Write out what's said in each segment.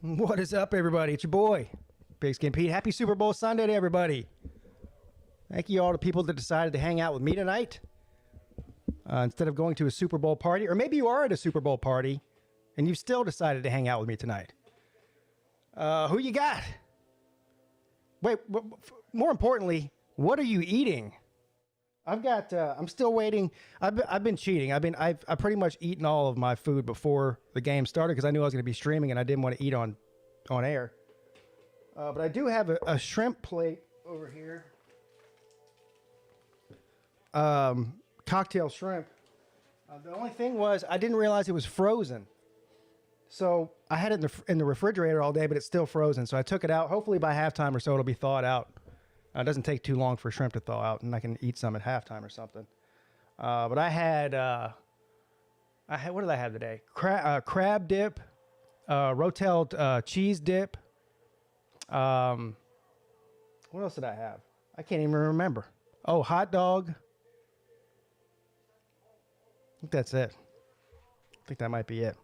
What is up, everybody? It's your boy, Pigskin Pete. Happy Super Bowl Sunday to everybody. Thank you all to people that decided to hang out with me tonight instead of going to a Super Bowl party. Or maybe you are at a Super Bowl party and you've still decided to hang out with me tonight. Who you got? Wait, more importantly, what are you eating? I'm still waiting. I've been cheating. I've pretty much eaten all of my food before the game started because I knew I was going to be streaming and I didn't want to eat on air. But I do have a shrimp plate over here. Cocktail shrimp. The only thing was I didn't realize it was frozen. So I had it in the refrigerator all day, but it's still frozen. So I took it out. Hopefully by halftime or so, it'll be thawed out. It doesn't take too long for shrimp to thaw out, and I can eat some at halftime or something. But I had what did I have today? Crab dip, rotel cheese dip. What else did I have? I can't even remember. Oh, hot dog. I think that's it. I think that might be it.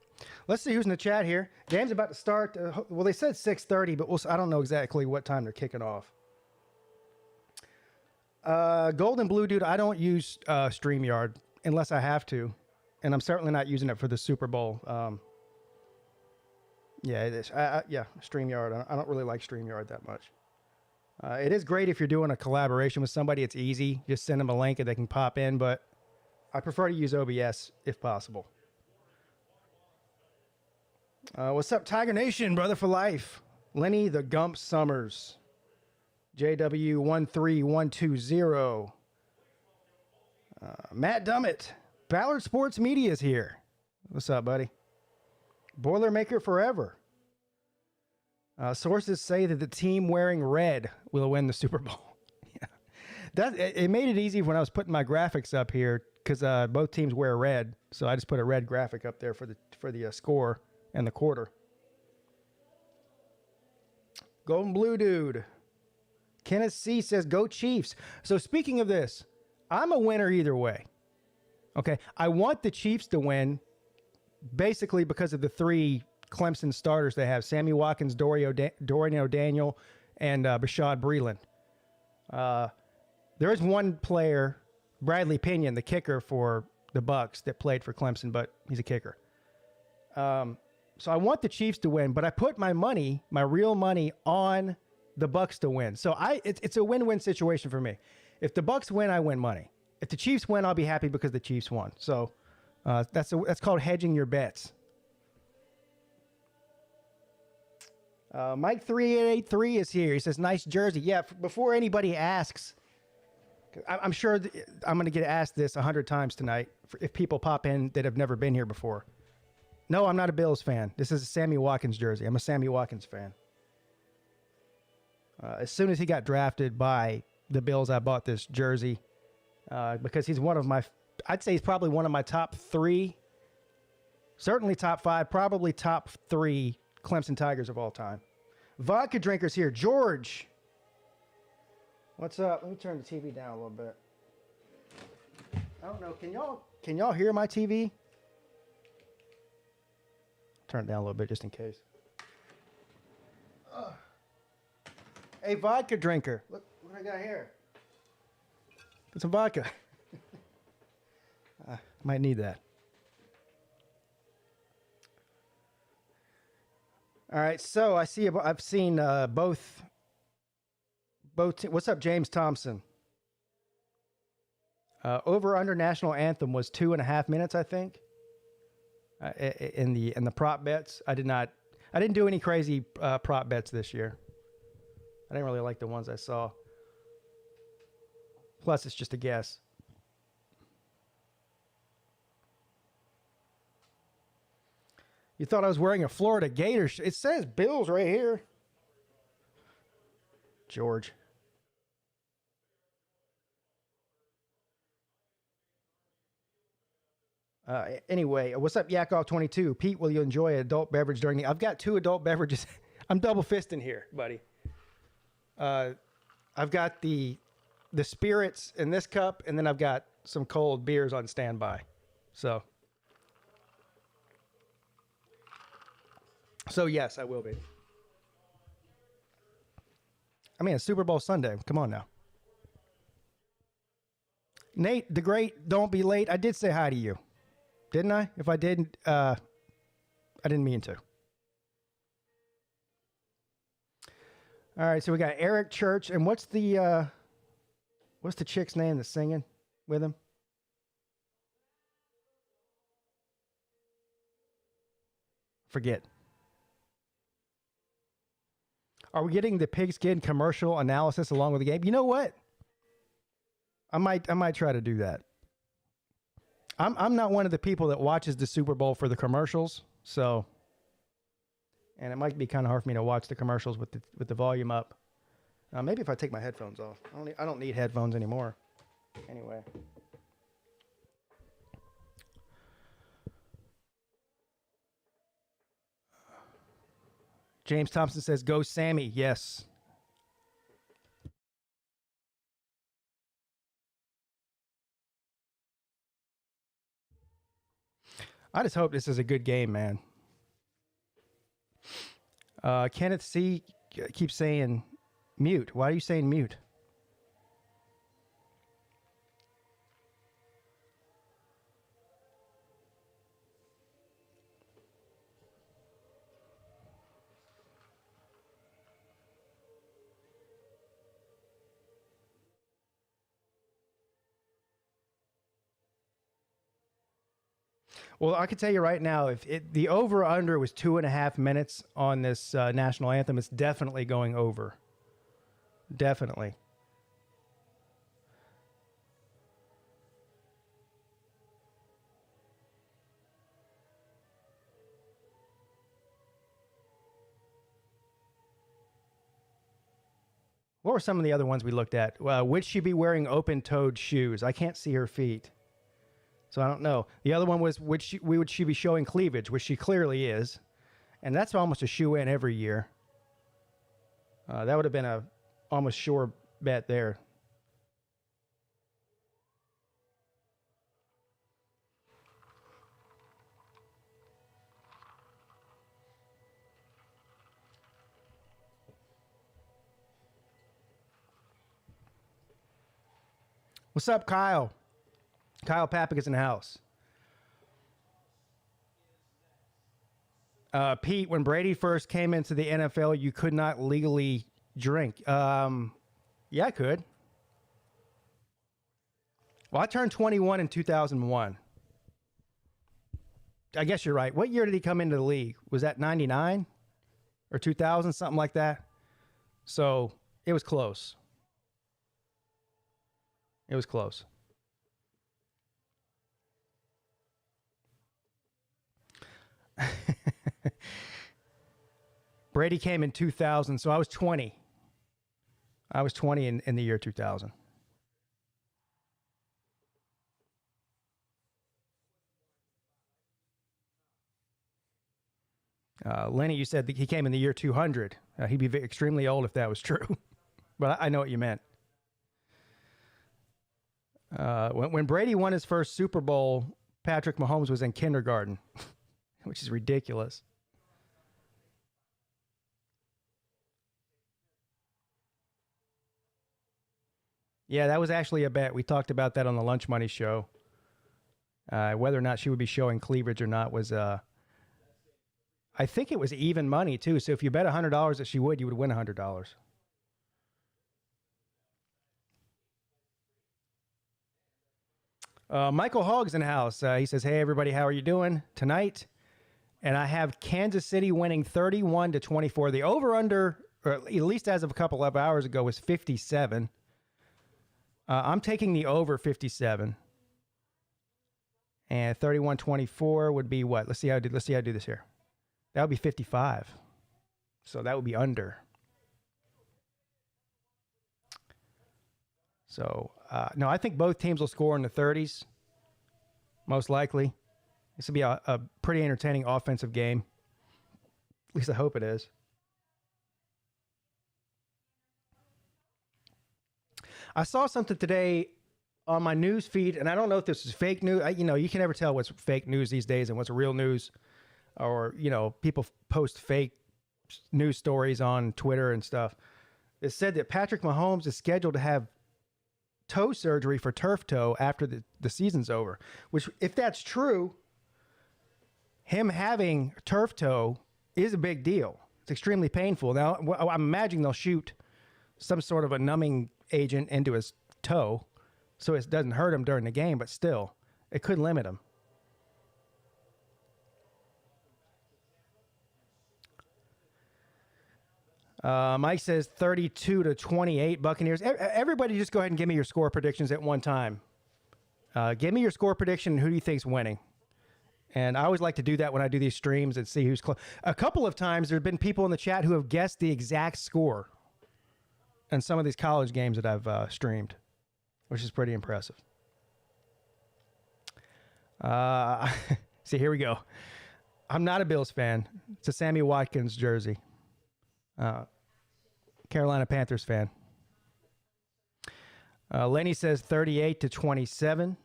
Let's see who's in the chat here. Game's about to start. Well, they said 6:30, but I don't know exactly what time they're kicking off. Golden Blue Dude, I don't use StreamYard unless I have to, and I'm certainly not using it for the Super Bowl. Yeah, it is. StreamYard. I don't really like StreamYard that much. It is great if you're doing a collaboration with somebody. It's easy. Just send them a link and they can pop in, but I prefer to use OBS if possible. What's up, Tiger Nation, brother for life? Lenny the Gump Summers. JW13120. Matt Dummett. Ballard Sports Media is here. What's up, buddy? Boilermaker Forever. Sources say that the team wearing red will win the Super Bowl. Yeah, it made it easy when I was putting my graphics up here because both teams wear red, so I just put a red graphic up there for the score and the quarter. Golden Blue Dude. Kenneth C. says, go Chiefs. So speaking of this, I'm a winner either way. Okay. I want the Chiefs to win basically because of the three Clemson starters they have. Sammy Watkins, Dorian O'Daniel, and Bashad Breeland. There is one player, Bradley Pinion, the kicker for the Bucks that played for Clemson, but he's a kicker. So I want the Chiefs to win, but I put my real money on the Bucks to win. So it's a win-win situation for me. If the Bucks win, I win money. If the Chiefs win, I'll be happy because the Chiefs won. So that's called hedging your bets. Mike 3883 is here. He says, nice jersey. Yeah, before anybody asks, I'm sure I'm going to get asked this 100 times tonight if people pop in that have never been here before. No, I'm not a Bills fan. This is a Sammy Watkins jersey. I'm a Sammy Watkins fan. As soon as he got drafted by the Bills, I bought this jersey because he's I'd say he's probably one of my top three, certainly top five, probably top three Clemson Tigers of all time. Vodka drinkers here. George. What's up? Let me turn the TV down a little bit. I don't know. Can y'all hear my TV? Turn it down a little bit just in case. Hey, vodka drinker. Look what I got here. Get some vodka. Might need that. All right, so I've seen both. What's up, James Thompson? Over under national anthem was 2.5 minutes, I think. In the prop bets, I didn't do any crazy prop bets this year. I didn't really like the ones I saw. Plus, it's just a guess. You thought I was wearing a Florida Gators shirt. It says Bills right here. George. Anyway, what's up, Yakov22? Pete, will you enjoy an adult beverage during I've got 2 adult beverages. I'm double fisting here, buddy. I've got the spirits in this cup, and then I've got some cold beers on standby. So So, yes, I will be. I mean, it's Super Bowl Sunday. Come on now. Nate, the great, don't be late. I did say hi to you. Didn't I? If I didn't, I didn't mean to. All right, so we got Eric Church. And what's the chick's name that's singing with him? Forget. Are we getting the pigskin commercial analysis along with the game? You know what? I might try to do that. I'm not one of the people that watches the Super Bowl for the commercials, so, and it might be kind of hard for me to watch the commercials with the volume up. Maybe if I take my headphones off. I don't need headphones anymore. Anyway. James Thompson says, "Go Sammy." Yes. I just hope this is a good game, man. Kenneth C. keeps saying mute. Why are you saying mute? Well, I can tell you right now, if the over-under was 2.5 minutes on this national anthem, it's definitely going over. Definitely. What were some of the other ones we looked at? Would she be wearing open-toed shoes? I can't see her feet. So I don't know. The other one was, would she be showing cleavage, which she clearly is. And that's almost a shoe-in every year. That would have been a almost sure bet there. What's up, Kyle? Kyle Papik is in the house. Pete, when Brady first came into the NFL, you could not legally drink. Yeah, I could. Well, I turned 21 in 2001. I guess you're right. What year did he come into the league? Was that 99 or 2000, something like that? So it was close. It was close. Brady came in 2000, so I was 20. I was 20 in the year 2000. Lenny, you said that he came in the year 200. He'd be extremely old if that was true. But I know what you meant. When Brady won his first Super Bowl, Patrick Mahomes was in kindergarten, which is ridiculous. Yeah, that was actually a bet. We talked about that on the Lunch Money show. Whether or not she would be showing cleavage or not was, I think it was even money too. So if you bet $100 that she would, you would win $100. Michael Hogg's in the house. He says, "Hey everybody, how are you doing tonight?" And I have Kansas City winning 31-24. The over/under, or at least as of a couple of hours ago, was 57. I'm taking the over 57. And 31-24 would be what? Let's see how I do this here. That would be 55. So that would be under. So, no, I think both teams will score in the 30s, most likely. This will be a pretty entertaining offensive game. At least I hope it is. I saw something today on my news feed, and I don't know if this is fake news. You can never tell what's fake news these days and what's real news. or, people post fake news stories on Twitter and stuff. It said that Patrick Mahomes is scheduled to have toe surgery for turf toe after the season's over, which, if that's true, him having turf toe is a big deal. It's extremely painful. Now, I'm imagining they'll shoot some sort of a numbing agent into his toe so it doesn't hurt him during the game, but still, it could limit him. Mike says 32-28 Buccaneers. Everybody just go ahead and give me your score predictions at one time. Give me your score prediction. Who do you think's winning? And I always like to do that when I do these streams and see who's close. A couple of times there have been people in the chat who have guessed the exact score in some of these college games that I've streamed, which is pretty impressive. See, here we go. I'm not a Bills fan. It's a Sammy Watkins jersey. Carolina Panthers fan. Lenny says 38-27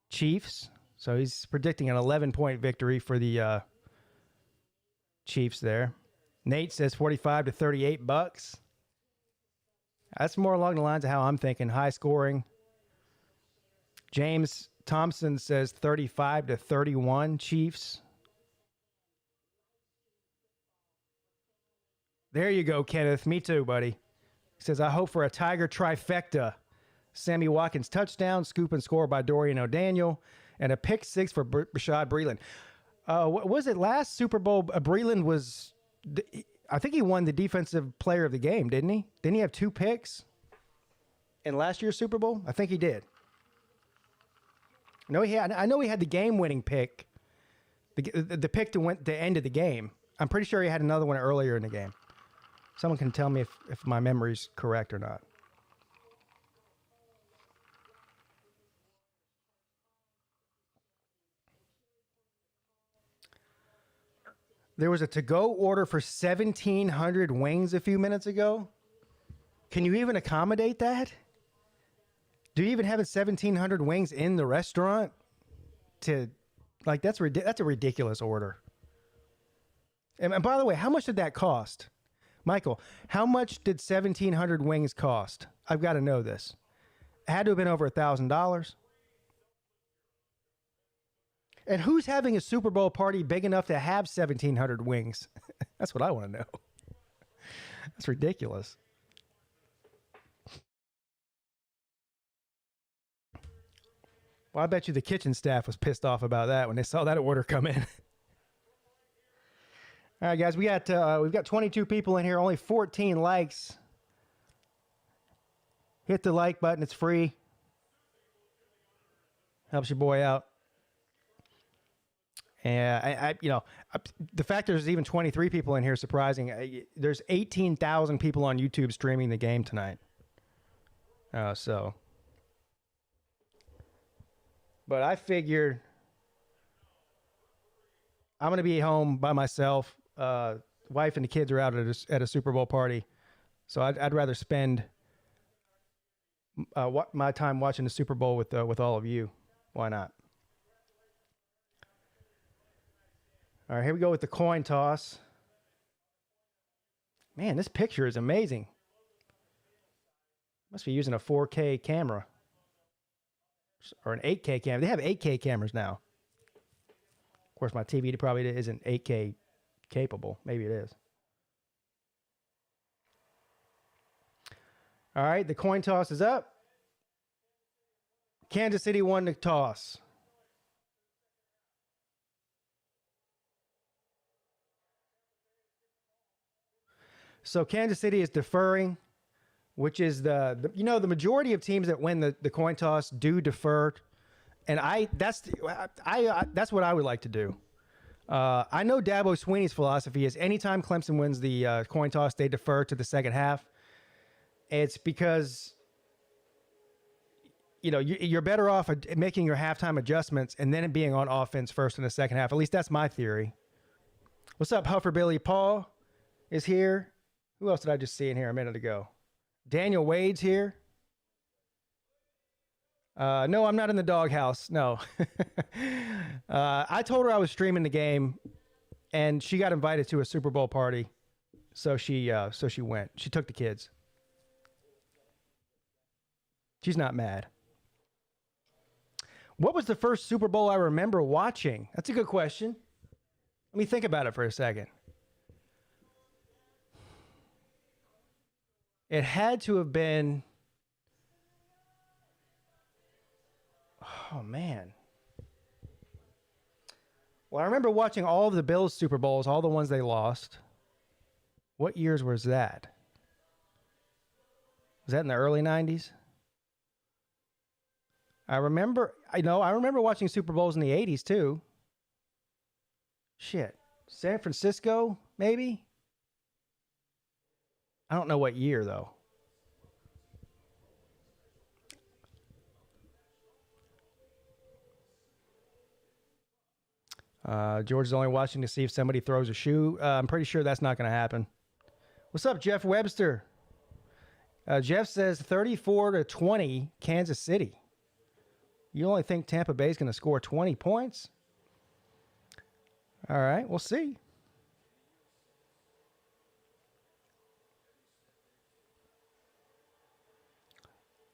Chiefs. So he's predicting an 11-point victory for the Chiefs there. Nate says 45-38 Bucks. That's more along the lines of how I'm thinking, high scoring. James Thompson says 35-31 Chiefs. There you go, Kenneth. Me too, buddy. He says, I hope for a Tiger trifecta. Sammy Watkins touchdown, scoop and score by Dorian O'Daniel, and a pick six for Bashaud Breeland. What was it last Super Bowl? Breeland was, I think he won the defensive player of the game, didn't he? Didn't he have 2 picks in last year's Super Bowl? I think he did. No, he had. I know he had the game-winning pick, the pick to win the end of the game. I'm pretty sure he had another one earlier in the game. Someone can tell me if my memory's correct or not. There was a to-go order for 1,700 wings a few minutes ago. Can you even accommodate that? Do you even have 1,700 wings in the restaurant? That's a ridiculous order. And by the way, how much did that cost? Michael, how much did 1,700 wings cost? I've got to know this. It had to have been over $1,000. And who's having a Super Bowl party big enough to have 1,700 wings? That's what I want to know. That's ridiculous. Well, I bet you the kitchen staff was pissed off about that when they saw that order come in. All right, guys, we've got 22 people in here, only 14 likes. Hit the like button; it's free. Helps your boy out. And the fact there's even 23 people in here is surprising. There's 18,000 people on YouTube streaming the game tonight. But I figured I'm going to be home by myself. Wife and the kids are out at a Super Bowl party. So I'd rather spend my time watching the Super Bowl with all of you. Why not? All right, here we go with the coin toss. Man, this picture is amazing. Must be using a 4K camera. Or an 8K camera. They have 8K cameras now. Of course, my TV probably isn't 8K capable. Maybe it is. All right, the coin toss is up. Kansas City won the toss. So Kansas City is deferring, which is the majority of teams that win the coin toss do defer, and that's what I would like to do. I know Dabo Swinney's philosophy is anytime Clemson wins the coin toss, they defer to the second half. It's because you're better off making your halftime adjustments and then being on offense first in the second half. At least that's my theory. What's up, Huffer Billy? Paul is here. Who else did I just see in here a minute ago? Daniel Wade's here. No, I'm not in the doghouse. No. I told her I was streaming the game And she got invited to a Super Bowl party, so she went. She took the kids. She's not mad. What was the first Super Bowl I remember watching? That's a good question. Let me think about it for a second. It had to have been... Oh, man. Well, I remember watching all of the Bills Super Bowls, all the ones they lost. What years was that? Was that in the early 90s? I remember watching Super Bowls in the 80s too. Shit. San Francisco, maybe? I don't know what year though. George is only watching to see if somebody throws a shoe. I'm pretty sure that's not going to happen. What's up, Jeff Webster? Jeff says 34-20 Kansas City. You only think Tampa Bay is going to score 20 points? All right, we'll see.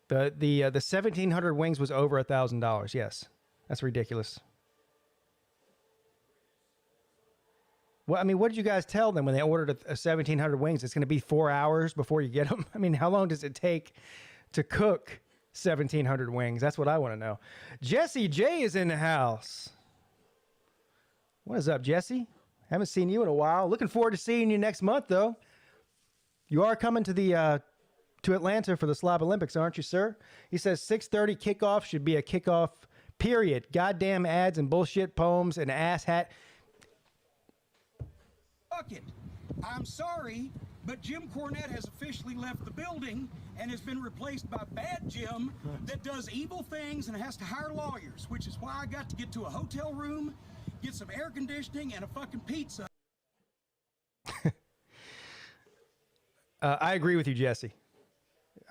The 1,700 wings was over $1,000. Yes, that's ridiculous. Well, I mean, what did you guys tell them when they ordered a 1,700 wings? It's going to be 4 hours before you get them. I mean, how long does it take to cook 1,700 wings? That's what I want to know. Jesse J is in the house. What is up, Jesse? Haven't seen you in a while. Looking forward to seeing you next month, though. You are coming to the to Atlanta for the Slob Olympics, aren't you, sir? He says 6:30 kickoff should be a kickoff, period. Goddamn ads and bullshit poems and ass hat. Fuck it. I'm sorry, but Jim Cornette has officially left the building and has been replaced by Bad Jim that does evil things and has to hire lawyers, which is why I got to get to a hotel room, get some air conditioning, and a fucking pizza. I agree with you, Jesse.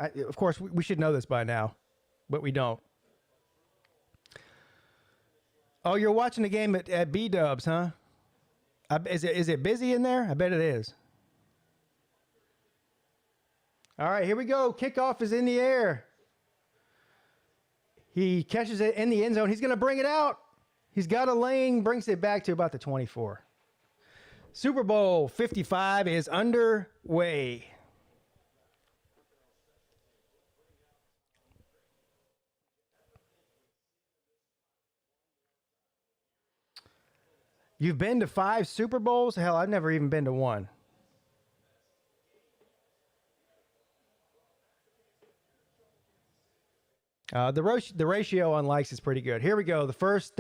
Of course, we should know this by now, but we don't. Oh, you're watching the game at B-Dubs, huh? Is it busy in there? I bet it is. All right, here we go. Kickoff is in the air. He catches it in the end zone. He's going to bring it out. He's got a lane, brings it back to about the 24. Super Bowl 55 is underway. You've been to 5 Super Bowls? Hell, I've never even been to one. The ratio on likes is pretty good. Here we go. The first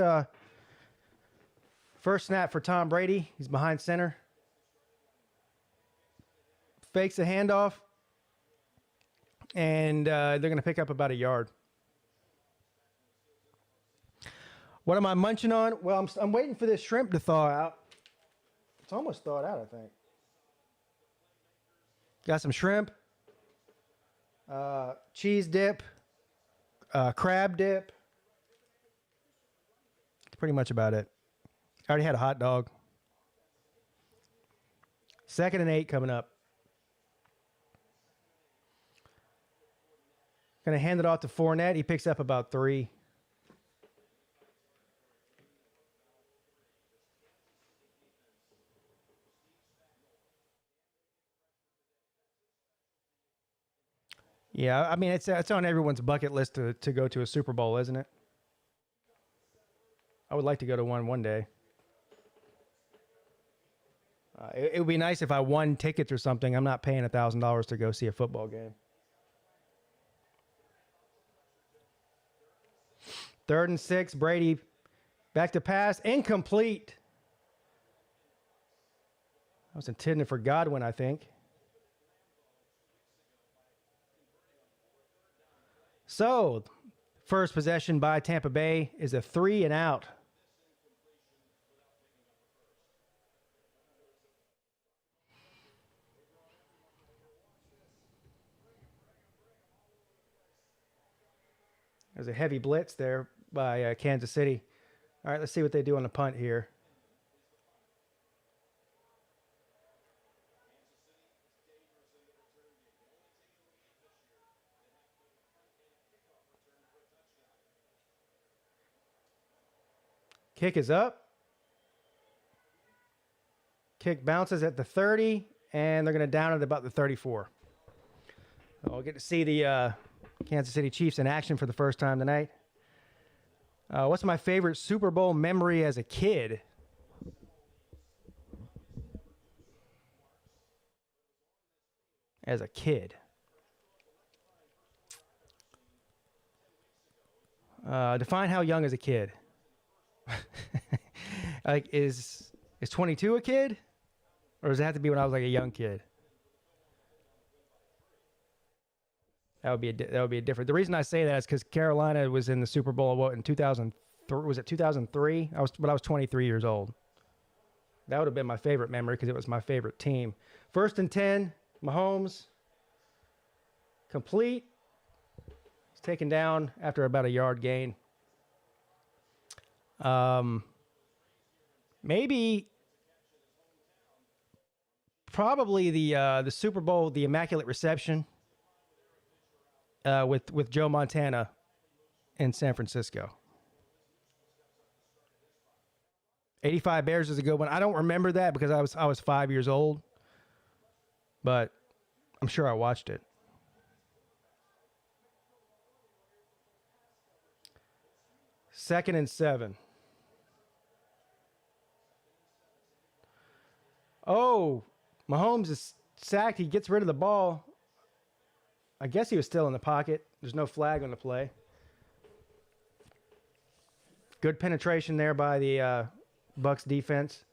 snap for Tom Brady. He's behind center. Fakes a handoff. And they're going to pick up about a yard. What am I munching on? Well, I'm waiting for this shrimp to thaw out. It's almost thawed out, I think. Got some shrimp, cheese dip, crab dip. That's pretty much about it. I already had a hot dog. 2nd and 8 coming up. Going to hand it off to Fournette. He picks up about 3. Yeah, I mean, it's on everyone's bucket list to go to a Super Bowl, isn't it? I would like to go to one day. It would be nice if I won tickets or something. I'm not paying $1,000 to go see a football game. 3rd and 6, Brady back to pass, incomplete. That was intended for Godwin, I think. So, first possession by Tampa Bay is a 3 and out. There's a heavy blitz there by Kansas City. All right, let's see what they do on the punt here. Kick is up. Kick bounces at the 30, and they're going to down it about the 34. We'll get to see the Kansas City Chiefs in action for the first time tonight. What's my favorite Super Bowl memory as a kid? As a kid. Define how young as a kid. Like, is 22 a kid? Or does it have to be when I was like a young kid? That would be a different. The reason I say that is because Carolina was in the Super Bowl in 2003. Was it 2003? I was 23 years old. That would have been my favorite memory because it was my favorite team. 1st and 10, Mahomes. Complete. He's taken down after about a yard gain. Probably the Super Bowl, the Immaculate Reception. With Joe Montana in San Francisco. 85 Bears is a good one. I don't remember that because I was 5 years old, but I'm sure I watched it. Second and 7. Oh, Mahomes is sacked. He gets rid of the ball. I guess he was still in the pocket. There's no flag on the play. Good penetration there by the Bucs defense.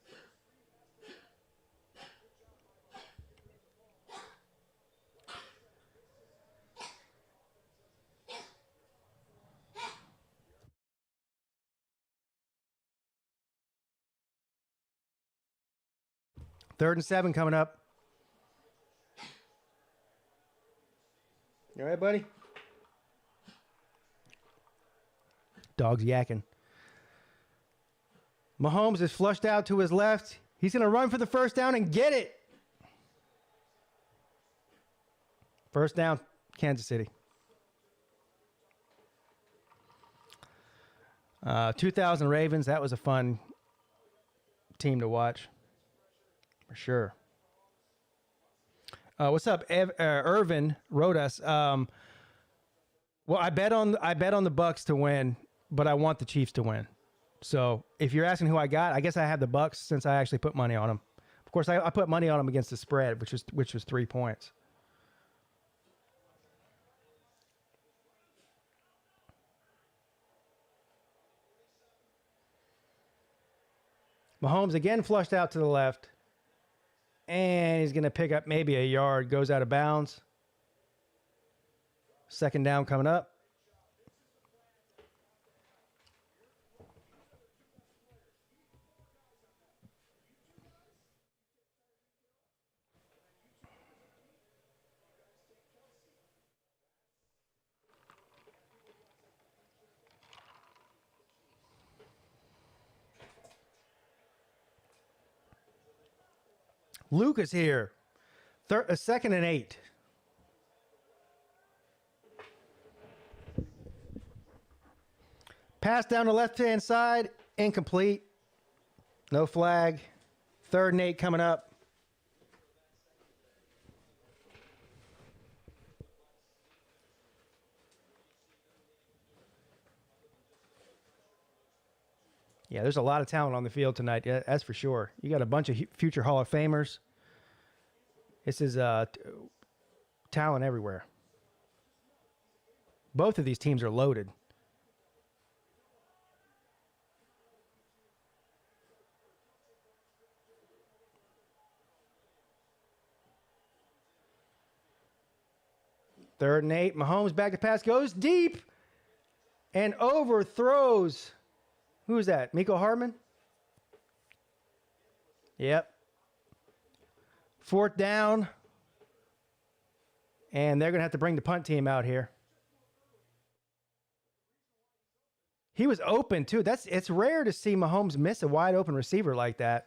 Third and 7 coming up. You all right, buddy? Dog's yakking. Mahomes is flushed out to his left. He's going to run for the first down and get it. First down, Kansas City. 2000 Ravens, that was a fun team to watch. For sure. What's up? Irvin wrote us. Well, I bet on the Bucs to win, but I want the Chiefs to win. So if you're asking who I got, I guess I have the Bucs since I actually put money on them. Of course, I put money on them against the spread, which was 3 points. Mahomes again flushed out to the left. And he's going to pick up maybe a yard. Goes out of bounds. Second down coming up. Luke is here. Second and 8. Pass down the left-hand side. Incomplete. No flag. 3rd and 8 coming up. Yeah, there's a lot of talent on the field tonight. Yeah, that's for sure. You got a bunch of future Hall of Famers. This is talent everywhere. Both of these teams are loaded. Third and 8. Mahomes back to pass. Goes deep. And overthrows. Who is that? Miko Hardman? Yep. 4th down. And they're going to have to bring the punt team out here. He was open, too. It's rare to see Mahomes miss a wide open receiver like that.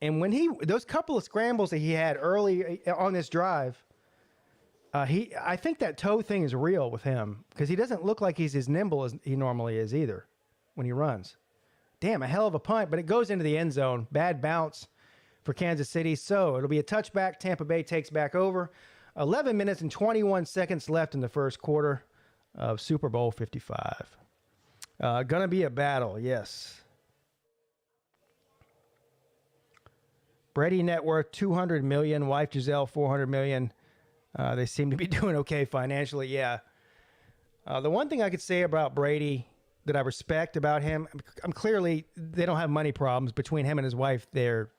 And when those couple of scrambles that he had early on this drive, I think that toe thing is real with him because he doesn't look like he's as nimble as he normally is either. when he runs. Damn, a hell of a punt, but it goes into the end zone. Bad bounce for Kansas City. So it'll be a touchback. Tampa Bay takes back over. 11 minutes and 21 seconds left in the first quarter of Super Bowl 55. Gonna be a battle, yes. Brady net worth $200 million. Wife Giselle $400 million. They seem to be doing okay financially. Yeah. The one thing I could say about Brady that I respect about him, I'm clearly they don't have money problems between him and his wife. They're,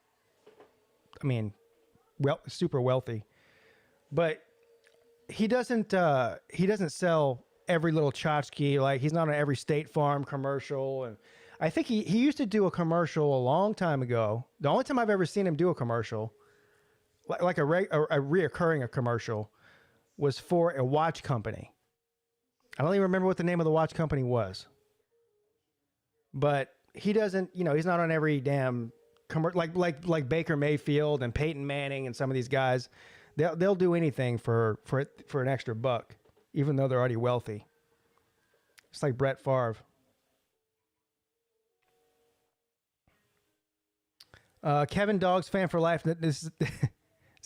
super wealthy, but he doesn't sell every little tchotchke. Like he's not on every State Farm commercial. And I think he used to do a commercial a long time ago. The only time I've ever seen him do a commercial, like a reoccurring commercial, was for a watch company. I don't even remember what the name of the watch company was. But he doesn't, he's not on every damn like Baker Mayfield and Peyton Manning and some of these guys. They'll do anything for an extra buck, even though they're already wealthy. It's like Brett Favre. Kevin Dogs fan for life. It's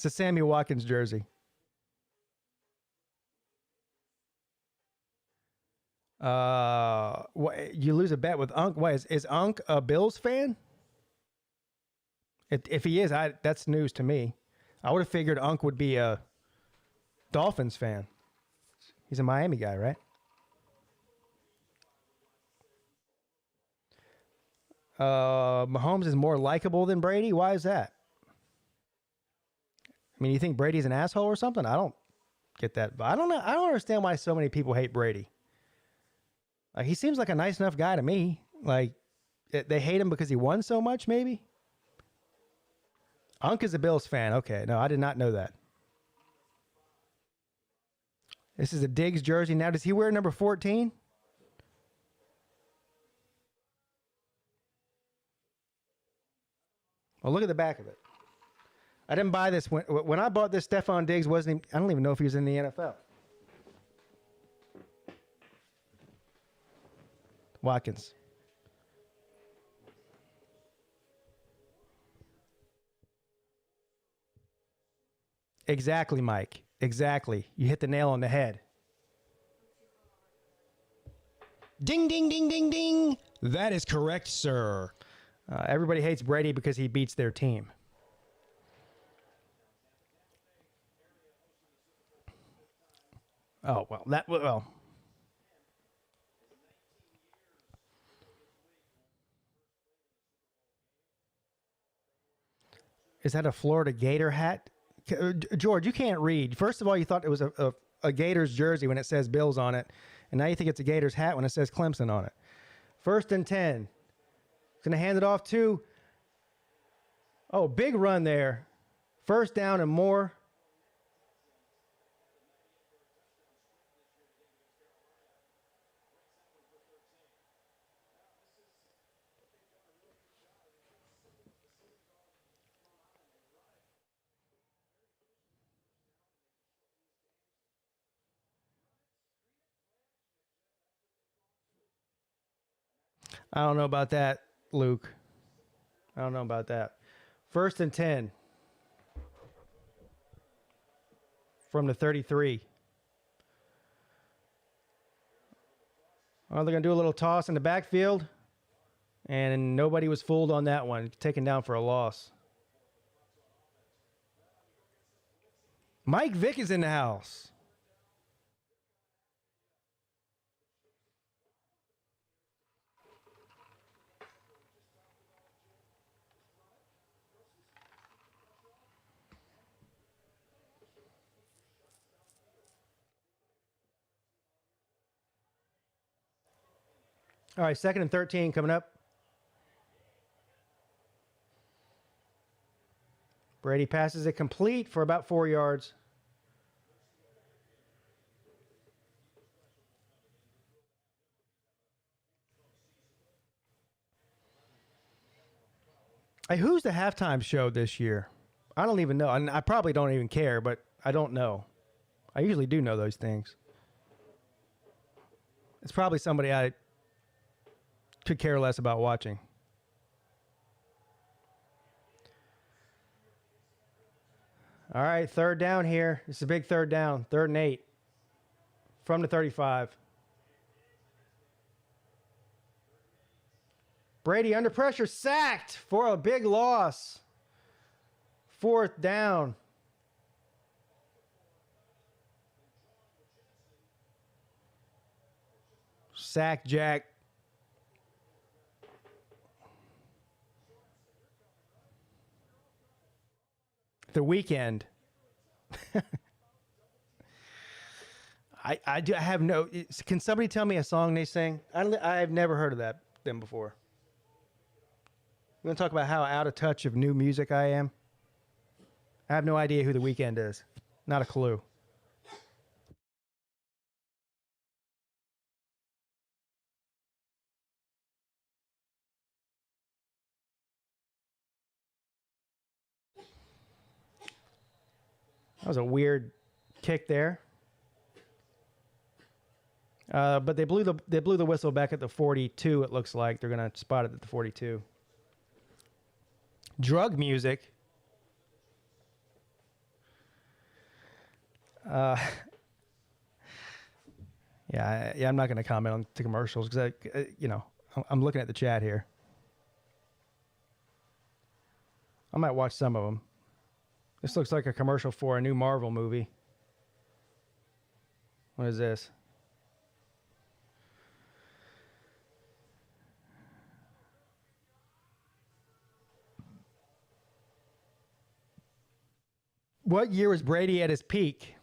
a Sammy Watkins jersey. You lose a bet with Unc. Why is Unc a Bills fan? If he is, that's news to me. I would have figured Unc would be a Dolphins fan. He's a Miami guy, right? Mahomes is more likable than Brady. Why is that? I mean, you think Brady's an asshole or something? I don't get that. But I don't know. I don't understand why so many people hate Brady. Like, he seems like a nice enough guy to me. Like, they hate him because he won so much, maybe? Unc is a Bills fan. Okay, no, I did not know that. This is a Diggs jersey. Now, does he wear number 14? Well, look at the back of it. I didn't buy this. When I bought this, Stephon Diggs wasn't even, I don't even know if he was in the NFL. Watkins. Exactly, Mike. Exactly. You hit the nail on the head. Ding, ding, ding, ding, ding. That is correct, sir. Everybody hates Brady because he beats their team. Oh, well. Is that a Florida Gator hat? George, you can't read. First of all, you thought it was a Gators jersey when it says Bills on it. And now you think it's a Gators hat when it says Clemson on it. 1st and 10. Going to hand it off to... Oh, big run there. 1st down and more. I don't know about that, Luke. I don't know about that. 1st and 10. From the 33. Oh, they're going to do a little toss in the backfield. And nobody was fooled on that one. Taken down for a loss. Mike Vick is in the house. All right, 2nd and 13 coming up. Brady passes it complete for about 4 yards. Hey, who's the halftime show this year? I don't even know. I probably don't even care, but I don't know. I usually do know those things. It's probably somebody I could care less about watching. All right, third down here. It's a big third down. 3rd and 8 from the 35. Brady under pressure, sacked for a big loss. 4th down. Sack Jack. The Weekend. I have no. Can somebody tell me a song they sing? I've never heard of them before. We're going to talk about how out of touch of new music I am. I have no idea who The Weeknd is. Not a clue. That was a weird kick there. But they blew the whistle back at the 42, it looks like. They're going to spot it at the 42. Drug music. Yeah, I'm not going to comment on the commercials because I'm looking at the chat here. I might watch some of them. This looks like a commercial for a new Marvel movie. What is this? What year was Brady at his peak?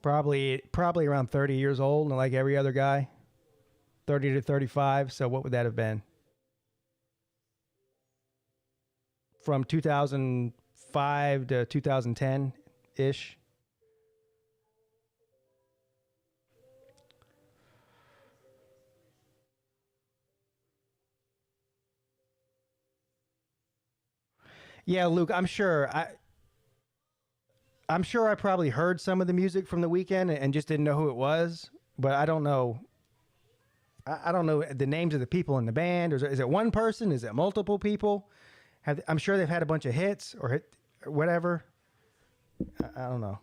Probably around 30 years old, like every other guy. 30 to 35. So what would that have been? From 2005 to 2010-ish. Yeah, Luke, I'm sure I probably heard some of the music from The Weeknd and just didn't know who it was, but I don't know. I don't know the names of the people in the band. Or is it one person? Is it multiple people? I'm sure they've had a bunch of hits or whatever. I don't know.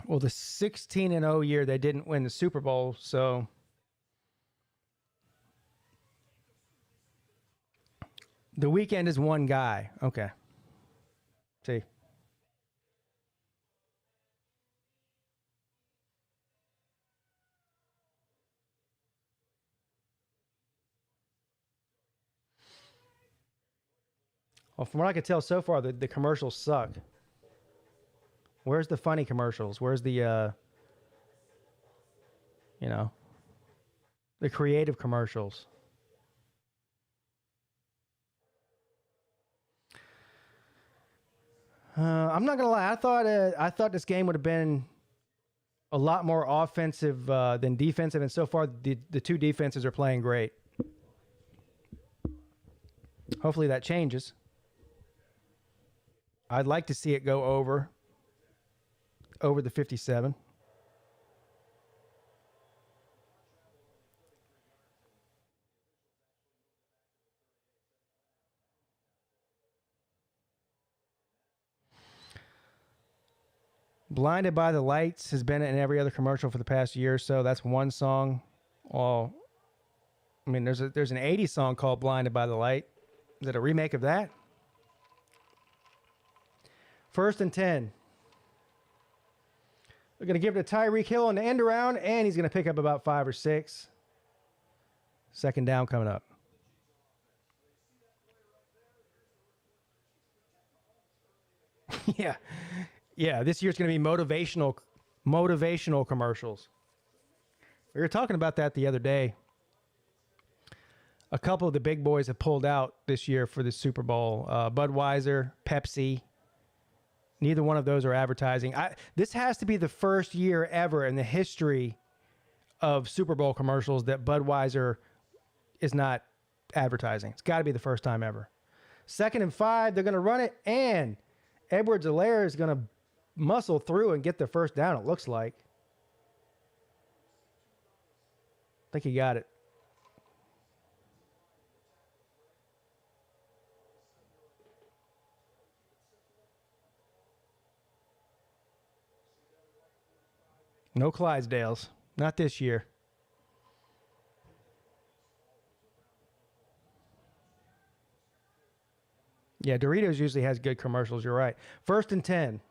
Well, the 16-0 year, they didn't win the Super Bowl, so The Weeknd is one guy. Okay. See. Well, from what I could tell so far, the commercials suck. Where's the funny commercials? Where's the, the creative commercials? I'm not gonna lie. I thought this game would have been a lot more offensive than defensive, and so far the two defenses are playing great. Hopefully that changes. I'd like to see it go over the 57. Blinded by the Lights has been in every other commercial for the past year or so. That's one song. Well, I mean, there's an 80s song called Blinded by the Light. Is it a remake of that? 1st and 10. We're going to give it to Tyreek Hill on the end around, and he's going to pick up about 5 or 6. 2nd down coming up. Yeah, this year's going to be motivational commercials. We were talking about that the other day. A couple of the big boys have pulled out this year for the Super Bowl. Budweiser, Pepsi. Neither one of those are advertising. This has to be the first year ever in the history of Super Bowl commercials that Budweiser is not advertising. It's got to be the first time ever. 2nd and 5, they're going to run it, and Edwards-Helaire is going to muscle through and get the first down, it looks like. I think he got it. No Clydesdales. Not this year. Yeah, Doritos usually has good commercials. You're right. 1st and 10.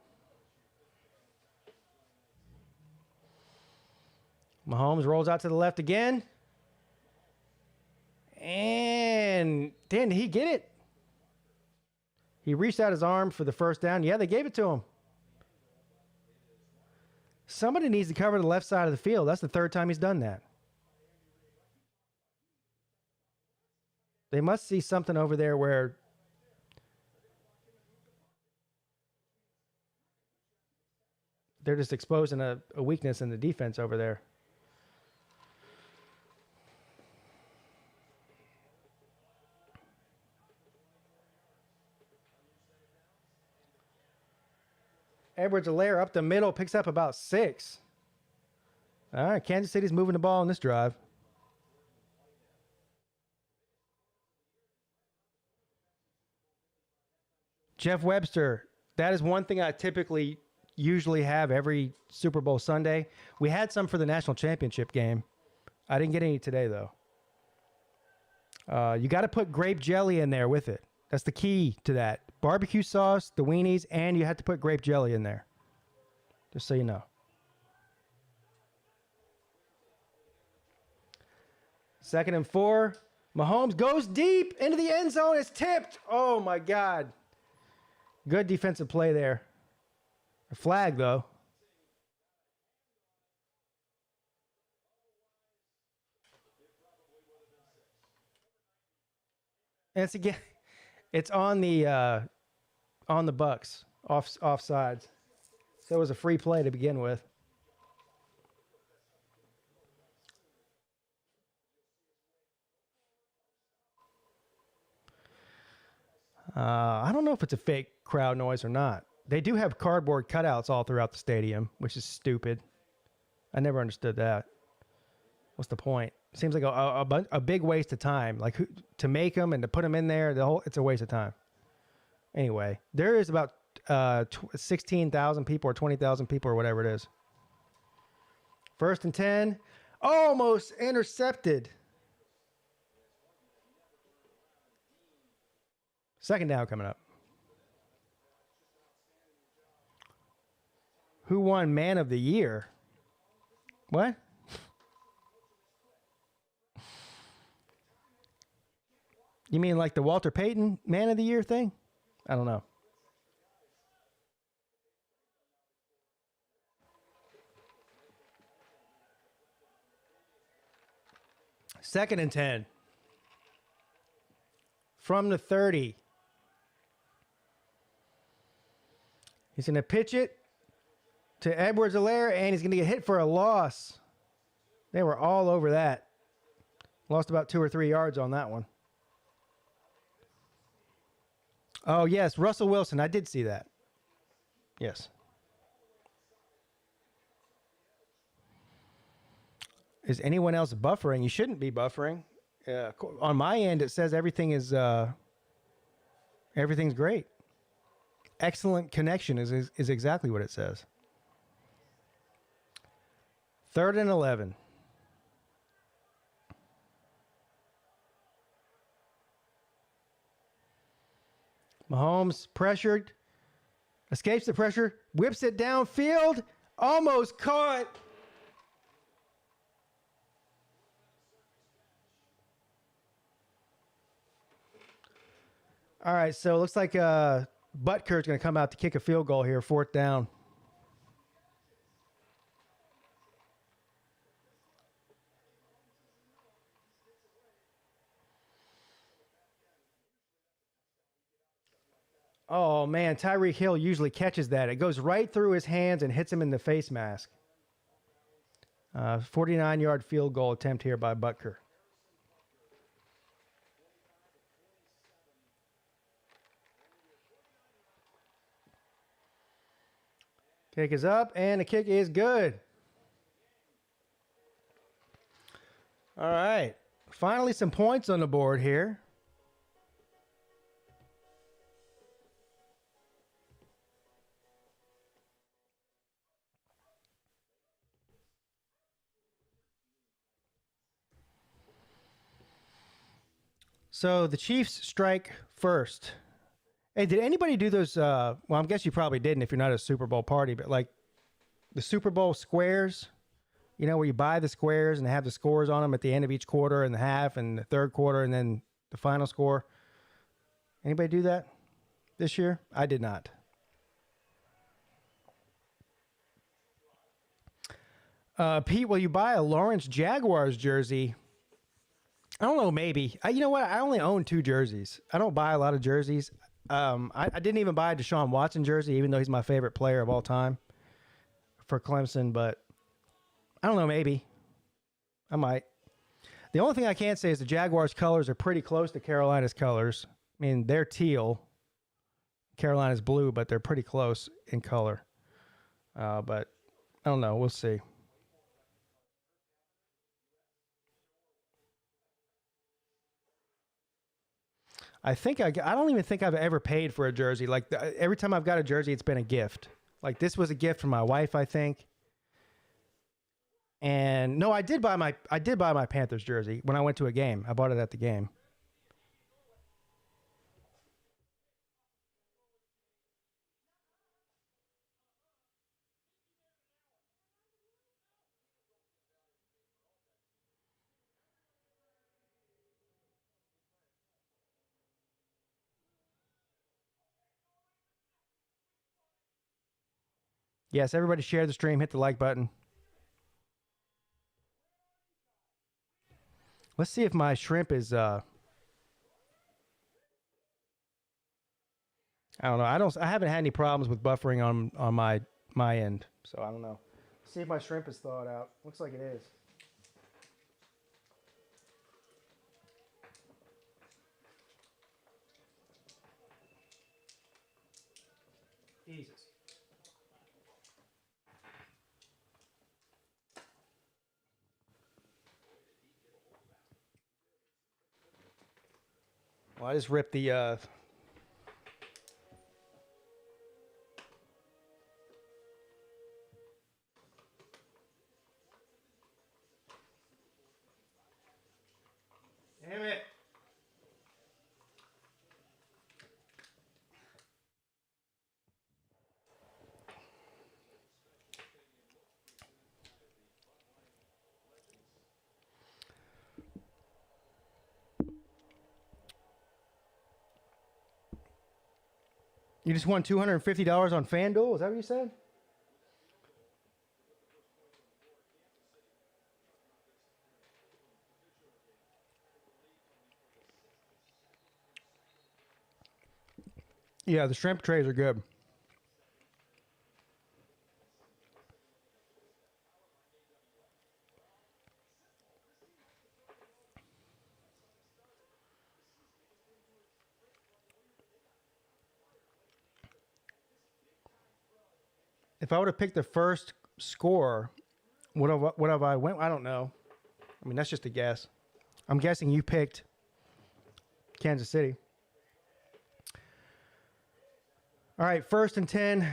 Mahomes rolls out to the left again. And didn't he get it? He reached out his arm for the first down. Yeah, they gave it to him. Somebody needs to cover the left side of the field. That's the 3rd time he's done that. They must see something over there where they're just exposing a weakness in the defense over there. Edwards-Helaire up the middle, picks up about 6. All right, Kansas City's moving the ball on this drive. Jeff Webster, that is one thing I typically usually have every Super Bowl Sunday. We had some for the national championship game. I didn't get any today, though. You got to put grape jelly in there with it. That's the key to that. Barbecue sauce, the weenies, and you have to put grape jelly in there. Just so you know. 2nd and 4. Mahomes goes deep into the end zone. It's tipped. Oh, my God. Good defensive play there. A flag, though. And it's again, it's on the Bucks offsides. So it was a free play to begin with. I don't know if it's a fake crowd noise or not. They do have cardboard cutouts all throughout the stadium, which is stupid. I never understood that. What's the point? Seems like a big waste of time. Like to make them and to put them in there, it's a waste of time. Anyway, there is about 16,000 people or 20,000 people or whatever it is. 1st and 10. Almost intercepted. 2nd down coming up. Who won Man of the Year? What? You mean like the Walter Payton Man of the Year thing? I don't know. Second and 10. From the 30. He's going to pitch it to Edwards-Helaire, and he's going to get hit for a loss. They were all over that. Lost about 2 or 3 yards on that one. Oh, yes, Russell Wilson. I did see that. Yes. Is anyone else buffering? You shouldn't be buffering. On my end, it says everything's great. Excellent connection is exactly what it says. 3rd and 11. Mahomes pressured, escapes the pressure, whips it downfield, almost caught. All right, so it looks like Butker's going to come out to kick a field goal here, 4th down. Oh, man, Tyreek Hill usually catches that. It goes right through his hands and hits him in the face mask. 49-yard field goal attempt here by Butker. Kick is up, and the kick is good. All right. Finally, some points on the board here. So the Chiefs strike first. Hey, did anybody do those? Well, I guess you probably didn't if you're not at a Super Bowl party, but like the Super Bowl squares, you know, where you buy the squares and they have the scores on them at the end of each quarter and the half and the third quarter and then the final score. Anybody do that this year? I did not. Pete, will you buy a Lawrence Jaguars jersey? I don't know, maybe. You know what? I only own 2 jerseys. I don't buy a lot of jerseys. I didn't even buy a Deshaun Watson jersey, even though he's my favorite player of all time for Clemson. But I don't know, maybe. I might. The only thing I can say is the Jaguars' colors are pretty close to Carolina's colors. I mean, they're teal. Carolina's blue, but they're pretty close in color. But I don't know. We'll see. I don't even think I've ever paid for a jersey. Like every time I've got a jersey, it's been a gift. Like this was a gift from my wife, I think. And no, I did buy my Panthers jersey when I went to a game. I bought it at the game. Yes, everybody share the stream, hit the like button. Let's see if my shrimp is I don't know. I haven't had any problems with buffering on my end. So I don't know. Let's see if my shrimp is thawed out. Looks like it is. Jesus. Well, I just ripped the damn it. You just won $250 on FanDuel? Is that what you said? Yeah, the shrimp trays are good. If I would have picked the first score, would have I went? I don't know. I mean, that's just a guess. I'm guessing you picked Kansas City. All right, 1st and 10,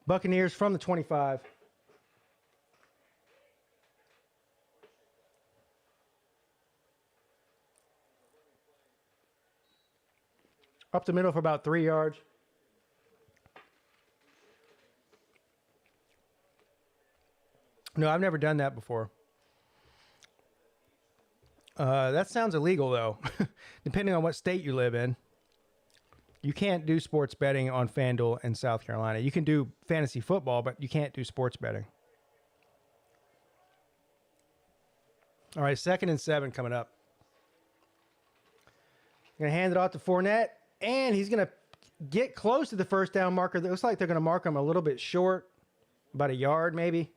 Buccaneers from the 25. Up the middle for about 3 yards. No, I've never done that before. That sounds illegal, though, depending on what state you live in. You can't do sports betting on FanDuel in South Carolina. You can do fantasy football, but you can't do sports betting. All right, 2nd and 7 coming up. Going to hand it off to Fournette, and he's going to get close to the first down marker. It looks like they're going to mark him a little bit short, about a yard maybe.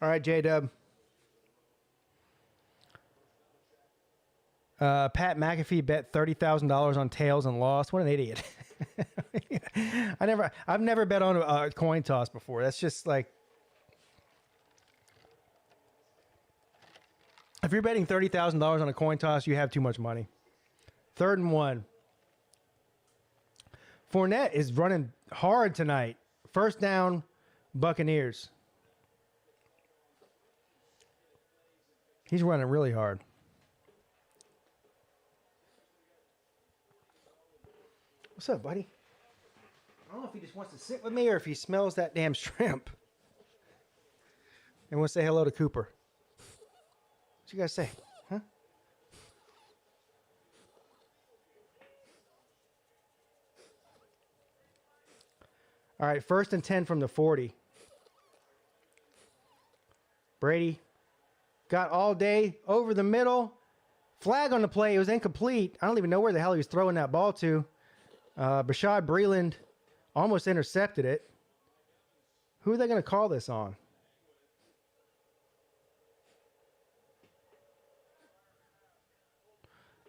All right, J-Dub. Pat McAfee bet $30,000 on tails and lost. What an idiot. I've never bet on a coin toss before. That's just like, if you're betting $30,000 on a coin toss, you have too much money. 3rd and 1. Fournette is running hard tonight. 1st down, Buccaneers. He's running really hard. What's up, buddy? I don't know if he just wants to sit with me or if he smells that damn shrimp. And wants to say hello to Cooper. What you guys say? Huh? All right, 1st and 10 from the 40. Brady got all day over the middle. Flag on the play. It was incomplete. I don't even know where the hell he was throwing that ball to. Bashad Breeland almost intercepted it. Who are they going to call this on?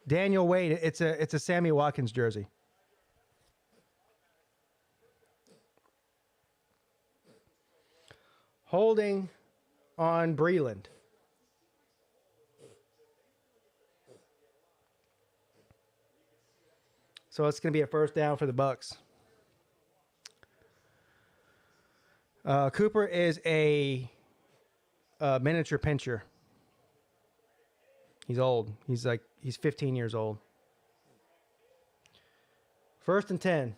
Daniel Wade. It's a Sammy Watkins jersey. Holding on Breeland. So it's going to be a 1st down for the Bucks. Cooper is a miniature pincher. He's old. He's 15 years old. 1st and 10.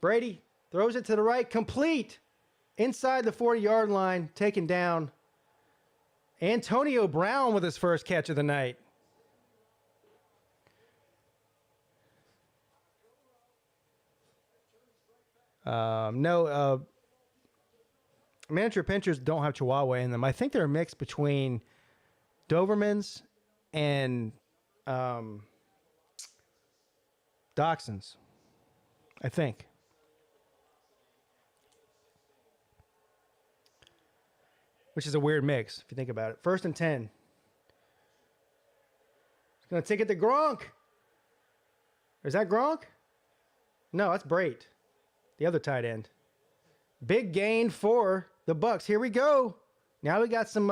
Brady throws it to the right, complete. Inside the 40-yard line, taken down. Antonio Brown with his first catch of the night. Miniature pinchers don't have Chihuahua in them. I think they're a mix between Dobermans and Dachshunds, I think. Which is a weird mix, if you think about it. 1st and 10. He's going to take it to Gronk. Is that Gronk? No, that's Brait, the other tight end. Big gain for the Bucks. Here we go. Now we got some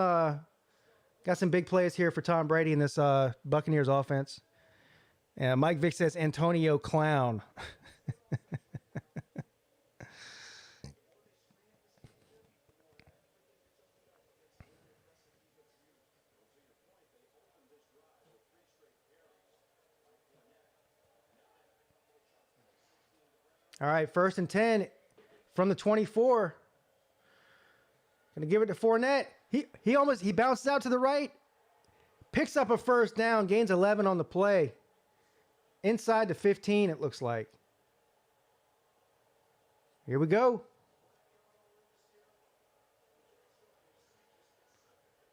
big plays here for Tom Brady in this Buccaneers offense. And Mike Vick says Antonio Clown. All right, 1st and 10 from the 24. Gonna give it to Fournette. He bounces out to the right, picks up a 1st down, gains 11 on the play. Inside the 15, it looks like. Here we go.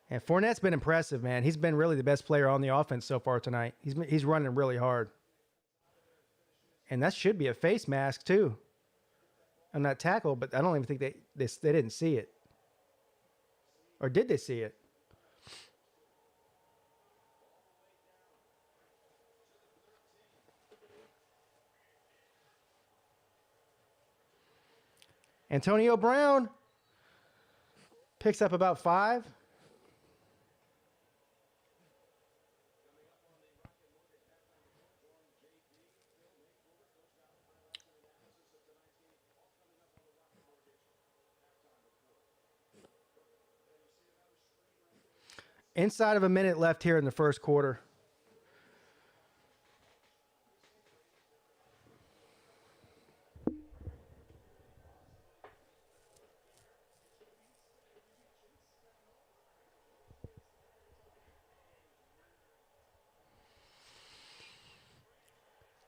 And Fournette's been impressive, man. He's been really the best player on the offense so far tonight. He's running really hard. And that should be a face mask, too. On that tackle, but I don't even think they didn't see it. Or did they see it? Antonio Brown picks up about 5. Inside of a minute left here in the 1st quarter.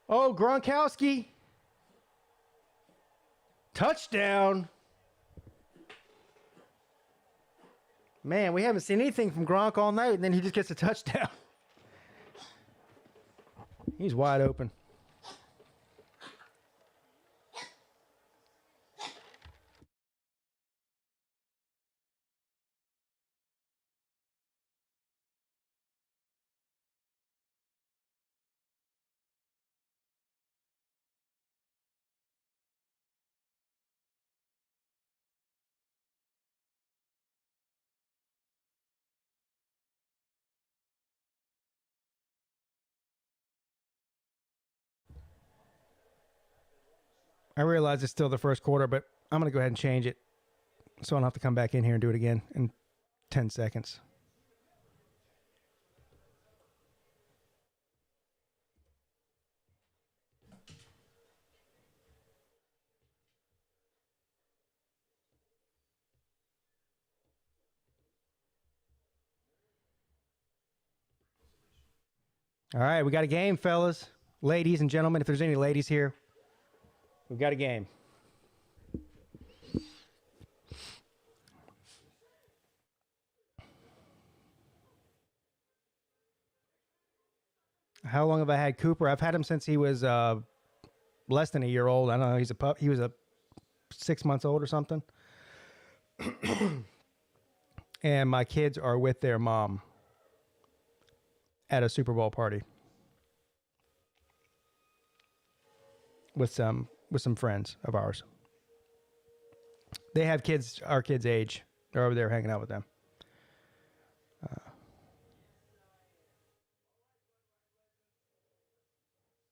Oh, Gronkowski. Touchdown. Man, we haven't seen anything from Gronk all night, and then he just gets a touchdown. He's wide open. I realize it's still the first quarter, but I'm going to go ahead and change it so I don't have to come back in here and do it again in 10 seconds. All right, we got a game, fellas. Ladies and gentlemen, if there's any ladies here, we've got a game. How long have I had Cooper? I've had him since he was less than a year old. I don't know. He's a pup. He was 6 months old or something. And my kids are with their mom at a Super Bowl party with some friends of ours. They have kids our kids' age. They're over there hanging out with them.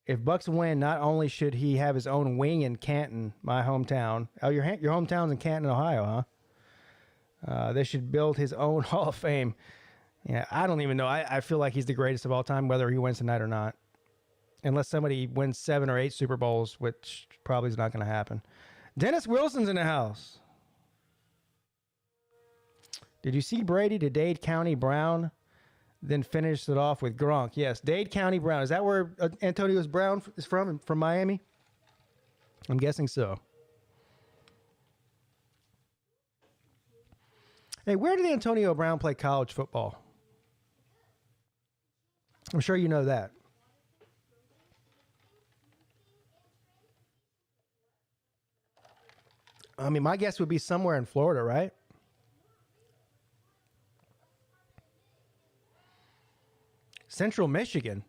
If Bucks win, not only should he have his own wing in Canton, my hometown. Oh, your hometown's in Canton, Ohio, huh? They should build his own Hall of Fame. Yeah, I don't even know. I feel like he's the greatest of all time, whether he wins tonight or not. Unless somebody wins 7 or 8 Super Bowls, which probably is not going to happen. Dennis Wilson's in the house. Did you see Brady to Dade County Brown? Then finished it off with Gronk. Yes, Dade County Brown. Is that where Antonio Brown is from Miami? I'm guessing so. Hey, where did Antonio Brown play college football? I'm sure you know that. I mean, my guess would be somewhere in Florida, right? Central Michigan.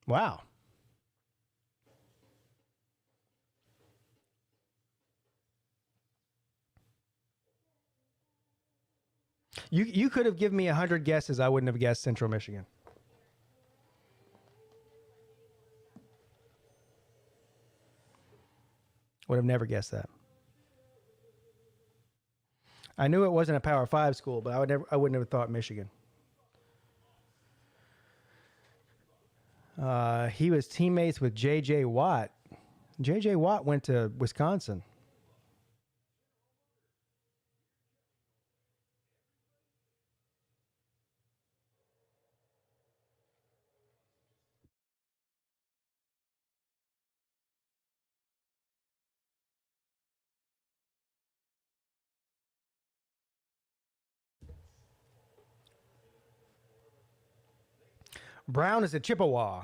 Wow. You could have given me 100 guesses. I wouldn't have guessed Central Michigan. Would have never guessed that. I knew it wasn't a Power 5 school, but I wouldn't have thought Michigan. He was teammates with J.J. Watt. J.J. Watt went to Wisconsin. Brown is a Chippewa.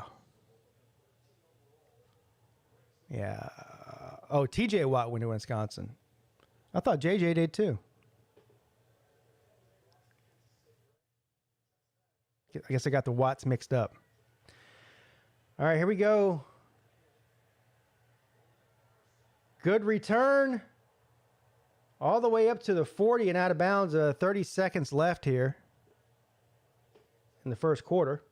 Yeah. Oh, T.J. Watt went to Wisconsin. I thought J.J. did too. I guess I got the Watts mixed up. All right, here we go. Good return. All the way up to the 40 and out of bounds. 30 seconds left here in the first quarter.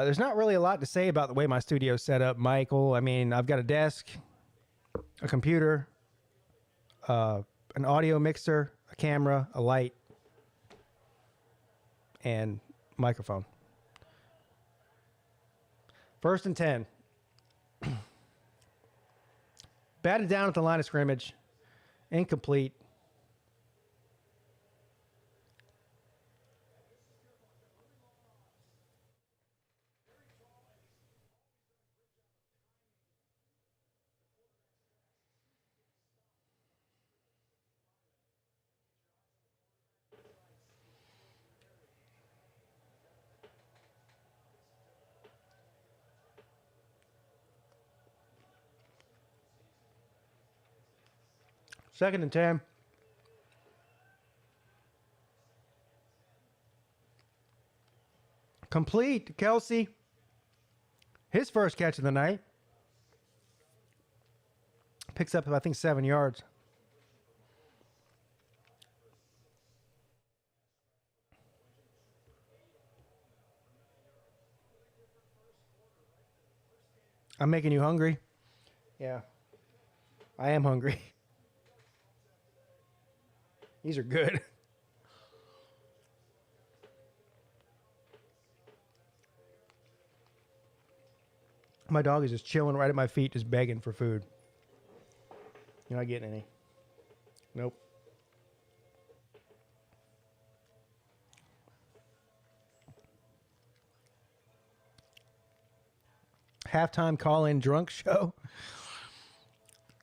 There's not really a lot to say about the way my studio's set up, Michael. I mean, I've got a desk, a computer, an audio mixer, a camera, a light, and microphone. 1st and 10. Batted down at the line of scrimmage. Incomplete. Second and 10. Complete. Kelsey. His first catch of the night. Picks up, I think, 7 yards. I'm making you hungry. Yeah. I am hungry. These are good. My dog is just chilling right at my feet, just begging for food. You're not getting any. Nope. Halftime call-in drunk show.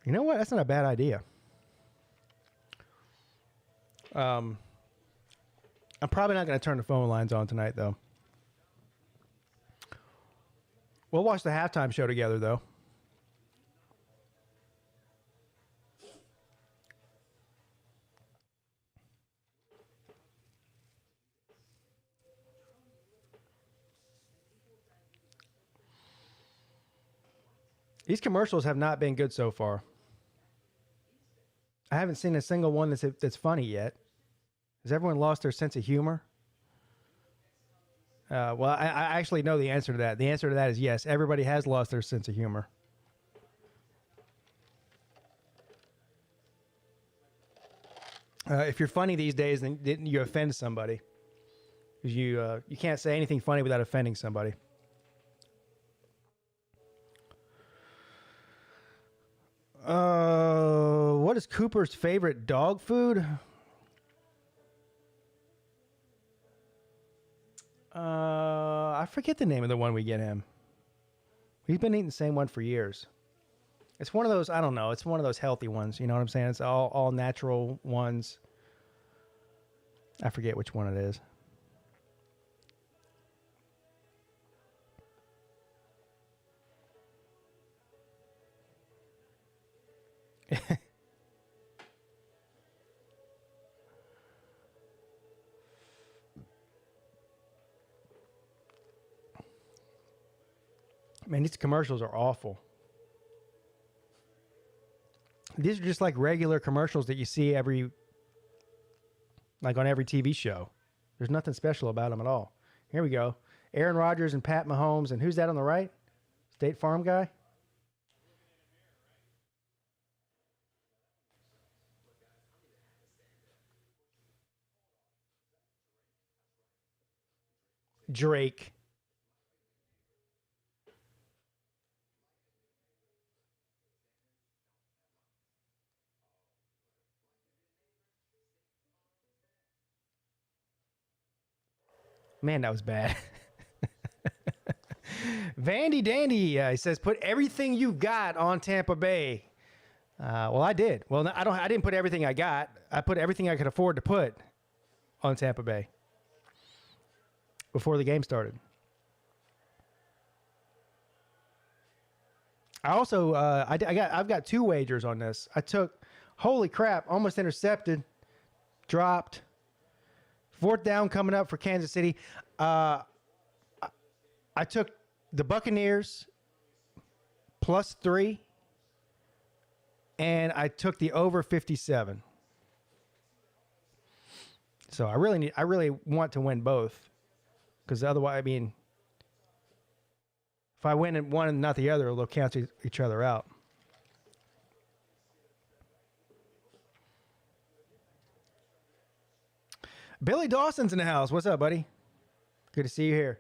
You know what? That's not a bad idea. I'm probably not going to turn the phone lines on tonight, though. We'll watch the halftime show together, though. These commercials have not been good so far. I haven't seen a single one that's funny yet. Has everyone lost their sense of humor? Well, I actually know the answer to that. The answer to that is yes. Everybody has lost their sense of humor. If you're funny these days, then you offend somebody. Because you can't say anything funny without offending somebody. What is Cooper's favorite dog food? I forget the name of the one we get him. He's been eating the same one for years. It's one of those, I don't know, it's one of those healthy ones. You know what I'm saying? It's all natural ones. I forget which one it is. Man, these commercials are awful. These are just like regular commercials that you see on every TV show. There's nothing special about them at all. Here we go. Aaron Rodgers and Pat Mahomes. And who's that on the right? State Farm guy? Drake. Man, that was bad. Vandy Dandy, he says, put everything you got on Tampa Bay. Well, I did. Well, I didn't put everything I got. I put everything I could afford to put on Tampa Bay before the game started. I also, I've got 2 wagers on this. I took, holy crap, almost intercepted, dropped. 4th down coming up for Kansas City. I took the Buccaneers +3, and I took the over 57. So I really want to win both, because otherwise, I mean, if I win in one and not the other, they'll cancel each other out. Billy Dawson's in the house. What's up, buddy? Good to see you here.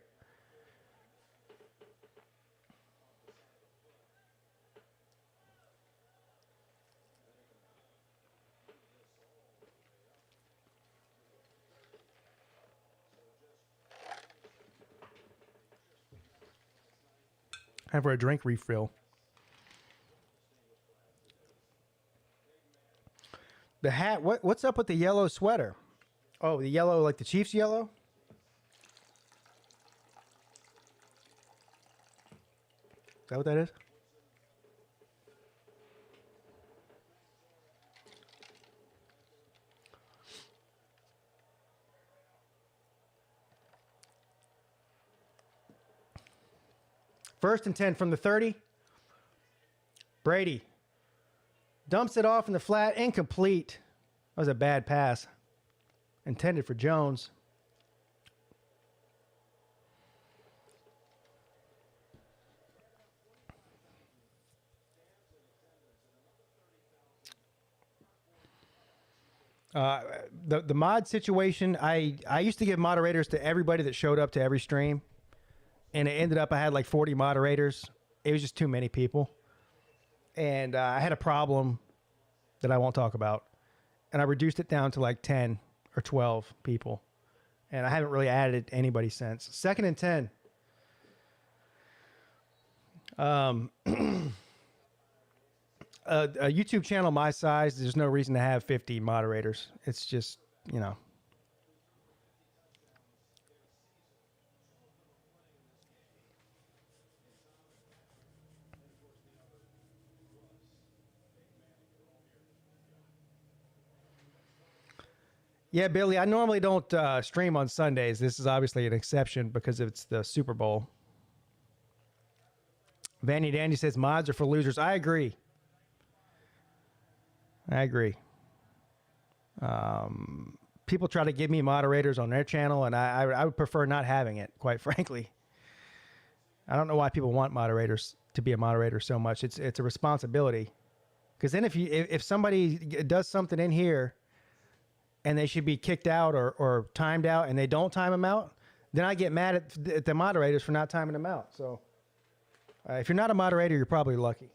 Have her a drink refill. The hat. What's up with the yellow sweater? Oh, the yellow, like the Chiefs yellow? Is that what that is? First and 10 from the 30. Brady Dumps it off in the flat. Incomplete. That was a bad pass. Intended for Jones. The mod situation, I used to give moderators to everybody that showed up to every stream, and it ended up I had like 40 moderators. It was just too many people, and I had a problem that I won't talk about, and I reduced it down to like 10 or 12 people, and I haven't really added anybody since. 2nd and 10. A YouTube channel my size, there's no reason to have 50 moderators. It's just, you know. Yeah, Billy, I normally don't stream on Sundays. This is obviously an exception because it's the Super Bowl. Vanny Dandy says mods are for losers. I agree. People try to give me moderators on their channel, and I would prefer not having it, quite frankly. I don't know why people want moderators to be a moderator so much. It's a responsibility. Because then if somebody does something in here and they should be kicked out or timed out and they don't time them out, then I get mad at the moderators for not timing them out. So if you're not a moderator, you're probably lucky.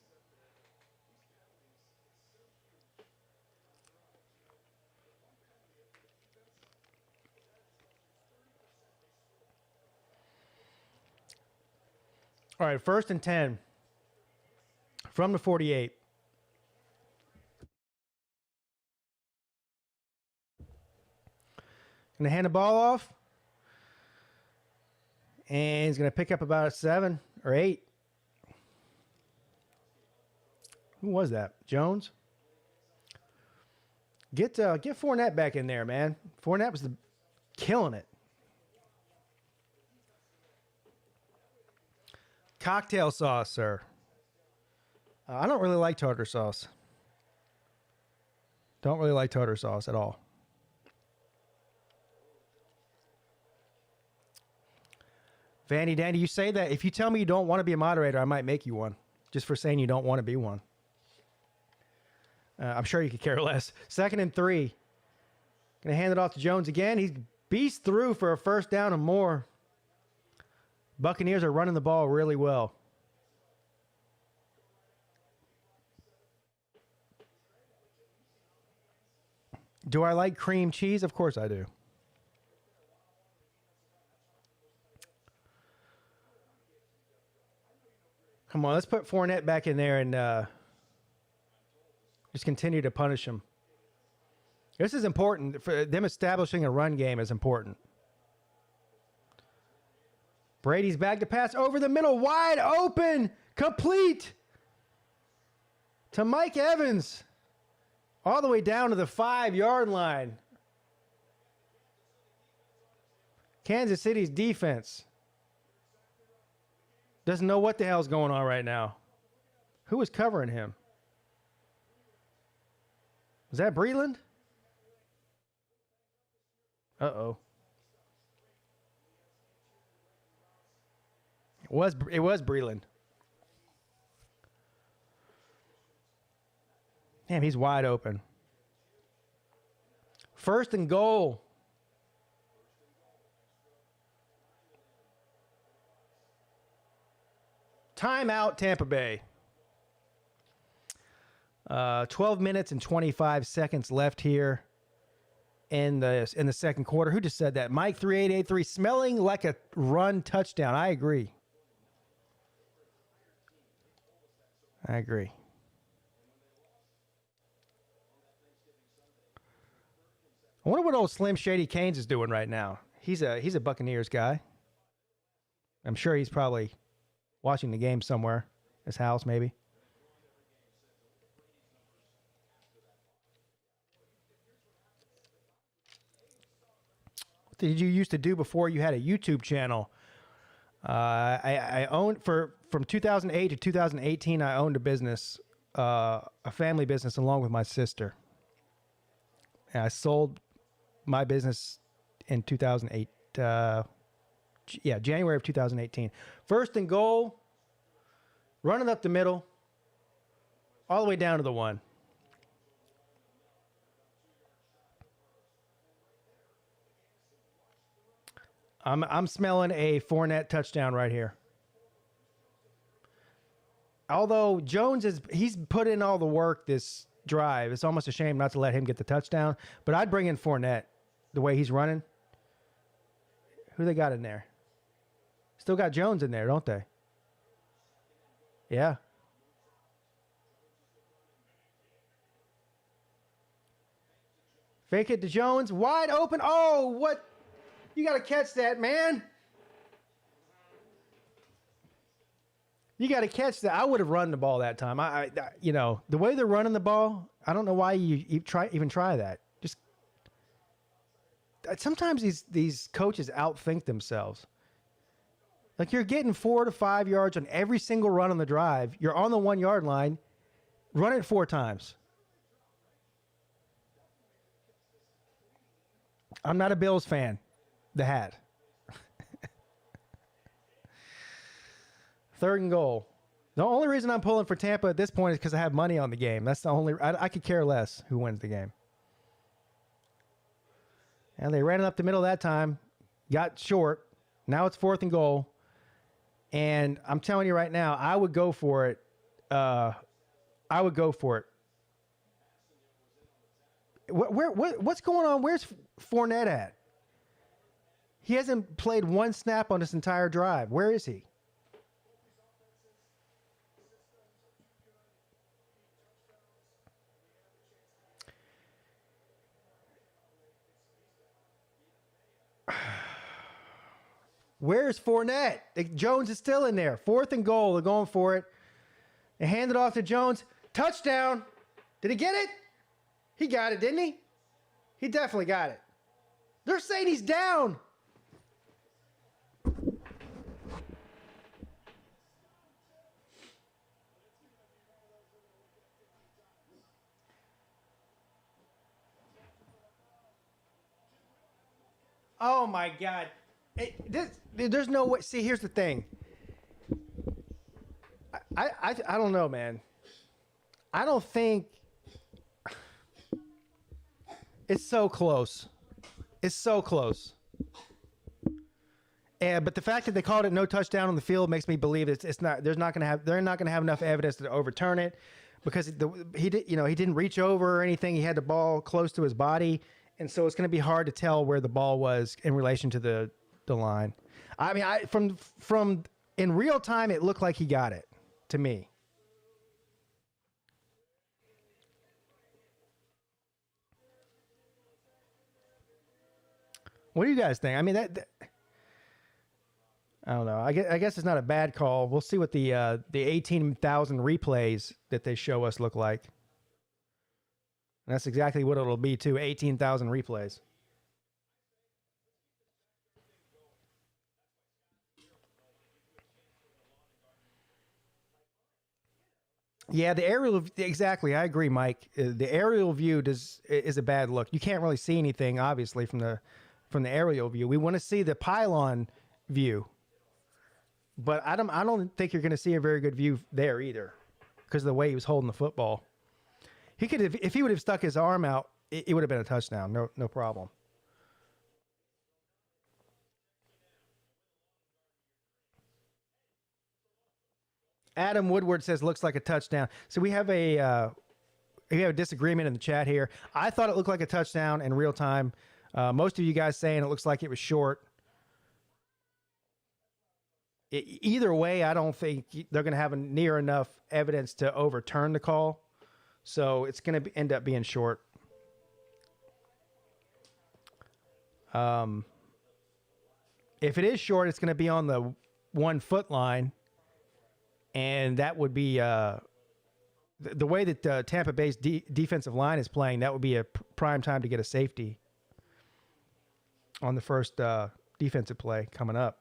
All right, 1st and 10 from the 48. Going to hand the ball off. And he's going to pick up about 7 or 8. Who was that? Jones? Get Fournette back in there, man. Fournette was killing it. Cocktail sauce, sir. I don't really like tartar sauce. Don't really like tartar sauce at all. Vandy Dandy, you say that. If you tell me you don't want to be a moderator, I might make you one. Just for saying you don't want to be one. I'm sure you could care less. 2nd and 3. Going to hand it off to Jones again. He beats through for a 1st down and more. Buccaneers are running the ball really well. Do I like cream cheese? Of course I do. Come on, let's put Fournette back in there and just continue to punish him. This is important. For them establishing a run game is important. Brady's back to pass over the middle, wide open, complete to Mike Evans, all the way down to the 5-yard line. Kansas City's defense doesn't know what the hell's going on right now. Who is covering him? Was that Breland? Uh-oh. It was Breland. Damn, he's wide open. 1st and goal. Timeout, Tampa Bay. 12 minutes and 25 seconds left here in the 2nd quarter. Who just said that? Mike 3883, smelling like a run touchdown. I agree. I wonder what old Slim Shady Canes is doing right now. He's a Buccaneers guy. I'm sure he's probably watching the game somewhere. His house, maybe. What did you used to do before you had a YouTube channel? I owned from 2008 to 2018. I owned a business a family business along with my sister. And I sold my business in 2008. January of 2018. First and goal, running up the middle, all the way down to the 1. I'm smelling a Fournette touchdown right here. Although Jones he's put in all the work this drive. It's almost a shame not to let him get the touchdown. But I'd bring in Fournette the way he's running. Who they got in there? Still got Jones in there, don't they? Yeah. Fake it to Jones. Wide open. Oh, what? You got to catch that, man. You got to catch that. I would have run the ball that time. The way they're running the ball, I don't know why you even try that. Just sometimes these coaches outthink themselves. Like, you're getting 4 to 5 yards on every single run on the drive. You're on the 1 yard line. Run it 4 times. I'm not a Bills fan. The hat. 3rd and goal. The only reason I'm pulling for Tampa at this point is because I have money on the game. That's the only. I could care less who wins the game. And they ran it up the middle that time. Got short. Now it's 4th and goal. And I'm telling you right now, I would go for it. I would go for it. What's going on? Where's Fournette at? He hasn't played one snap on this entire drive. Where is he? Where's Fournette? Jones is still in there. 4th and goal. They're going for it. They hand it off to Jones. Touchdown. Did he get it? He got it, didn't he? He definitely got it. They're saying he's down. Oh, my God. There's no way. See, here's the thing. I don't know, man. I don't think it's so close. It's so close. But the fact that they called it no touchdown on the field makes me believe it's not. They're not going to have enough evidence to overturn it, because he didn't reach over or anything. He had the ball close to his body, and so it's going to be hard to tell where the ball was in relation to the line. I mean, from in real time, it looked like he got it to me. What do you guys think? I mean, that I don't know. I guess it's not a bad call. We'll see what the 18,000 replays that they show us look like. And that's exactly what it'll be too. 18,000 replays. Yeah, the aerial, exactly. I agree, Mike. The aerial view is a bad look. You can't really see anything, obviously, from the aerial view. We want to see the pylon view, but I don't think you're going to see a very good view there either, because of the way he was holding the football. He could have, if he would have stuck his arm out, it would have been a touchdown. No problem. Adam Woodward says looks like a touchdown. So we have a disagreement in the chat here. I thought it looked like a touchdown in real time. Most of you guys saying it looks like it was short. Either way, I don't think they're going to have near enough evidence to overturn the call. So it's going to end up being short. If it is short, it's going to be on the 1 foot line. And that would be the way that Tampa Bay's defensive line is playing. That would be a prime time to get a safety on the first defensive play coming up.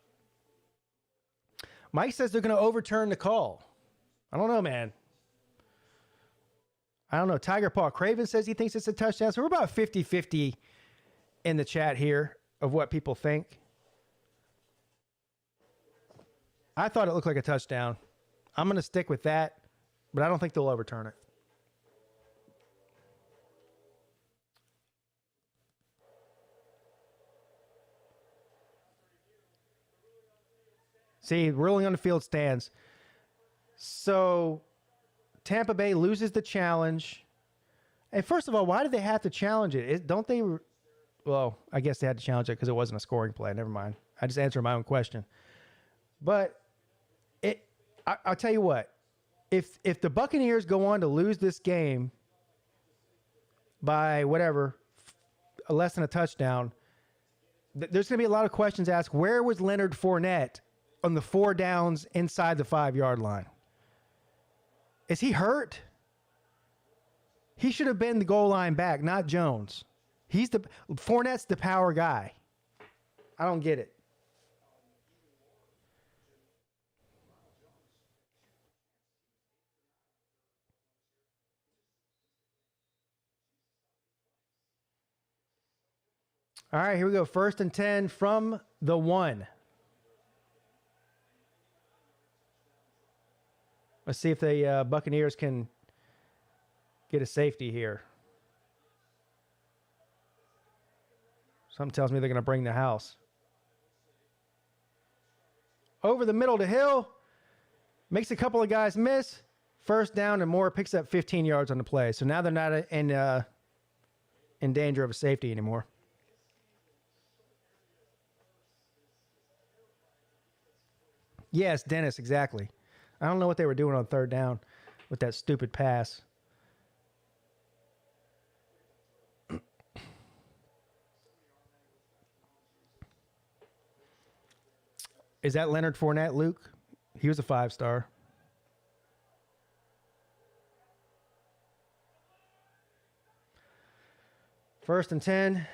Mike says they're going to overturn the call. I don't know, man. I don't know. Tiger Paw Craven says he thinks it's a touchdown. So we're about 50-50 in the chat here of what people think. I thought it looked like a touchdown. I'm going to stick with that, but I don't think they'll overturn it. See, ruling on the field stands. So Tampa Bay loses the challenge. And first of all, why did they have to challenge it? Don't they? Well, I guess they had to challenge it because it wasn't a scoring play. Never mind. I just answered my own question. But I'll tell you what. If the Buccaneers go on to lose this game by whatever, less than a touchdown, there's going to be a lot of questions asked. Where was Leonard Fournette on the 4 downs inside the 5-yard line? Is he hurt? He should have been the goal line back, not Jones. Fournette's the power guy. I don't get it. All right, here we go. 1st and 10 from the 1. Let's see if the Buccaneers can get a safety here. Something tells me they're going to bring the house. Over the middle to Hill. Makes a couple of guys miss. 1st down, and Moore picks up 15 yards on the play. So now they're not in danger of a safety anymore. Yes, Dennis, exactly. I don't know what they were doing on 3rd down with that stupid pass. Is that Leonard Fournette, Luke? He was a 5-star. First and 10.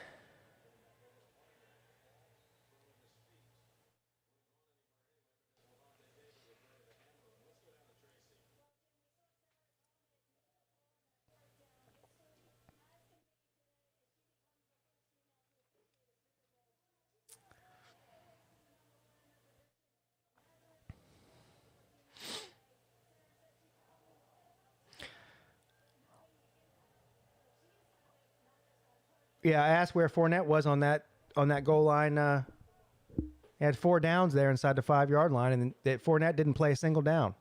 Yeah, I asked where Fournette was on that goal line. He had 4 downs there inside the 5-yard line, and Fournette didn't play a single down.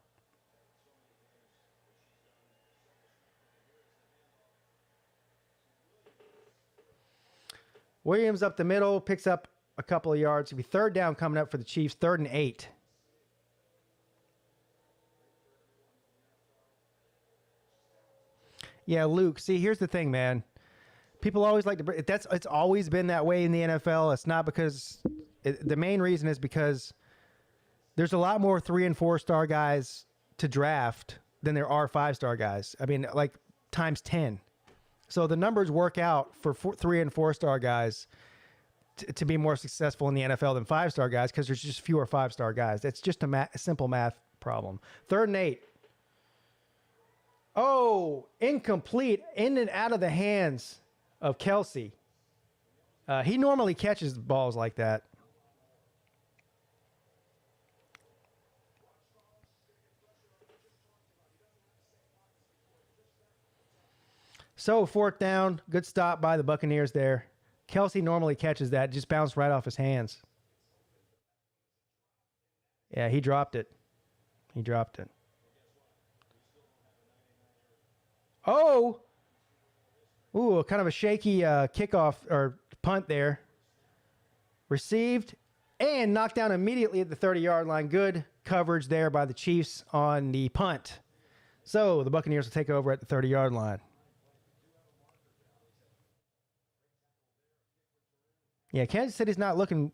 Williams up the middle, picks up a couple of yards. It'll be 3rd down coming up for the Chiefs, 3rd and 8. Yeah, Luke, see, here's the thing, man. People always like to. It's always been that way in the NFL. It's not because the main reason is because there's a lot more 3- and 4-star guys to draft than there are 5-star guys. I mean, like times 10. So the numbers work out for 3- and 4-star guys to be more successful in the NFL than 5-star guys because there's just fewer 5-star guys. It's just a simple math problem. 3rd and 8. Oh, incomplete, in and out of the hands of Kelsey. He normally catches balls like that. So 4th down, good stop by the Buccaneers there. Kelsey normally catches that, just bounced right off his hands. Yeah, he dropped it. He dropped it. Oh! Ooh, kind of a shaky kickoff or punt there. Received and knocked down immediately at the 30-yard line. Good coverage there by the Chiefs on the punt. So the Buccaneers will take over at the 30-yard line. Yeah, Kansas City's not looking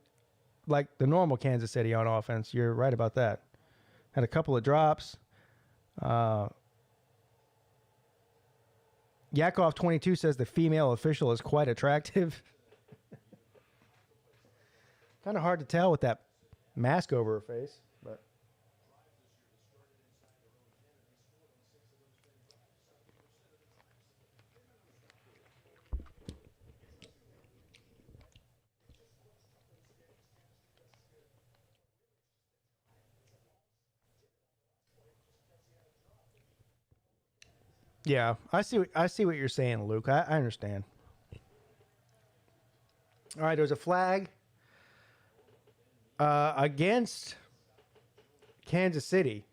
like the normal Kansas City on offense. You're right about that. Had a couple of drops. Yakov 22 says the female official is quite attractive. Kind of hard to tell with that mask over her face, but Yeah, I see what you're saying, Luke. I understand. All right, there's a flag against Kansas City.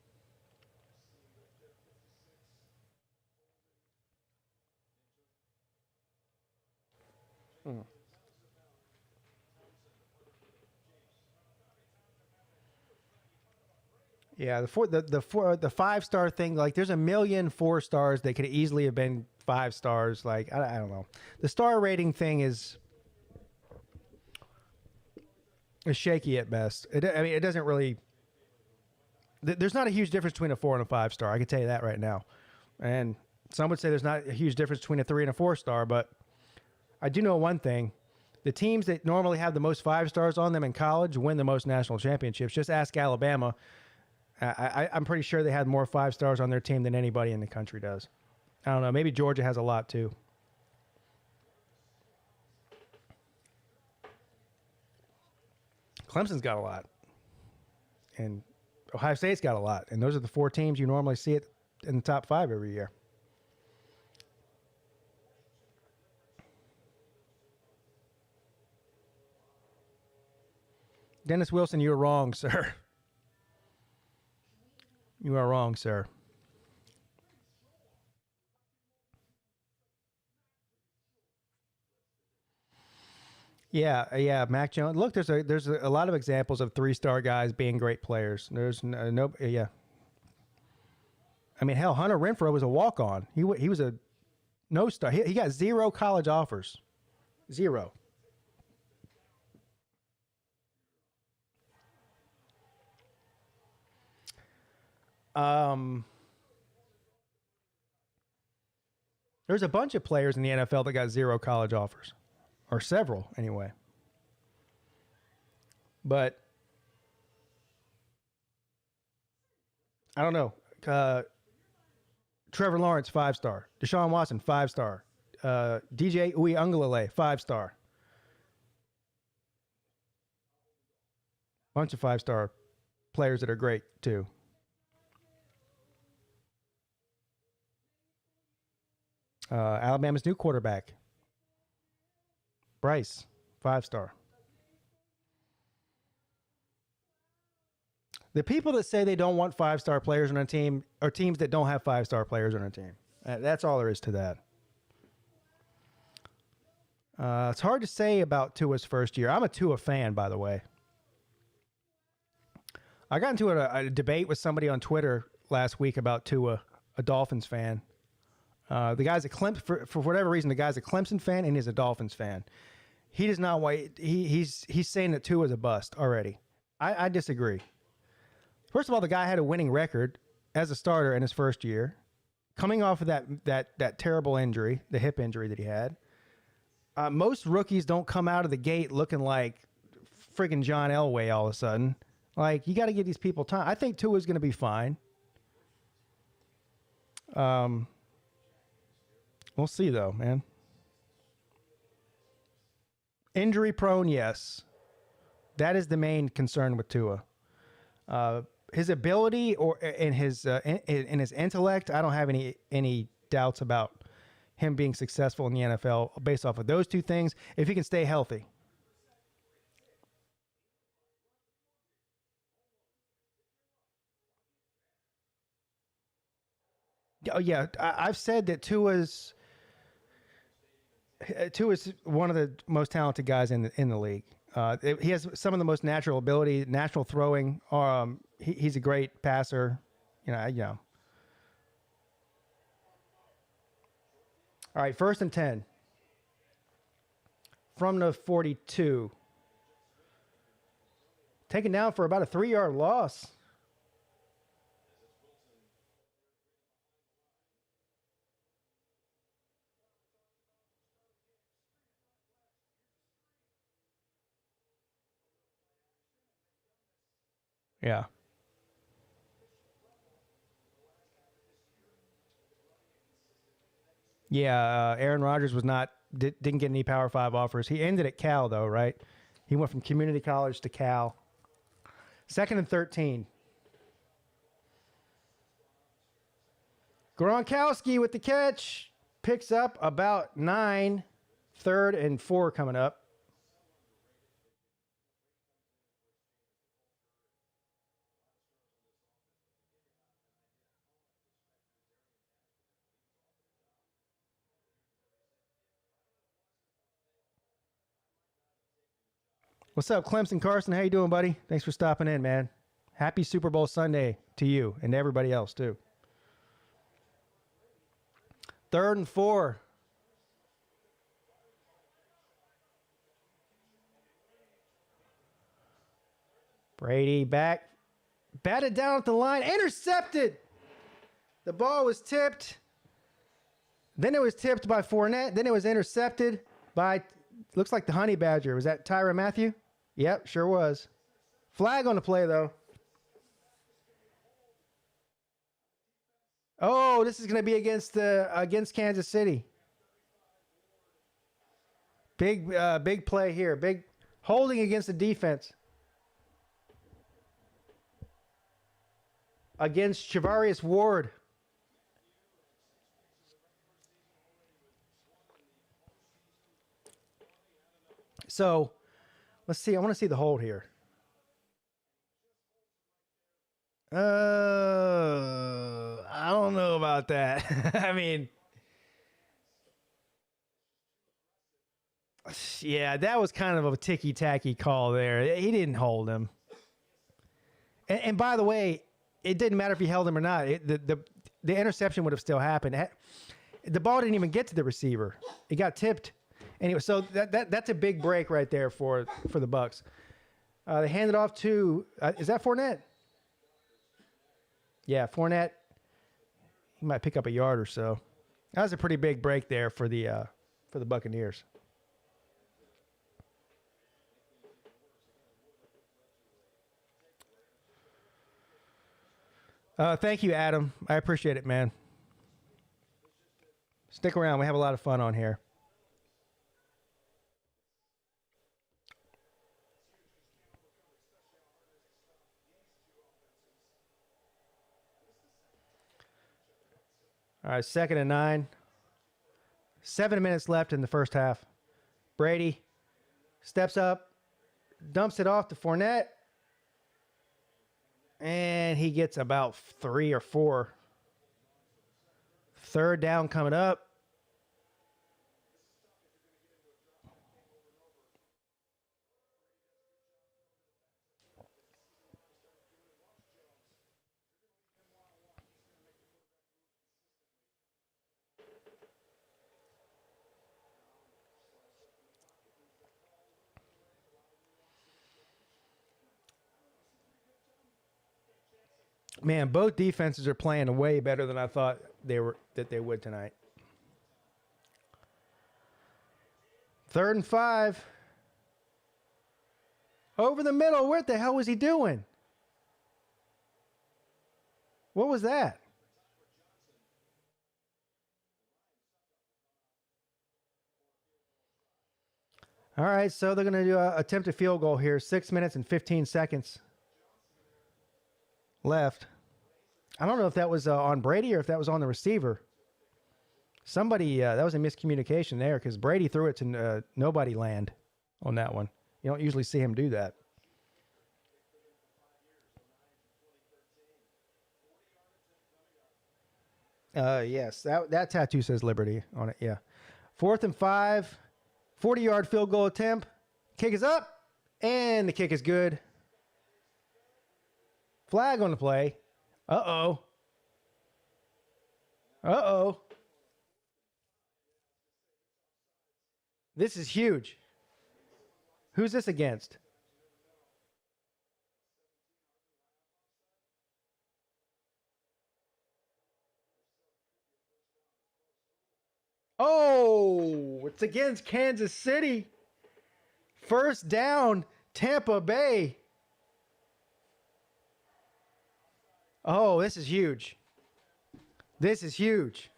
Yeah, the 5-star thing, like there's a million 4 stars that could easily have been 5 stars. Like I don't know, the star rating thing is shaky at best. I mean, it doesn't really. There's not a huge difference between a 4 and a 5-star. I can tell you that right now. And some would say there's not a huge difference between a 3 and a 4-star, but I do know one thing. The teams that normally have the most 5 stars on them in college win the most national championships. Just ask Alabama. I'm pretty sure they had more 5 stars on their team than anybody in the country does. I don't know. Maybe Georgia has a lot too. Clemson's got a lot. And Ohio State's got a lot. And those are the 4 teams you normally see it in the top 5 every year. Dennis Wilson, you're wrong, sir. You are wrong, sir. Yeah, Mac Jones. Look, there's a lot of examples of 3-star guys being great players. There's no yeah. I mean, hell, Hunter Renfrow was a walk-on. He was a no-star. He got 0 college offers. 0. There's a bunch of players in the NFL that got 0 college offers, or several anyway. But I don't know. Trevor Lawrence, 5-star. Deshaun Watson, 5-star. DJ Uiagalelei, 5-star. Bunch of 5-star players that are great too. Alabama's new quarterback, Bryce, 5-star. The people that say they don't want 5-star players on a team are teams that don't have 5-star players on a team. That's all there is to that. It's hard to say about Tua's first year. I'm a Tua fan, by the way. I got into a debate with somebody on Twitter last week about Tua, a Dolphins fan. The guy's a Clemson, for whatever reason, the guy's a Clemson fan and he's a Dolphins fan. He does not wait. He's saying that Tua is a bust already. I disagree. First of all, the guy had a winning record as a starter in his first year, coming off of that terrible injury, the hip injury that he had. Most rookies don't come out of the gate looking like friggin' John Elway all of a sudden. Like, you got to give these people time. I think Tua's going to be fine. We'll see, though, man. Injury prone, yes. That is the main concern with Tua. His ability or in his intellect, I don't have any doubts about him being successful in the NFL based off of those two things, if he can stay healthy. Oh, yeah, I've said that Tua's one of the most talented guys in the league. He has some of the most natural ability, natural throwing. He's a great passer. You know. All right, 1st and 10 from the 42. Taken down for about a 3-yard loss. Yeah. Yeah, Aaron Rodgers didn't get any Power 5 offers. He ended at Cal, though, right? He went from community college to Cal. 2nd and 13. Gronkowski with the catch. Picks up about 9. 3rd and 4 coming up. What's up, Clemson Carson? How you doing, buddy? Thanks for stopping in, man. Happy Super Bowl Sunday to you and to everybody else, too. 3rd and 4. Brady back. Batted down at the line. Intercepted. The ball was tipped. Then it was tipped by Fournette. Then it was intercepted by, looks like the Honey Badger. Was that Tyrann Mathieu? Yep, sure was. Flag on the play, though. Oh, this is going to be against Kansas City. Big play here. Big holding against the defense. Against Charvarius Ward. So, let's see. I want to see the hold here. I don't know about that. I mean, yeah, that was kind of a ticky-tacky call there. He didn't hold him. And by the way, it didn't matter if he held him or not. The interception would have still happened. The ball didn't even get to the receiver. It got tipped. Anyway, so that's a big break right there for the Bucks. They hand it off to is that Fournette? Yeah, Fournette. He might pick up a yard or so. That was a pretty big break there for the Buccaneers. Thank you, Adam. I appreciate it, man. Stick around. We have a lot of fun on here. All right, 2nd and 9. 7 minutes left in the first half. Brady steps up, dumps it off to Fournette, and he gets about 3 or 4. 3rd down coming up. Man, both defenses are playing way better than I thought they would tonight. 3rd and 5. Over the middle. What the hell was he doing? What was that? All right, so they're going to do attempt a field goal here. 6 minutes and 15 seconds left. I don't know if that was on Brady or if that was on the receiver. Somebody, that was a miscommunication there because Brady threw it to nobody land on that one. You don't usually see him do that. Yes, that tattoo says Liberty on it, yeah. 4th and 5, 40-yard field goal attempt. Kick is up, and the kick is good. Flag on the play. Uh-oh. Uh-oh. This is huge. Who's this against? Oh, it's against Kansas City. 1st down, Tampa Bay. Oh, this is huge. This is huge.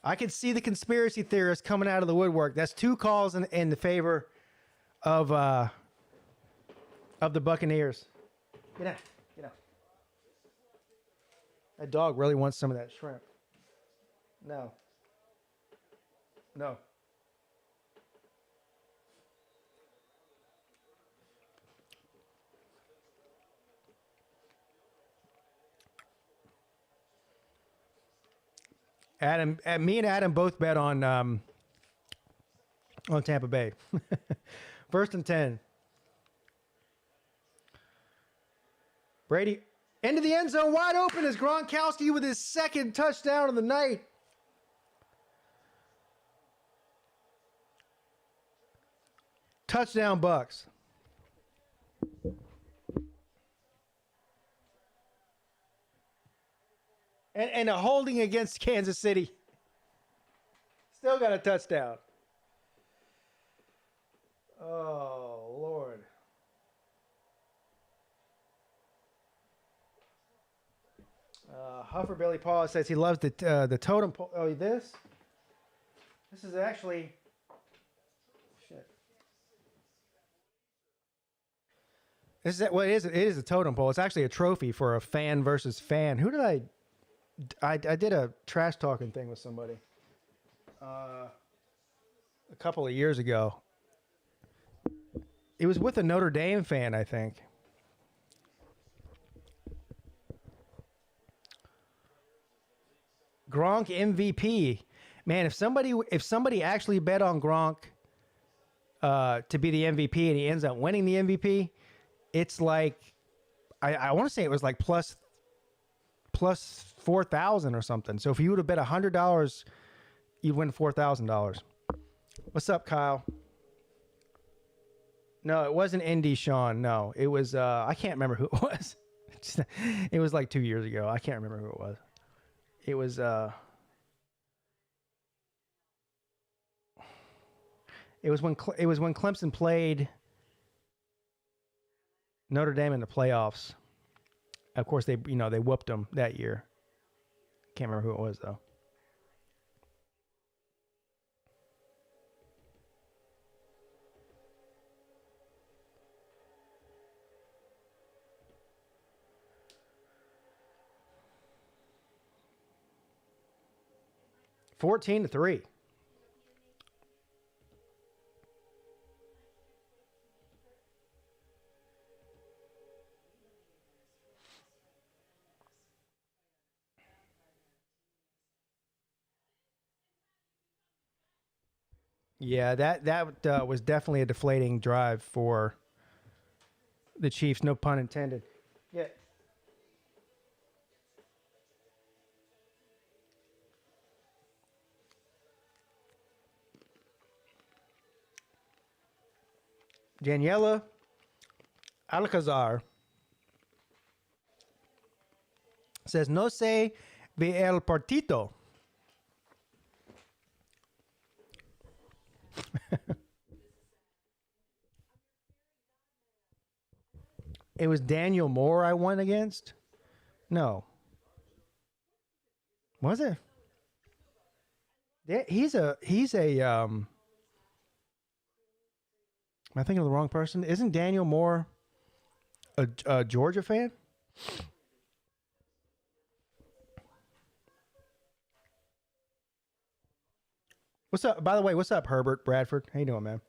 I can see the conspiracy theorists coming out of the woodwork. That's 2 calls in the favor of the Buccaneers. Get out. Get out. That dog really wants some of that shrimp. No. No. Adam, me and Adam both bet on Tampa Bay. First and 10. Brady into the end zone, wide open is Gronkowski with his second touchdown of the night. Touchdown Bucks. And a holding against Kansas City. Still got a touchdown. Oh, Lord. Huffer Billy Paul says he loves the totem pole. Oh, this? This is actually... Shit. This is, well, it is a totem pole. It's actually a trophy for a fan versus fan. Who did I did a trash talking thing with somebody a couple of years ago. It was with a Notre Dame fan, I think. Gronk MVP. Man, if somebody actually bet on Gronk to be the MVP and he ends up winning the MVP, it's like I want to say it was like plus 4,000 or something. So if you would have bet $100, you'd win $4,000. What's up, Kyle? No, it wasn't Indy Sean. No, it was I can't remember who it was. It was like 2 years ago. I can't remember who it was. It was when Clemson played Notre Dame in the playoffs. Of course, they whooped them that year. Can't remember who it was though. $14-3. Yeah, that was definitely a deflating drive for the Chiefs. No pun intended. Yeah. Daniela Alcazar says, no sé ve el partido. It was Daniel Moore I won against? No. Was it? Yeah, he's a am I thinking of the wrong person? Isn't Daniel Moore a Georgia fan? What's up? By the way, what's up, Herbert Bradford? How you doing, man?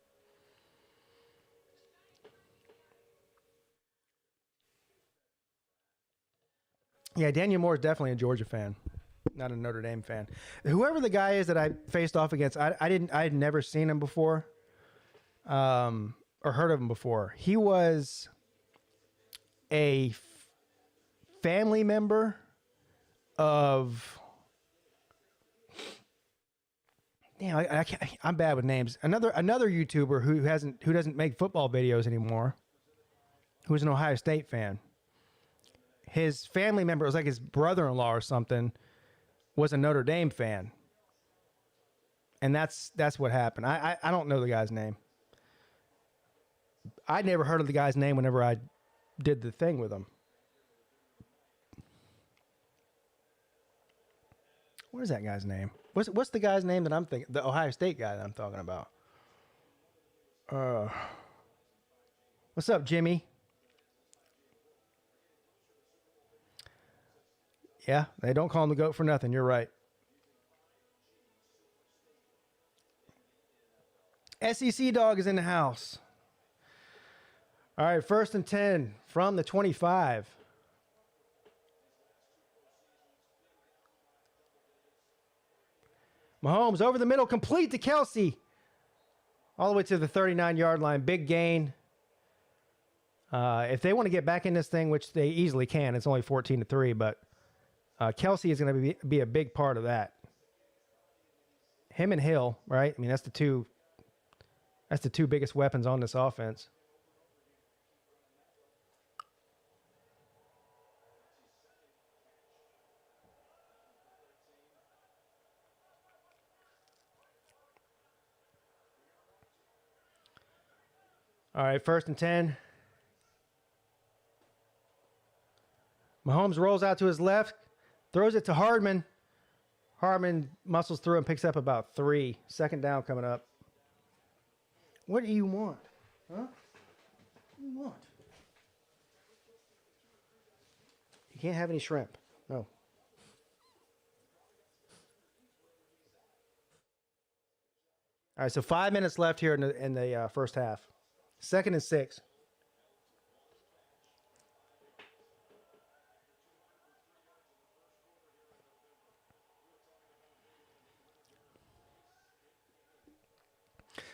Yeah, Daniel Moore is definitely a Georgia fan, not a Notre Dame fan. Whoever the guy is that I faced off against, I had never seen him before, or heard of him before. He was a family member of. Damn, I'm bad with names. Another YouTuber who doesn't make football videos anymore, who's an Ohio State fan. His family member, it was like his brother-in-law or something, was a Notre Dame fan. And that's what happened. I don't know the guy's name. I'd never heard of the guy's name whenever I did the thing with him. What is that guy's name? What's the guy's name that I'm thinking? The Ohio State guy that I'm talking about. What's up, Jimmy? Yeah, they don't call him the GOAT for nothing. You're right. SEC Dog is in the house. All right, 1st and 10 from the 25. Mahomes over the middle, complete to Kelsey. All the way to the 39-yard line. Big gain. If they want to get back in this thing, which they easily can, it's only 14-3, but Kelsey is going to be a big part of that. Him and Hill, right? I mean, that's the two biggest weapons on this offense. All right, 1st and 10. Mahomes rolls out to his left, throws it to Hardman. Hardman muscles through and picks up about 3. 2nd down coming up. What do you want? Huh? What do you want? You can't have any shrimp. No. All right, so 5 minutes left here in the first half. 2nd and 6.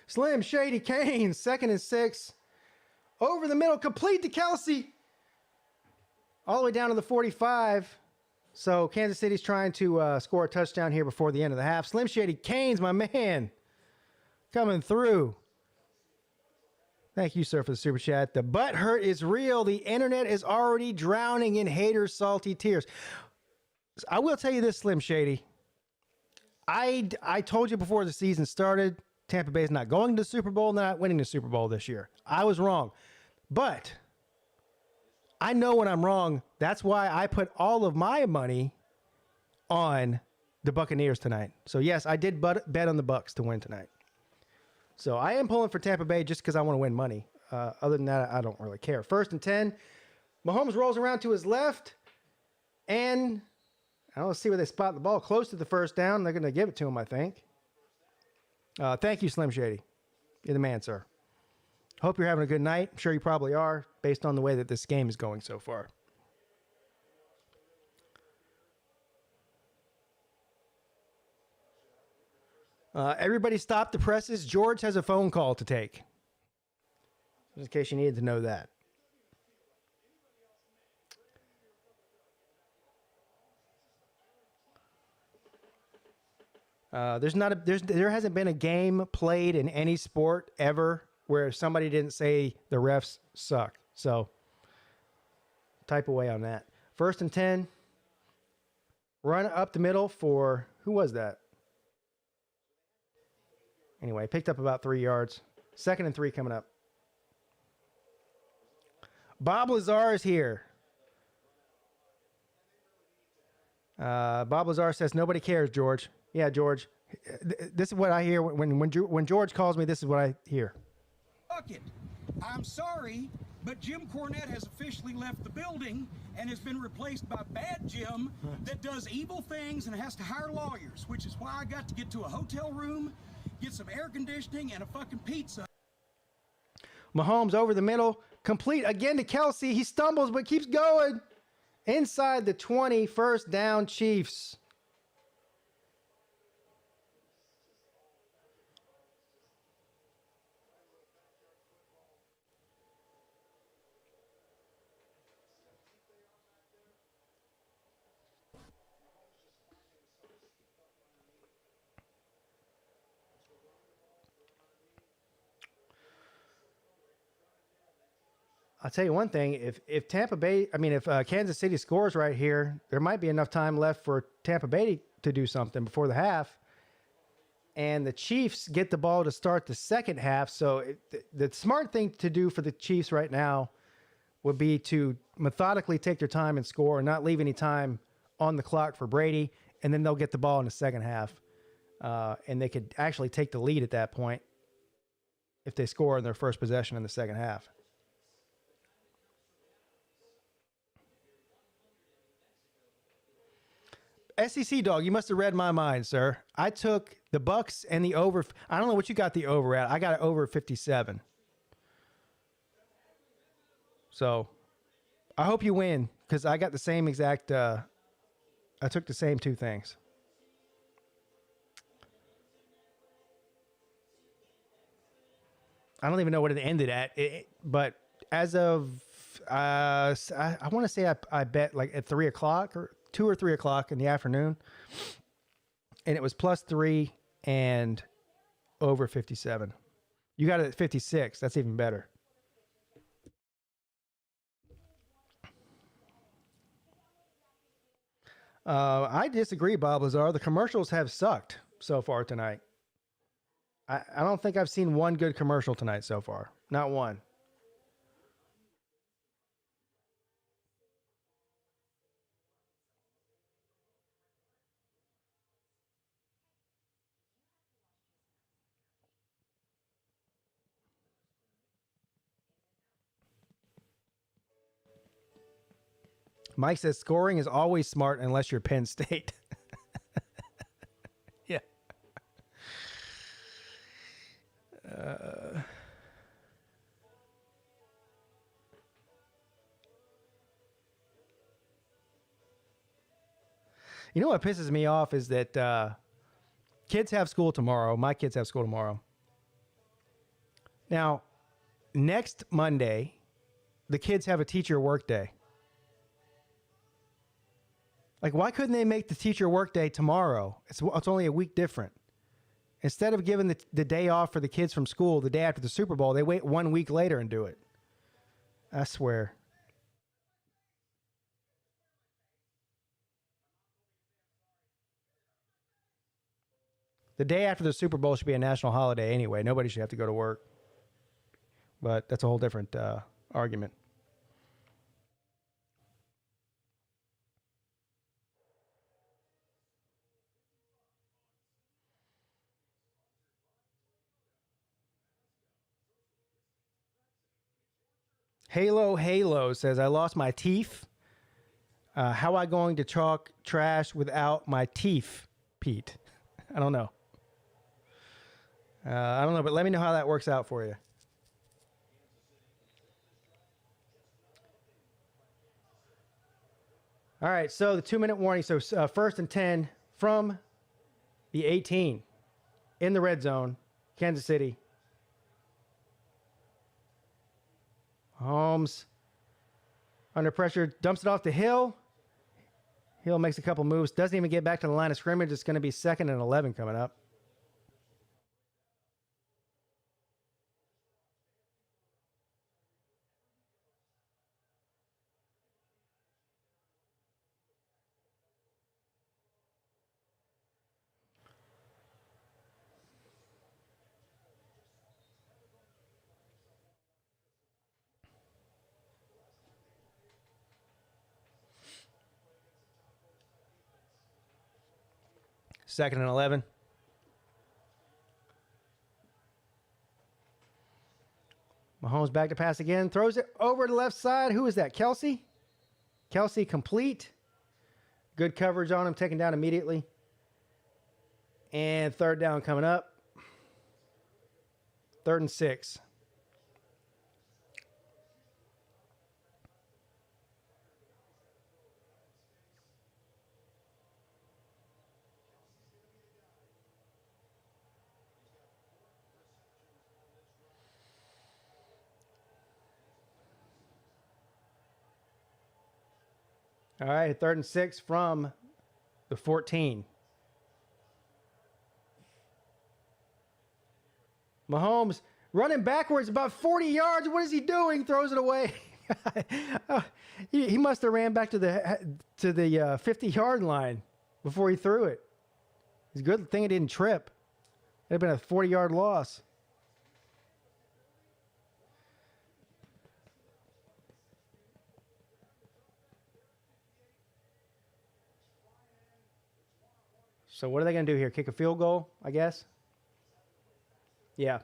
Slim Shady Kane, 2nd and 6. Over the middle, complete to Kelsey. All the way down to the 45. So Kansas City's trying to score a touchdown here before the end of the half. Slim Shady Kane's my man. Coming through. Thank you, sir, for the super chat. The butt hurt is real. The internet is already drowning in haters' salty tears. I will tell you this, Slim Shady. I told you before the season started, Tampa Bay is not going to the Super Bowl, not winning the Super Bowl this year. I was wrong. But I know when I'm wrong. That's why I put all of my money on the Buccaneers tonight. So, yes, I did bet on the Bucs to win tonight. So I am pulling for Tampa Bay just because I want to win money. Other than that, I don't really care. 1st and 10. Mahomes rolls around to his left. And let's see where they spot the ball. Close to the 1st down. They're going to give it to him, I think. Thank you, Slim Shady. You're the man, sir. Hope you're having a good night. I'm sure you probably are, based on the way that this game is going so far. Everybody stop the presses. George has a phone call to take. Just in case you needed to know that. There hasn't been a game played in any sport ever where somebody didn't say the refs suck. So type away on that. 1st and 10. Run up the middle for, who was that? Anyway, picked up about 3 yards. 2nd and 3 coming up. Bob Lazar is here. Bob Lazar says, nobody cares, George. Yeah, George. This is what I hear when George calls me. This is what I hear. Fuck it. I'm sorry, but Jim Cornette has officially left the building and has been replaced by Bad Jim that does evil things and has to hire lawyers, which is why I got to get to a hotel room, get some air conditioning, and a fucking pizza. Mahomes over the middle, complete again to Kelsey. He stumbles but keeps going. Inside the 20, 1st down, Chiefs. I'll tell you one thing, if Kansas City scores right here, there might be enough time left for Tampa Bay to do something before the half. And the Chiefs get the ball to start the second half. So the smart thing to do for the Chiefs right now would be to methodically take their time and score and not leave any time on the clock for Brady. And then they'll get the ball in the second half. And they could actually take the lead at that point if they score in their first possession in the second half. SEC dog, you must have read my mind, sir. I took the Bucks and the over. I don't know what you got the over at. I got it over 57. So I hope you win because I got the same exact. I took the same two things. I don't even know what it ended at, but as of I want to say I bet like at 3 o'clock or 2 or 3 o'clock in the afternoon, and it was +3 and over 57. You got it at 56. That's even better. I disagree, Bob Lazar. The commercials have sucked so far tonight. I don't think I've seen one good commercial tonight so far. Not one. Mike says scoring is always smart unless you're Penn State. Yeah. You know what pisses me off is that kids have school tomorrow. My kids have school tomorrow. Now, next Monday, the kids have a teacher work day. Like, why couldn't they make the teacher work day tomorrow? It's only a week different. Instead of giving the day off for the kids from school the day after the Super Bowl, they wait 1 week later and do it. I swear. The day after the Super Bowl should be a national holiday anyway. Nobody should have to go to work. But that's a whole different argument. Halo says, I lost my teeth. How I going to talk trash without my teeth, Pete? I don't know. But let me know how that works out for you. All right, so the 2-minute warning. So first and 10 from the 18 in the red zone, Kansas City. Holmes under pressure, dumps it off to Hill. Hill makes a couple moves, doesn't even get back to the line of scrimmage. It's going to be 2nd and 11 coming up. Second and 11. Mahomes back to pass again. Throws it over to the left side. Who is that? Kelsey? Kelsey complete. Good coverage on him. Taken down immediately. And 3rd down coming up. 3rd and 6. All right, 3rd and 6 from the 14. Mahomes running backwards about 40 yards. What is he doing? Throws it away. He must have ran back to the 50-yard line before he threw it. It's a good thing it didn't trip. It'd have been a 40-yard loss. So what are they going to do here? Kick a field goal, I guess? Yeah.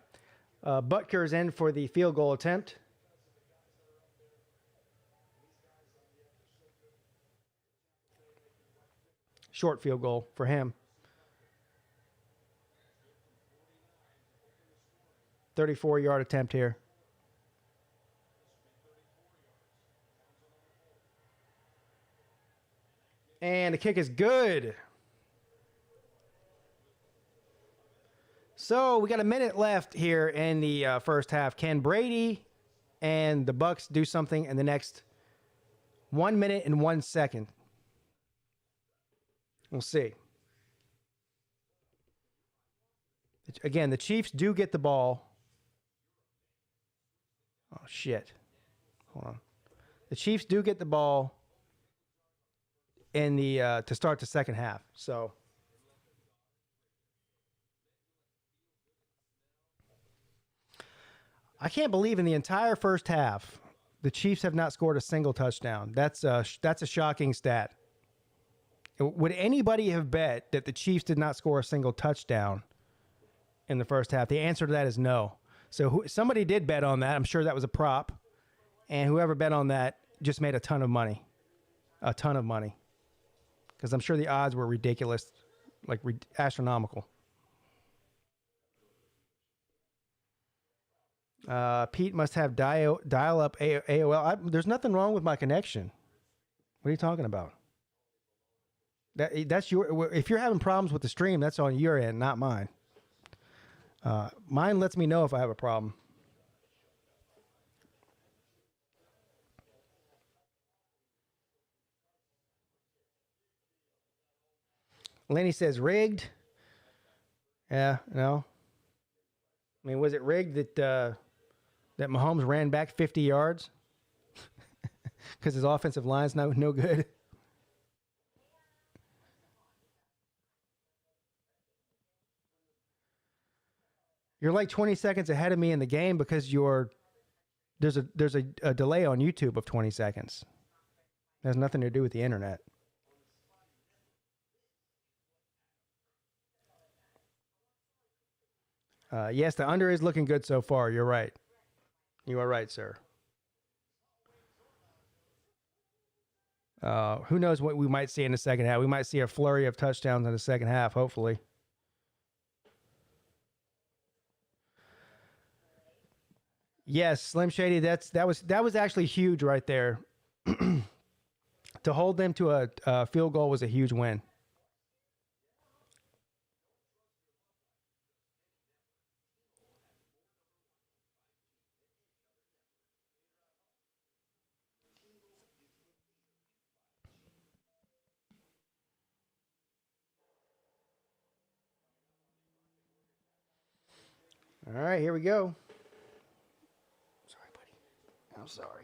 Butker's in for the field goal attempt. short field goal for him. 34-yard attempt here. And the kick is good. So we got a minute left here in the first half. Can Brady and the Bucks do something in the next 1 minute and 1 second? We'll see. Again, the Chiefs do get the ball. Oh, shit. Hold on. The Chiefs do get the ball in the to start the second half. So I can't believe in the entire first half the Chiefs have not scored a single touchdown. That's a shocking stat. Would anybody have bet that the Chiefs did not score a single touchdown in the first half? The answer to that is no. So somebody did bet on that. I'm sure that was a prop. And whoever bet on that just made a ton of money. A ton of money. Because I'm sure the odds were ridiculous, like astronomical. Pete must have dial-up AOL. There's nothing wrong with my connection. What are you talking about? That's your. If you're having problems with the stream, that's on your end, not mine. Mine lets me know if I have a problem. Lenny says rigged. Yeah, no. I mean, was it rigged that Mahomes ran back 50 yards because his offensive line's no good? You're like 20 seconds ahead of me in the game because there's a delay on YouTube of 20 seconds. It has nothing to do with the internet. Yes, the under is looking good so far. You're right. You are right, sir. Who knows what we might see in the second half? We might see a flurry of touchdowns in the second half, hopefully. Yes, Slim Shady, that was actually huge right there. To hold them to a field goal was a huge win. All right, here we go. Sorry, buddy. I'm sorry.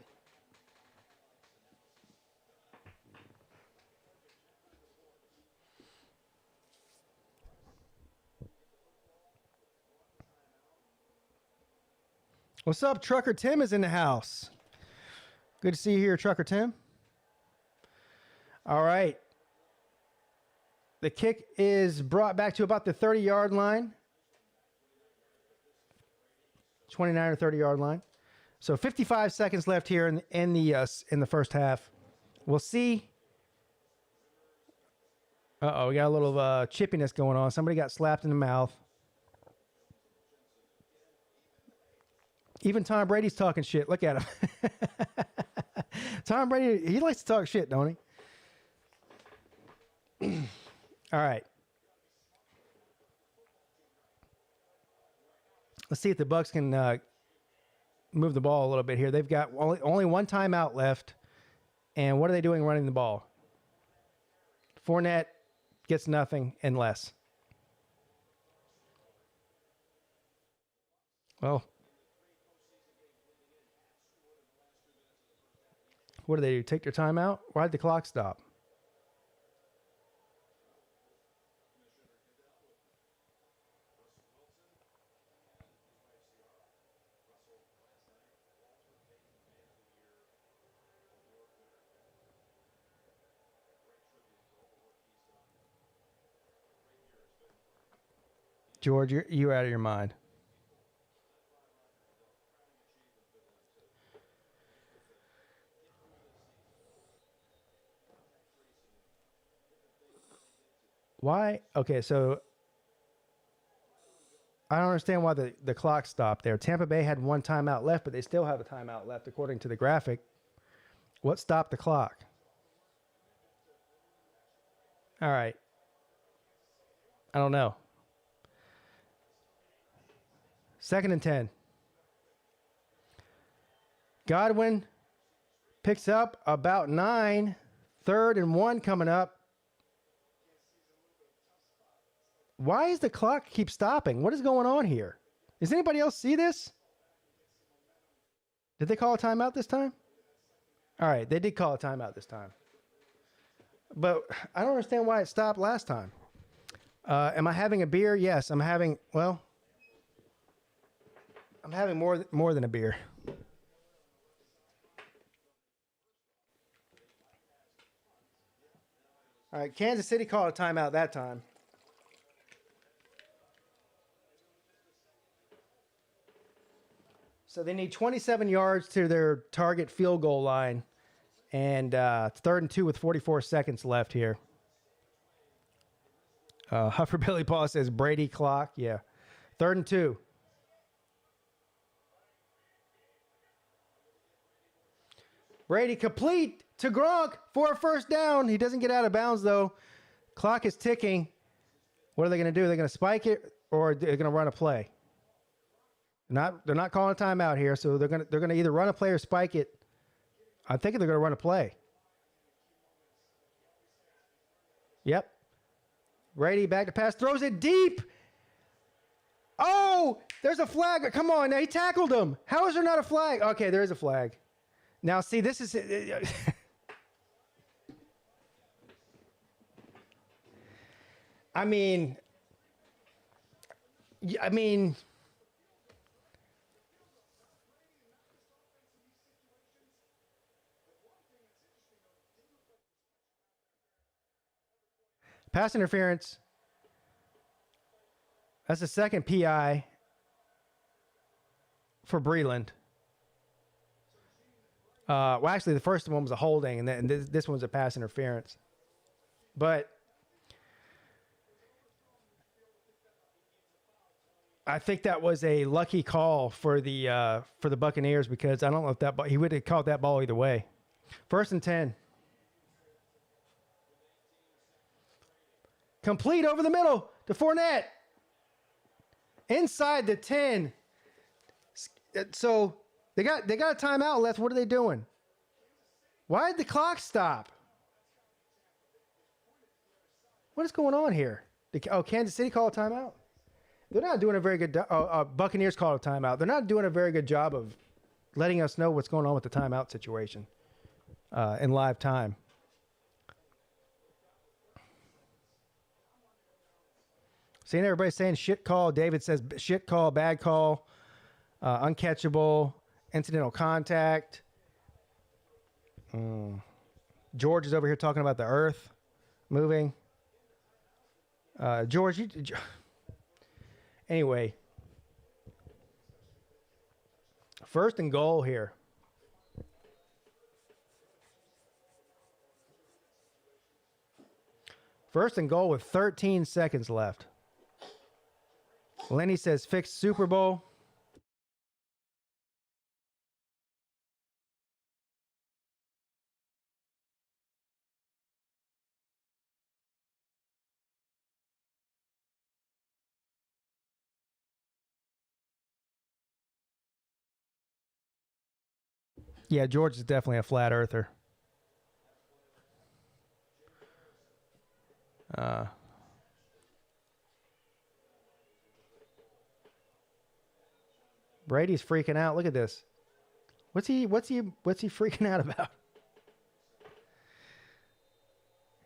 What's up? Trucker Tim is in the house. Good to see you here, Trucker Tim. All right. The kick is brought back to about the 30-yard line. 29 or 30-yard line. So 55 seconds left here in the first half. We'll see. Uh-oh, we got a little chippiness going on. Somebody got slapped in the mouth. Even Tom Brady's talking shit. Look at him. Tom Brady, he likes to talk shit, don't he? All right. Let's see if the Bucks can move the ball a little bit here. They've got only one timeout left. And what are they doing running the ball? Fournette gets nothing and less. Well, what do they do? Take their timeout? Why'd the clock stop? George, you're out of your mind. Why? Okay, so I don't understand why the clock stopped there. Tampa Bay had one timeout left, but they still have a timeout left according to the graphic. What stopped the clock? All right. I don't know. 2nd and 10. Godwin picks up about 9. 3rd and 1 coming up. Why is the clock keep stopping? What is going on here? Does anybody else see this? Did they call a timeout this time? All right, they did call a timeout this time. But I don't understand why it stopped last time. Am I having a beer? Yes, I'm having, well, I'm having more than a beer. All right, Kansas City called a timeout that time. So they need 27 yards to their target field goal line. And it's 3rd and 2 with 44 seconds left here. Huffer Billy Paul says Brady clock. Yeah. 3rd and 2. Brady complete to Gronk for a first down. He doesn't get out of bounds, though. Clock is ticking. What are they going to do? They're going to spike it, or they're going to run a play? They're not calling a timeout here, so they're going to either run a play or spike it. I'm thinking they're going to run a play. Yep. Brady back to pass, throws it deep. Oh, there's a flag. Come on, now he tackled him. How is there not a flag? Okay, there is a flag. Now, see, this is... I mean... Pass interference. That's the second PI for Breland. Well, actually, the first one was a holding, and then this one's a pass interference. But I think that was a lucky call for the Buccaneers, because I don't know if that he would have caught that ball either way. 1st and 10. Complete over the middle to Fournette. Inside the 10. So they got a timeout left. What are they doing? Why did the clock stop? What is going on here? Kansas City call a timeout? They're not doing a very good Buccaneers call a timeout. They're not doing a very good job of letting us know what's going on with the timeout situation in live time. Seeing everybody saying shit call. David says shit call, bad call, uncatchable, incidental contact. George is over here talking about the earth moving. George, anyway. 1st and goal here. First and goal with 13 seconds left. Lenny says fixed Super Bowl. Yeah, George is definitely a flat earther. Brady's freaking out. Look at this. What's he freaking out about?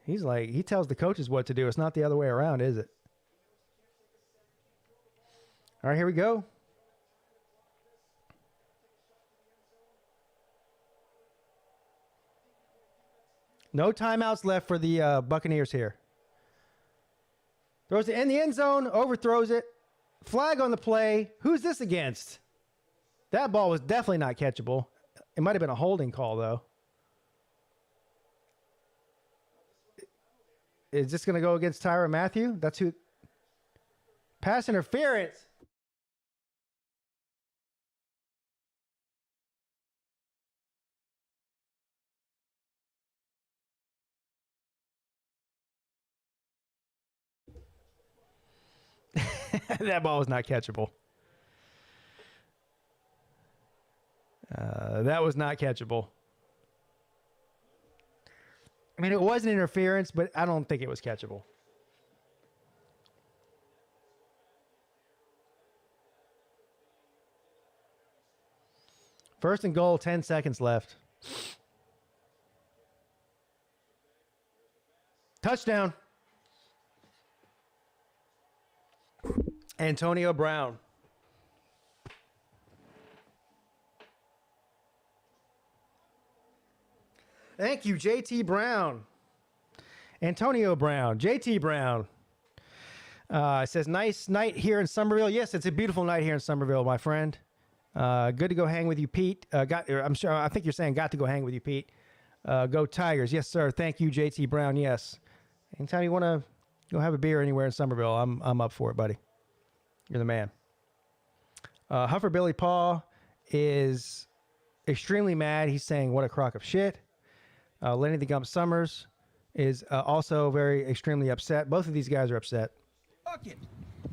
He's like, he tells the coaches what to do. It's not the other way around, is it? All right, here we go. No timeouts left for the Buccaneers here. Throws it in the end zone, overthrows it. Flag on the play. Who's this against? That ball was definitely not catchable. It might have been a holding call, though. Is this going to go against Tyrann Mathieu? That's who. Pass interference. That ball was not catchable. That was not catchable. I mean, it was an interference, but I don't think it was catchable. First and goal, 10 seconds left. Touchdown. Antonio Brown. Thank you, JT Brown. Antonio Brown. JT Brown. It says, nice night here in Somerville. Yes, it's a beautiful night here in Somerville, my friend. Good to go hang with you, Pete. I think you're saying got to go hang with you, Pete. Go Tigers. Yes, sir. Thank you, JT Brown. Yes. Anytime you want to go have a beer anywhere in Somerville, I'm up for it, buddy. You're the man. Huffer Billy Paul is extremely mad. He's saying, what a crock of shit. Lenny the Gump Summers is also extremely upset. Both of these guys are upset. Fuck it.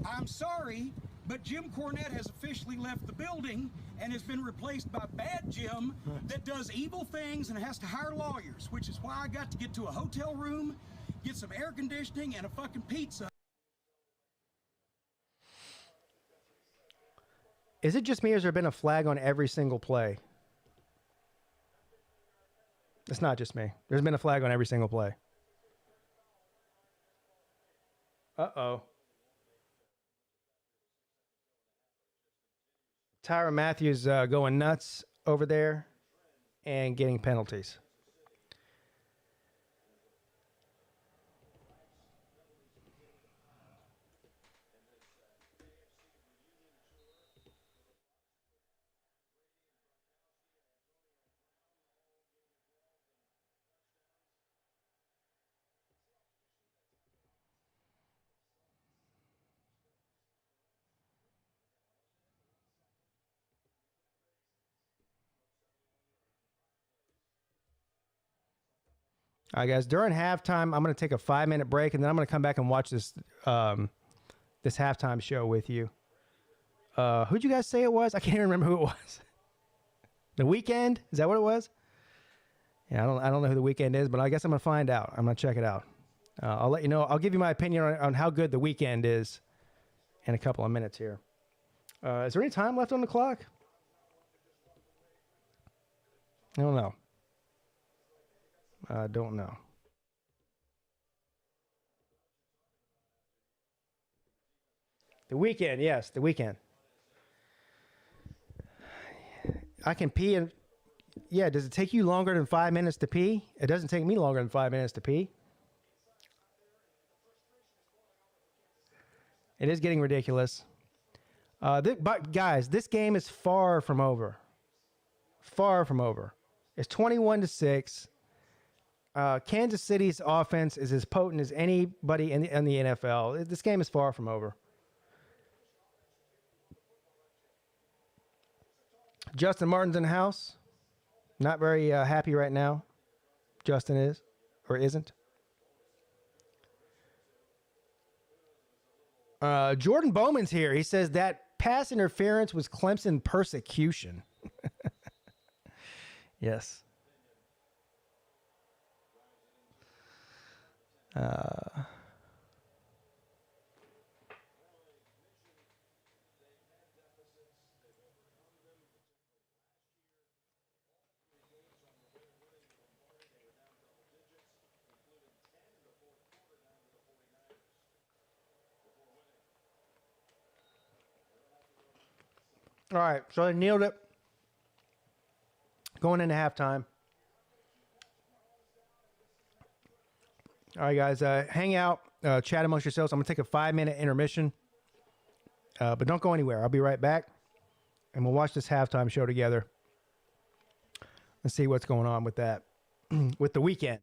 I'm sorry, but Jim Cornette has officially left the building and has been replaced by Bad Jim that does evil things and has to hire lawyers, which is why I got to get to a hotel room, get some air conditioning, and a fucking pizza. Is it just me, or has there been a flag on every single play? It's not just me. There's been a flag on every single play. Uh-oh. Tyrann Mathieu's going nuts over there and getting penalties. All right, guys. During halftime, I'm going to take a 5-minute break, and then I'm going to come back and watch this this halftime show with you. Who'd you guys say it was? I can't even remember who it was. The Weeknd? Is that what it was? Yeah, I don't know who The Weeknd is, but I guess I'm going to find out. I'm going to check it out. I'll let you know. I'll give you my opinion on how good The Weeknd is in a couple of minutes here. Is there any time left on the clock? I don't know. I don't know. The Weeknd, yes, The Weeknd. I can pee and yeah, does it take you longer than 5 minutes to pee? It doesn't take me longer than 5 minutes to pee. It is getting ridiculous. But guys, this game is far from over. Far from over. It's 21-6. Kansas City's offense is as potent as anybody in the NFL. This game is far from over. Justin Martin's in the house. Not very happy right now. Justin is, or isn't. Jordan Bowman's here. He says that pass interference was Clemson persecution. Yes. All right, so they nailed it. Going into halftime. All right, guys, hang out, chat amongst yourselves. I'm going to take a 5-minute intermission, but don't go anywhere. I'll be right back, and we'll watch this halftime show together and see what's going on with that, with The Weeknd.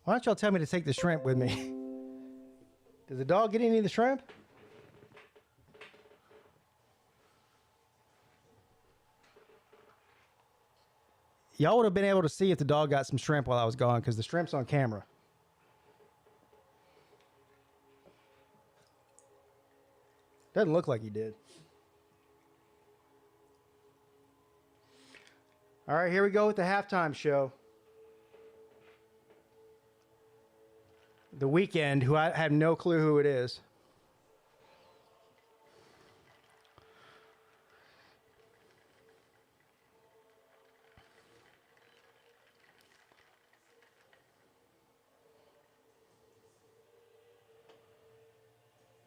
Why don't y'all tell me to take the shrimp with me? Did the dog get any of the shrimp? Y'all would have been able to see if the dog got some shrimp while I was gone because the shrimp's on camera. Doesn't look like he did. All right, here we go with the halftime show. The Weeknd, who I have no clue who it is.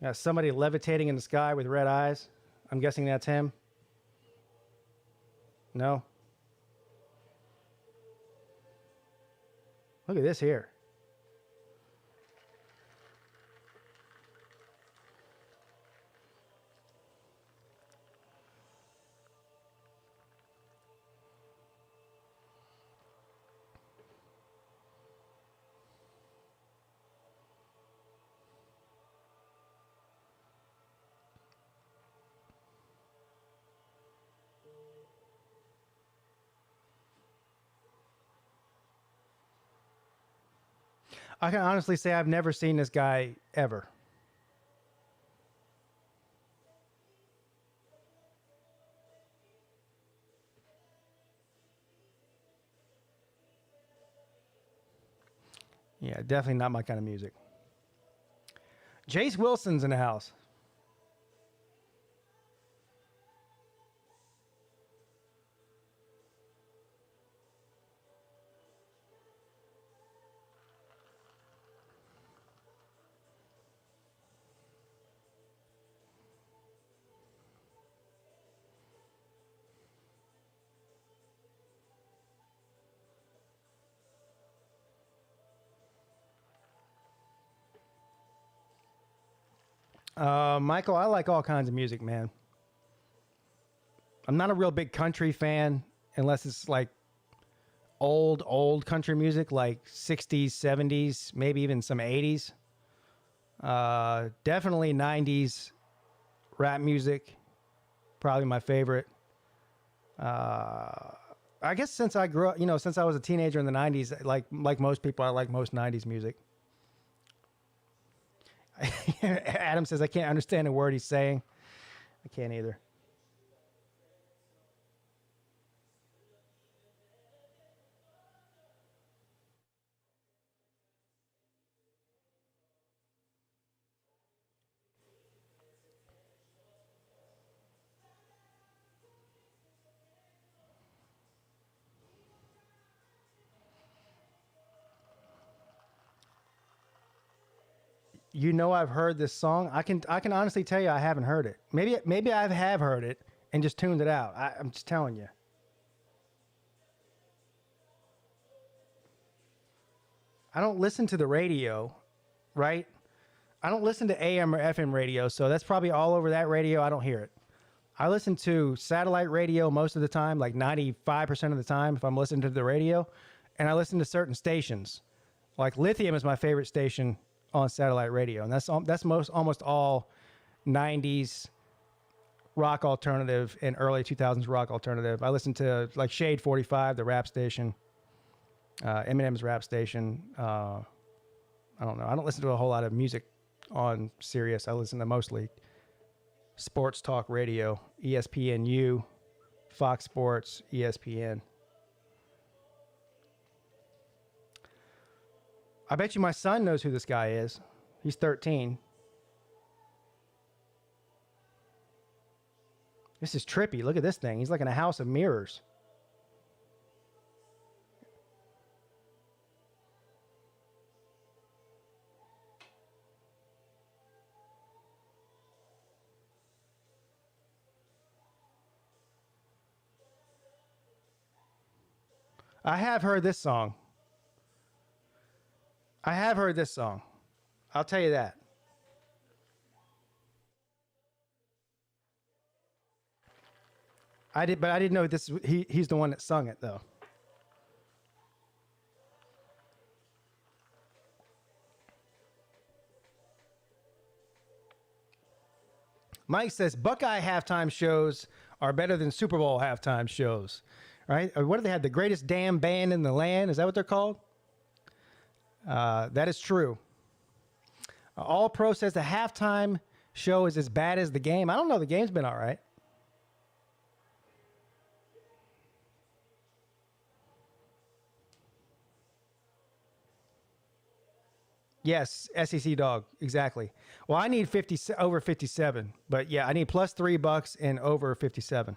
Got somebody levitating in the sky with red eyes. I'm guessing that's him. No. Look at this here. I can honestly say I've never seen this guy ever. Yeah, definitely not my kind of music. Jace Wilson's in the house. Michael, I like all kinds of music, man. I'm not a real big country fan unless it's like old country music, like 60s, 70s, maybe even some 80s. Definitely 90s rap music, probably my favorite. I guess since I grew up, since I was a teenager in the 90s, like most people, I like most 90s music. Adam says, I can't understand a word he's saying. I can't either. I've heard this song. I can honestly tell you I haven't heard it. Maybe I have heard it and just tuned it out. I'm just telling you. I don't listen to the radio, right? I don't listen to AM or FM radio, so that's probably all over that radio. I don't hear it. I listen to satellite radio most of the time, like 95% of the time if I'm listening to the radio, and I listen to certain stations. Like Lithium is my favorite station on satellite radio, and that's almost all 90s rock alternative and early 2000s rock alternative. I listen to like Shade 45, the rap station, Eminem's rap station. I don't know. I don't listen to a whole lot of music on Sirius. I listen to mostly sports talk radio, ESPNU, Fox Sports, ESPN. I bet you my son knows who this guy is. He's 13. This is trippy. Look at this thing. He's like in a house of mirrors. I have heard this song. I'll tell you that. I didn't know he's the one that sung it though. Mike says Buckeye halftime shows are better than Super Bowl halftime shows, right? What do they have? The greatest damn band in the land? Is that what they're called? That is true. All Pro says the halftime show is as bad as the game. I don't know. The game's been all right. Yes, SEC dog. Exactly. Well, I need over 57, but yeah, I need plus $3 and over 57.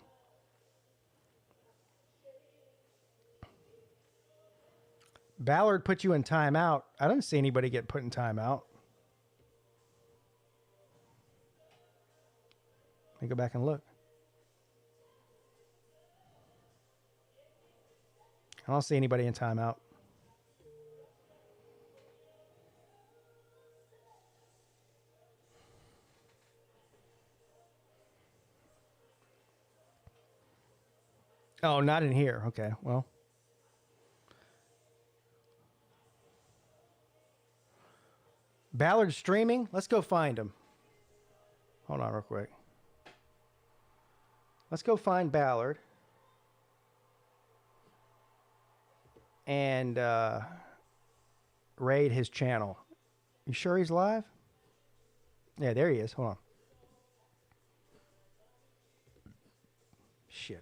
Ballard put you in timeout. I don't see anybody get put in timeout. Let me go back and look. I don't see anybody in timeout. Oh, not in here. Okay, well. Ballard's streaming. Let's go find him. Hold on real quick. Let's go find Ballard. And raid his channel. You sure he's live? Yeah, there he is. Hold on. Shit.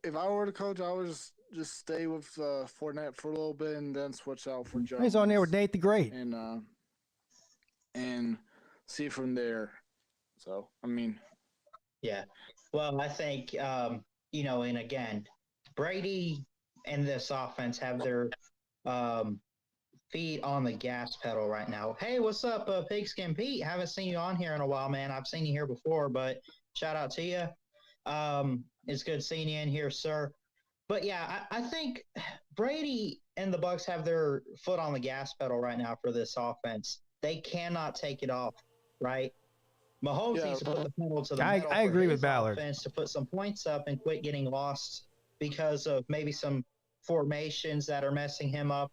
If I were the coach, I would just stay with Fournette for a little bit and then switch out for Jones. He's on there with Nate the Great. And see from there. So, I mean. Yeah. Well, I think, and again, Brady and this offense have their feet on the gas pedal right now. Hey, what's up, Pigskin Pete? Haven't seen you on here in a while, man. I've seen you here before, but shout out to you. It's good seeing you in here, sir. But yeah, I think Brady and the Bucs have their foot on the gas pedal right now for this offense. They cannot take it off, right? Mahomes needs to put the pedal to the metal. I agree with Ballard. To put some points up and quit getting lost because of maybe some formations that are messing him up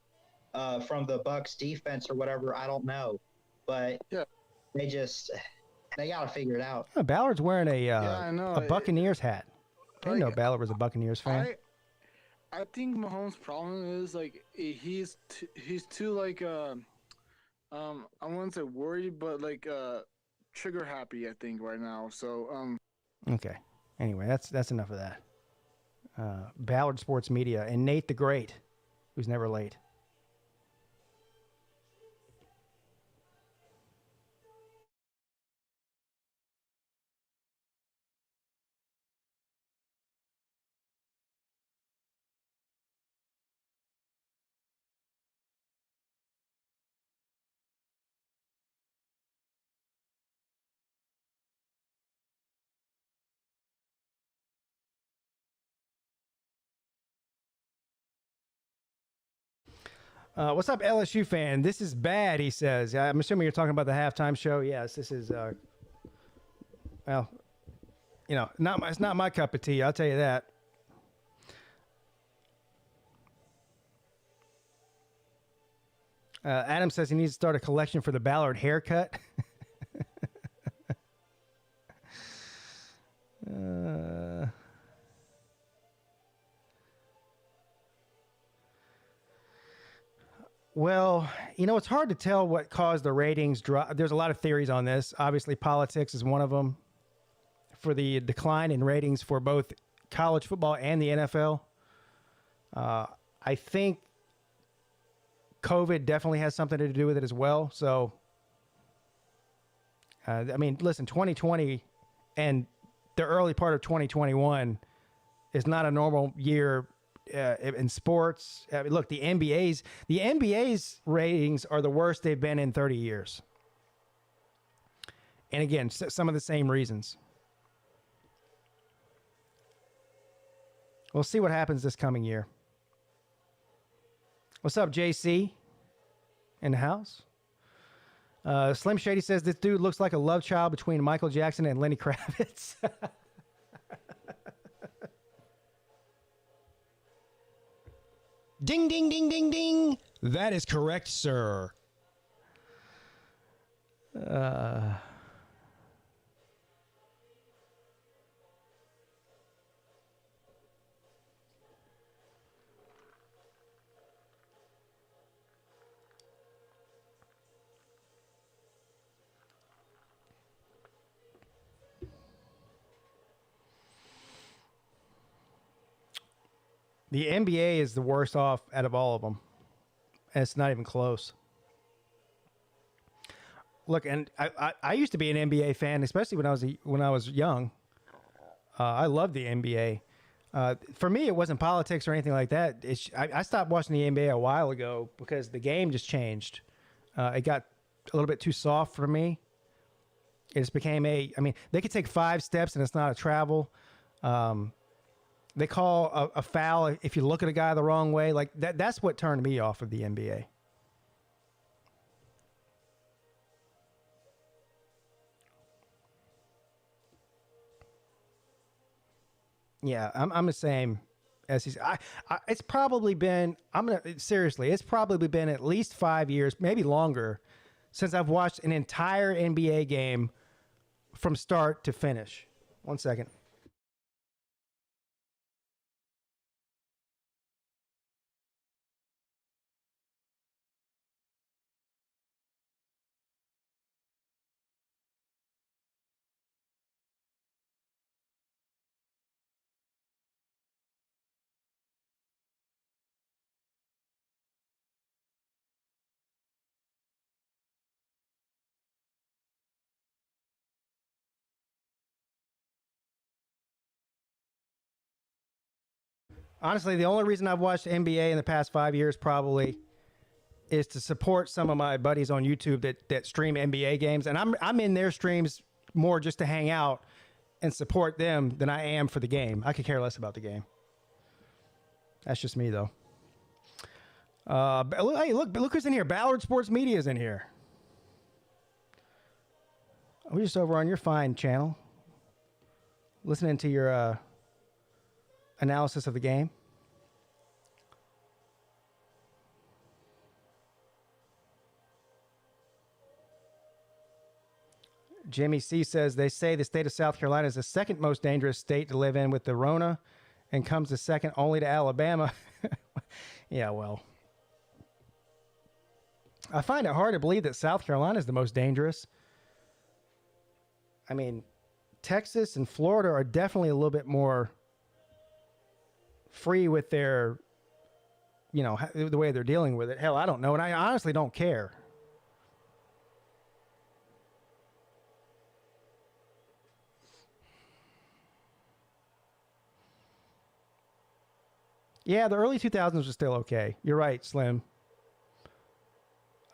from the Bucs defense or whatever. I don't know, but they got to figure it out. Oh, Ballard's wearing a Buccaneers hat. I didn't know Ballard was a Buccaneers fan. I think Mahomes' problem is he's too I wouldn't say worried, but trigger happy. I think right now. So Okay. Anyway, that's enough of that. Ballard Sports Media and Nate the Great, who's never late. What's up, LSU fan? This is bad, he says. I'm assuming you're talking about the halftime show. Yes, this is, it's not my cup of tea. I'll tell you that. Adam says he needs to start a collection for the Ballard haircut. Well, it's hard to tell what caused the ratings drop. There's a lot of theories on this. Obviously, politics is one of them. For the decline in ratings for both college football and the NFL, I think COVID definitely has something to do with it as well. So, listen, 2020 and the early part of 2021 is not a normal year in sports. I mean, look, the NBA's ratings are the worst they've been in 30 years. And again, some of the same reasons. We'll see what happens this coming year. What's up, JC? In the house? Slim Shady says this dude looks like a love child between Michael Jackson and Lenny Kravitz. Ding, ding, ding, ding, ding. That is correct, sir. The NBA is the worst off out of all of them. And it's not even close. Look, and I used to be an NBA fan, especially when I was young. I loved the NBA. For me, it wasn't politics or anything like that. I stopped watching the NBA a while ago because the game just changed. It got a little bit too soft for me. It just became they could take 5 steps and it's not a travel. They call a foul if you look at a guy the wrong way. Like that's what turned me off of the NBA. Yeah, I'm the same as he's. It's probably been. It's probably been at least 5 years, maybe longer, since I've watched an entire NBA game from start to finish. 1 second. Honestly, the only reason I've watched NBA in the past 5 years probably is to support some of my buddies on YouTube that stream NBA games, and I'm in their streams more just to hang out and support them than I am for the game. I could care less about the game. That's just me, though. Hey, look who's in here. Ballard Sports Media is in here. We're just over on your fine channel, listening to your analysis of the game. Jimmy C says they say the state of South Carolina is the second most dangerous state to live in with the Rona and comes the second only to Alabama. Yeah, well, I find it hard to believe that South Carolina is the most dangerous. I mean, Texas and Florida are definitely a little bit more free with their, the way they're dealing with it. Hell, I don't know. And I honestly don't care. Yeah, the early 2000s was still okay. You're right, Slim.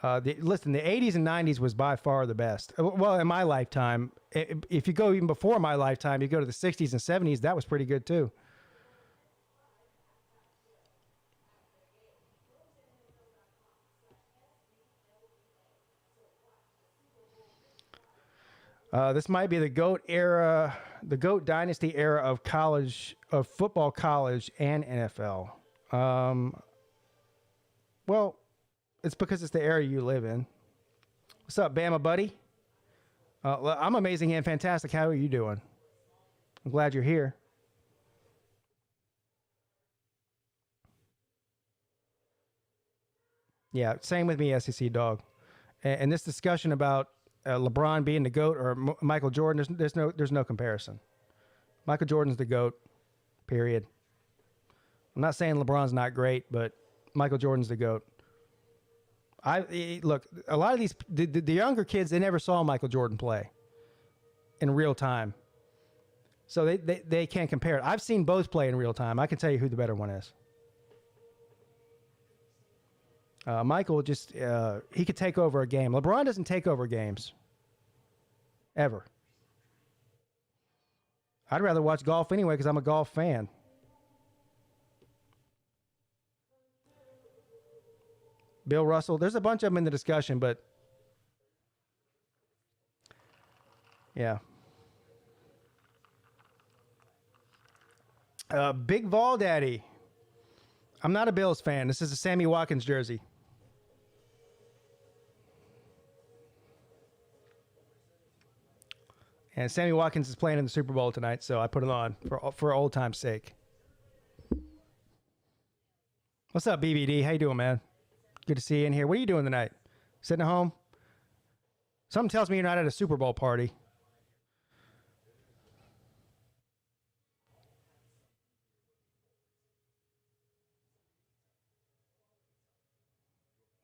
Listen, the 80s and 90s was by far the best. Well, in my lifetime, if you go even before my lifetime, you go to the 60s and 70s, that was pretty good too. This might be the GOAT era, the GOAT dynasty era of football, college, and NFL. Well, it's because it's the era you live in. What's up, Bama buddy? I'm amazing and fantastic. How are you doing? I'm glad you're here. Yeah, same with me, SEC dog. And this discussion about LeBron being the GOAT or Michael Jordan, there's no comparison. Michael Jordan's the GOAT, period. I'm not saying LeBron's not great, but Michael Jordan's the GOAT. Look, a lot of the younger kids, they never saw Michael Jordan play in real time. So they can't compare it. I've seen both play in real time. I can tell you who the better one is. Michael just, he could take over a game. LeBron doesn't take over games. Ever. I'd rather watch golf anyway because I'm a golf fan. Bill Russell. There's a bunch of them in the discussion, but yeah. Big Vol Daddy. I'm not a Bills fan. This is a Sammy Watkins jersey. And Sammy Watkins is playing in the Super Bowl tonight, so I put it on for old time's sake. What's up, BBD? How you doing, man? Good to see you in here. What are you doing tonight? Sitting at home? Something tells me you're not at a Super Bowl party.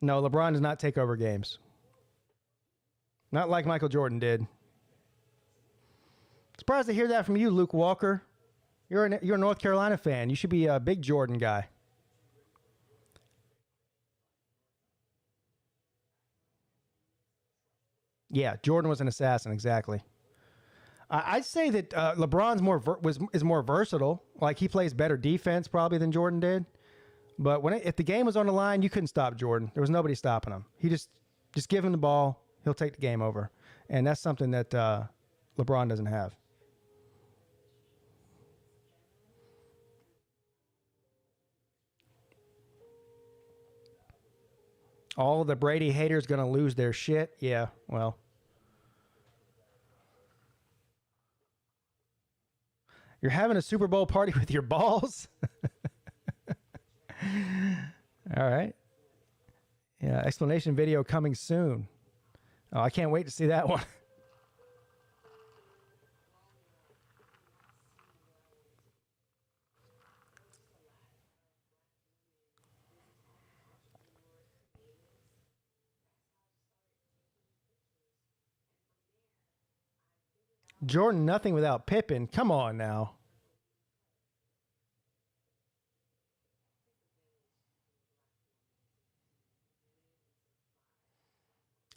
No, LeBron does not take over games. Not like Michael Jordan did. Surprised to hear that from you, Luke Walker. You're a North Carolina fan. You should be a big Jordan guy. Yeah, Jordan was an assassin, exactly. I'd say that LeBron's is more versatile. Like, he plays better defense probably than Jordan did. But if the game was on the line, you couldn't stop Jordan. There was nobody stopping him. He just give him the ball, he'll take the game over, and that's something that LeBron doesn't have. All the Brady haters going to lose their shit. Yeah, well. You're having a Super Bowl party with your balls? All right. Yeah, explanation video coming soon. Oh, I can't wait to see that one. Jordan, nothing without Pippen. Come on now.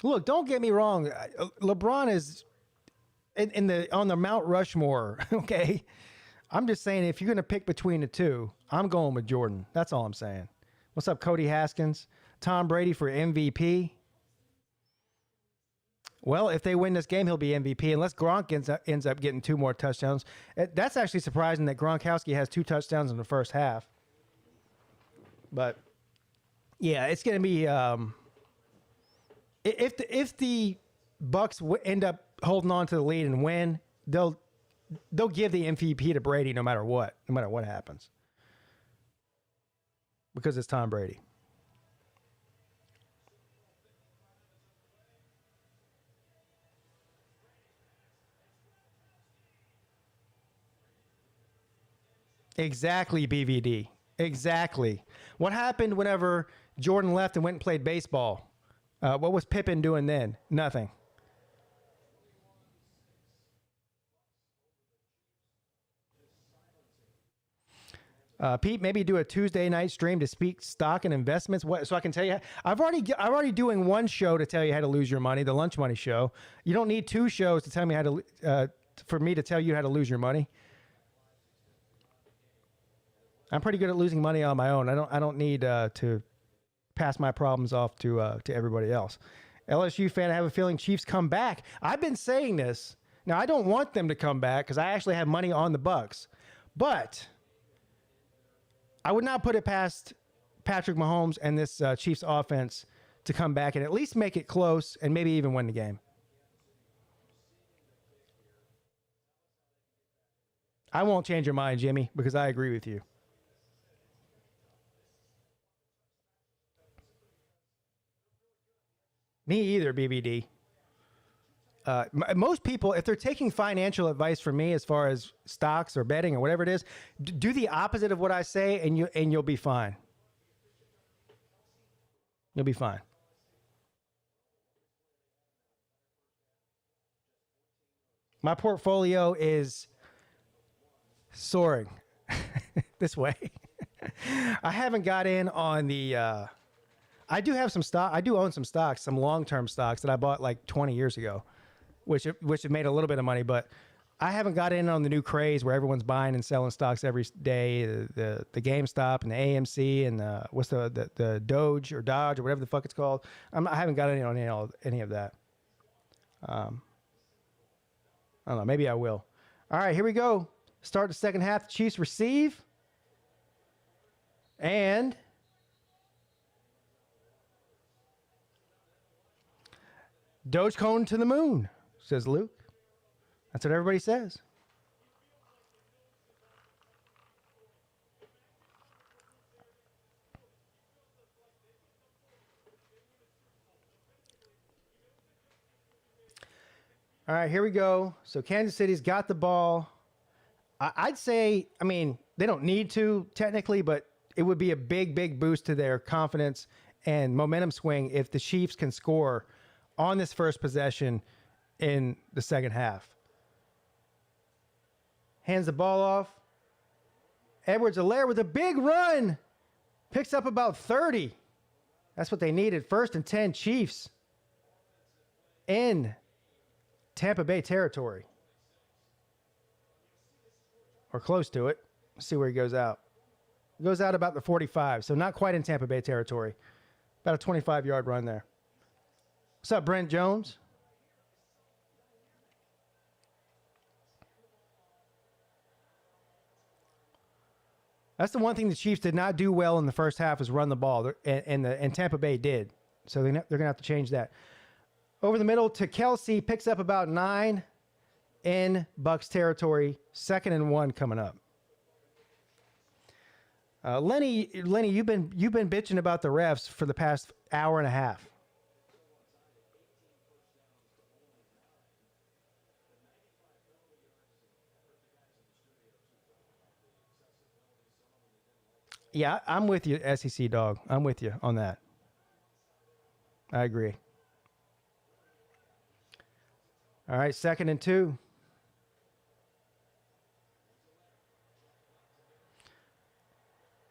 Look, don't get me wrong. LeBron is on the Mount Rushmore, okay? I'm just saying, if you're going to pick between the two, I'm going with Jordan. That's all I'm saying. What's up, Cody Haskins? Tom Brady for MVP? Well, if they win this game, he'll be MVP, unless Gronk ends up getting 2 more touchdowns. That's actually surprising that Gronkowski has 2 touchdowns in the first half. But, yeah, it's going to be... If the Bucks end up holding on to the lead and win, they'll give the MVP to Brady no matter what happens, because it's Tom Brady. Exactly, BVD. Exactly. What happened whenever Jordan left and went and played baseball? What was Pippen doing then? Nothing. Pete, maybe do a Tuesday night stream to speak stock and investments. So I can tell you, I'm already doing one show to tell you how to lose your money, the Lunch Money Show. You don't need 2 shows to tell me for me to tell you how to lose your money. I'm pretty good at losing money on my own. I don't need to pass my problems off to everybody else. LSU fan, I have a feeling Chiefs come back. I've been saying this. Now, I don't want them to come back because I actually have money on the Bucks. But I would not put it past Patrick Mahomes and this Chiefs offense to come back and at least make it close and maybe even win the game. I won't change your mind, Jimmy, because I agree with you. Me either, BBD. Most people, if they're taking financial advice from me as far as stocks or betting or whatever it is, do the opposite of what I say, and you'll be fine. You'll be fine. My portfolio is soaring this way. I haven't got in on the I do have some stock. I do own some stocks, some long-term stocks that I bought like 20 years ago, which have made a little bit of money. But I haven't got in on the new craze where everyone's buying and selling stocks every day. The GameStop and the AMC and what's the Doge or Dodge or whatever the fuck it's called. I haven't got in on any of that. I don't know. Maybe I will. All right, here we go. Start the second half. The Chiefs receive. And Dogecoin to the moon, says Luke. That's what everybody says. All right, here we go. So Kansas City's got the ball. I'd say, I mean, they don't need to technically, but it would be a big, big boost to their confidence and momentum swing if the Chiefs can score on this first possession in the second half. Hands the ball off. Edwards-Helaire with a big run. Picks up about 30. That's what they needed. First and 10, Chiefs in Tampa Bay territory. Or close to it. Let's see where he goes out. He goes out about the 45, so not quite in Tampa Bay territory. About a 25-yard run there. What's up, Brent Jones? That's the one thing the Chiefs did not do well in the first half is run the ball, and Tampa Bay did. So they're going to have to change that. Over the middle to Kelsey, picks up about 9 in Bucs territory. 2nd and 1 coming up. Lenny, you've been bitching about the refs for the past hour and a half. Yeah, I'm with you, SEC dog. I'm with you on that. I agree. All right, 2nd and 2.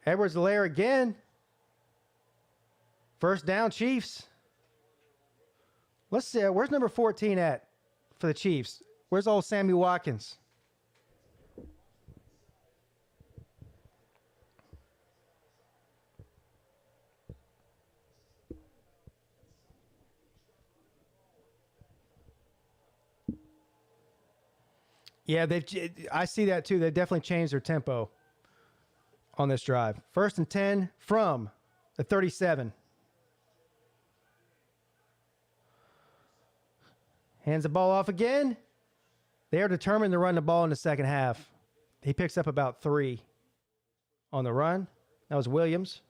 Edwards-Helaire again. First down, Chiefs. Let's see. Where's number 14 at for the Chiefs? Where's old Sammy Watkins? Yeah, I see that too. They definitely changed their tempo on this drive. 1st and 10 from the 37. Hands the ball off again. They are determined to run the ball in the second half. He picks up about 3 on the run. That was Williams.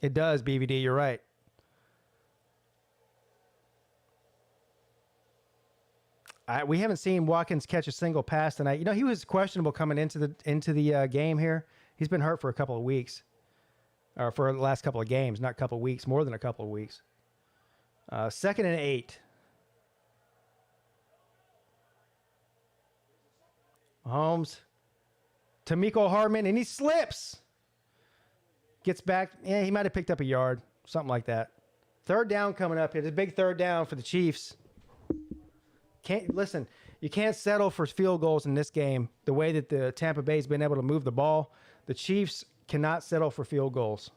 It does, BVD. You're right. We haven't seen Watkins catch a single pass tonight. You know, he was questionable coming into the game here. He's been hurt for a couple of weeks, or for the last couple of games, not a couple of weeks, more than a couple of weeks. 2nd and 8. Mahomes to Mecole Hardman, and he slips. Gets back. Yeah, he might have picked up a yard, something like that. 3rd down coming up here. It's a big 3rd down for the Chiefs. Listen, you can't settle for field goals in this game. The way that the Tampa Bay's been able to move the ball, the Chiefs cannot settle for field goals.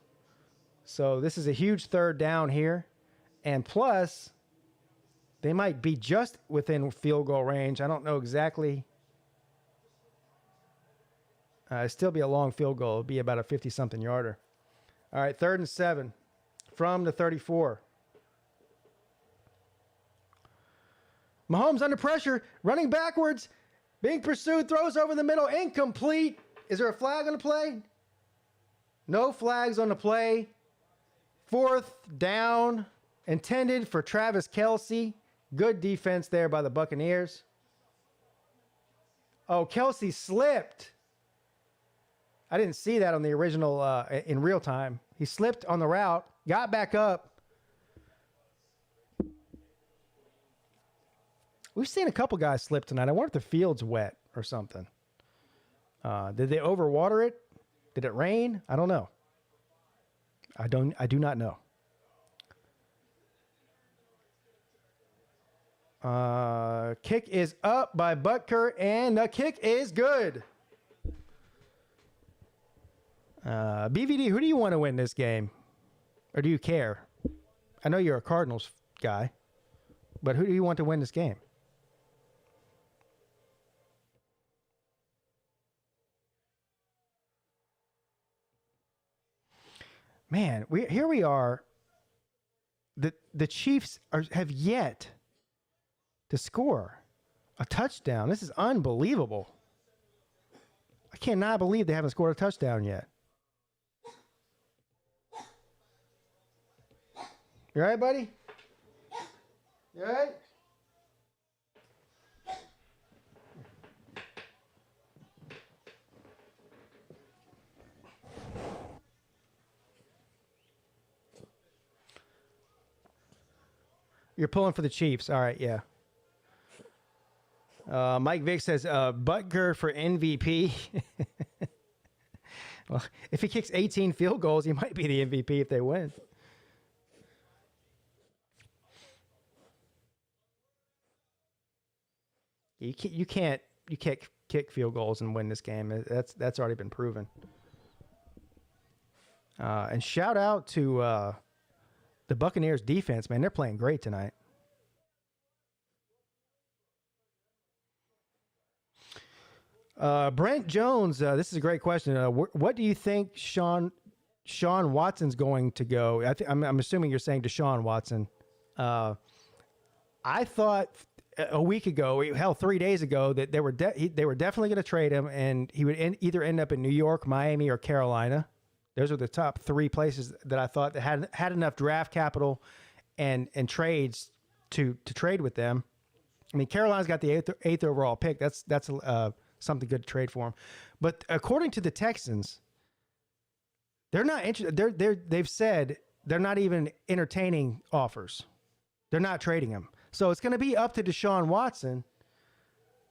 So this is a huge 3rd down here. And plus, they might be just within field goal range. I don't know exactly. It'd still be a long field goal. It'd be about a 50-something yarder. All right, 3rd and 7 from the 34. Mahomes under pressure, running backwards, being pursued, throws over the middle, incomplete. Is there a flag on the play? No flags on the play. 4th down, intended for Travis Kelce. Good defense there by the Buccaneers. Oh, Kelce slipped. I didn't see that on the original in real time. He slipped on the route, got back up. We've seen a couple guys slip tonight. I wonder if the field's wet or something. Did they overwater it? Did it rain? I don't know. I do not know. Kick is up by Butker, and the kick is good. BVD, who do you want to win this game? Or do you care? I know you're a Cardinals guy, but who do you want to win this game? Man, here we are. The Chiefs have yet to score a touchdown. This is unbelievable. I cannot believe they haven't scored a touchdown yet. You all right, buddy? You all right? You're pulling for the Chiefs. All right, yeah. Mike Vick says, Butker for MVP. Well, if he kicks 18 field goals, he might be the MVP if they win. You can't kick field goals and win this game. That's already been proven. And shout out to the Buccaneers defense, man. They're playing great tonight. Brent Jones, this is a great question. What do you think Sean Watson's going to go? I'm assuming you're saying Deshaun Watson. I thought a week ago, hell, 3 days ago, that they were definitely going to trade him, and he would either end up in New York, Miami, or Carolina. Those are the top three places that I thought that had enough draft capital and trades to trade with them. I mean, Carolina's got the eighth overall pick. That's something good to trade for him. But according to the Texans, they're not interested. They've said they're not even entertaining offers. They're not trading him. So it's going to be up to Deshaun Watson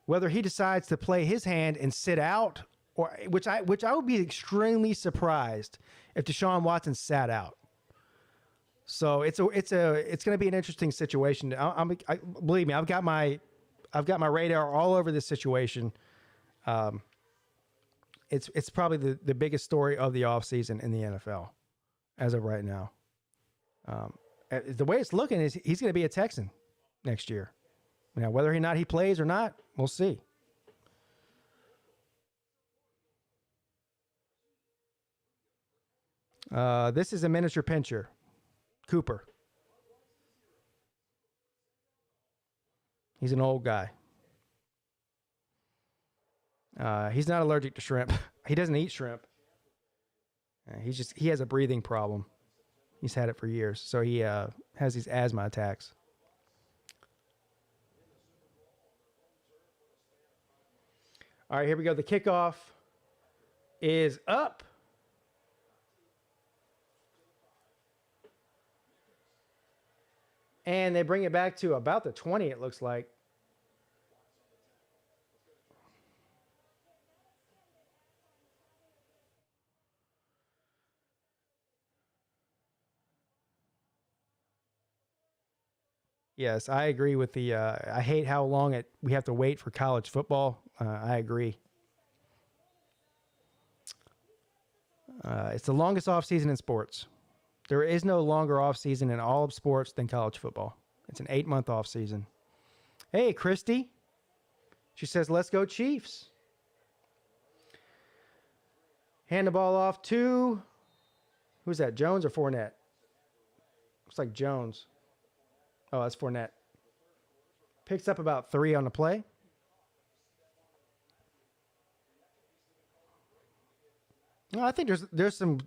whether he decides to play his hand and sit out, or which I would be extremely surprised if Deshaun Watson sat out. So it's going to be an interesting situation. Believe me, I've got my radar all over this situation. It's probably the biggest story of the offseason in the NFL as of right now. The way it's looking is he's going to be a Texan next year. Now, whether or not he plays or not, we'll see. This is a miniature pincher. Cooper. He's an old guy. He's not allergic to shrimp. He doesn't eat shrimp. He has a breathing problem. He's had it for years. So he has these asthma attacks. All right, here we go. The kickoff is up. And they bring it back to about the 20, it looks like. Yes, I agree with the. I hate how long we have to wait for college football. I agree. It's the longest offseason in sports. There is no longer offseason in all of sports than college football. It's an 8-month offseason. Hey, Christy. She says, let's go Chiefs. Hand the ball off to, who's that, Jones or Fournette? Looks like Jones. Oh, that's Fournette. Picks up about 3 on the play. No, I think there's some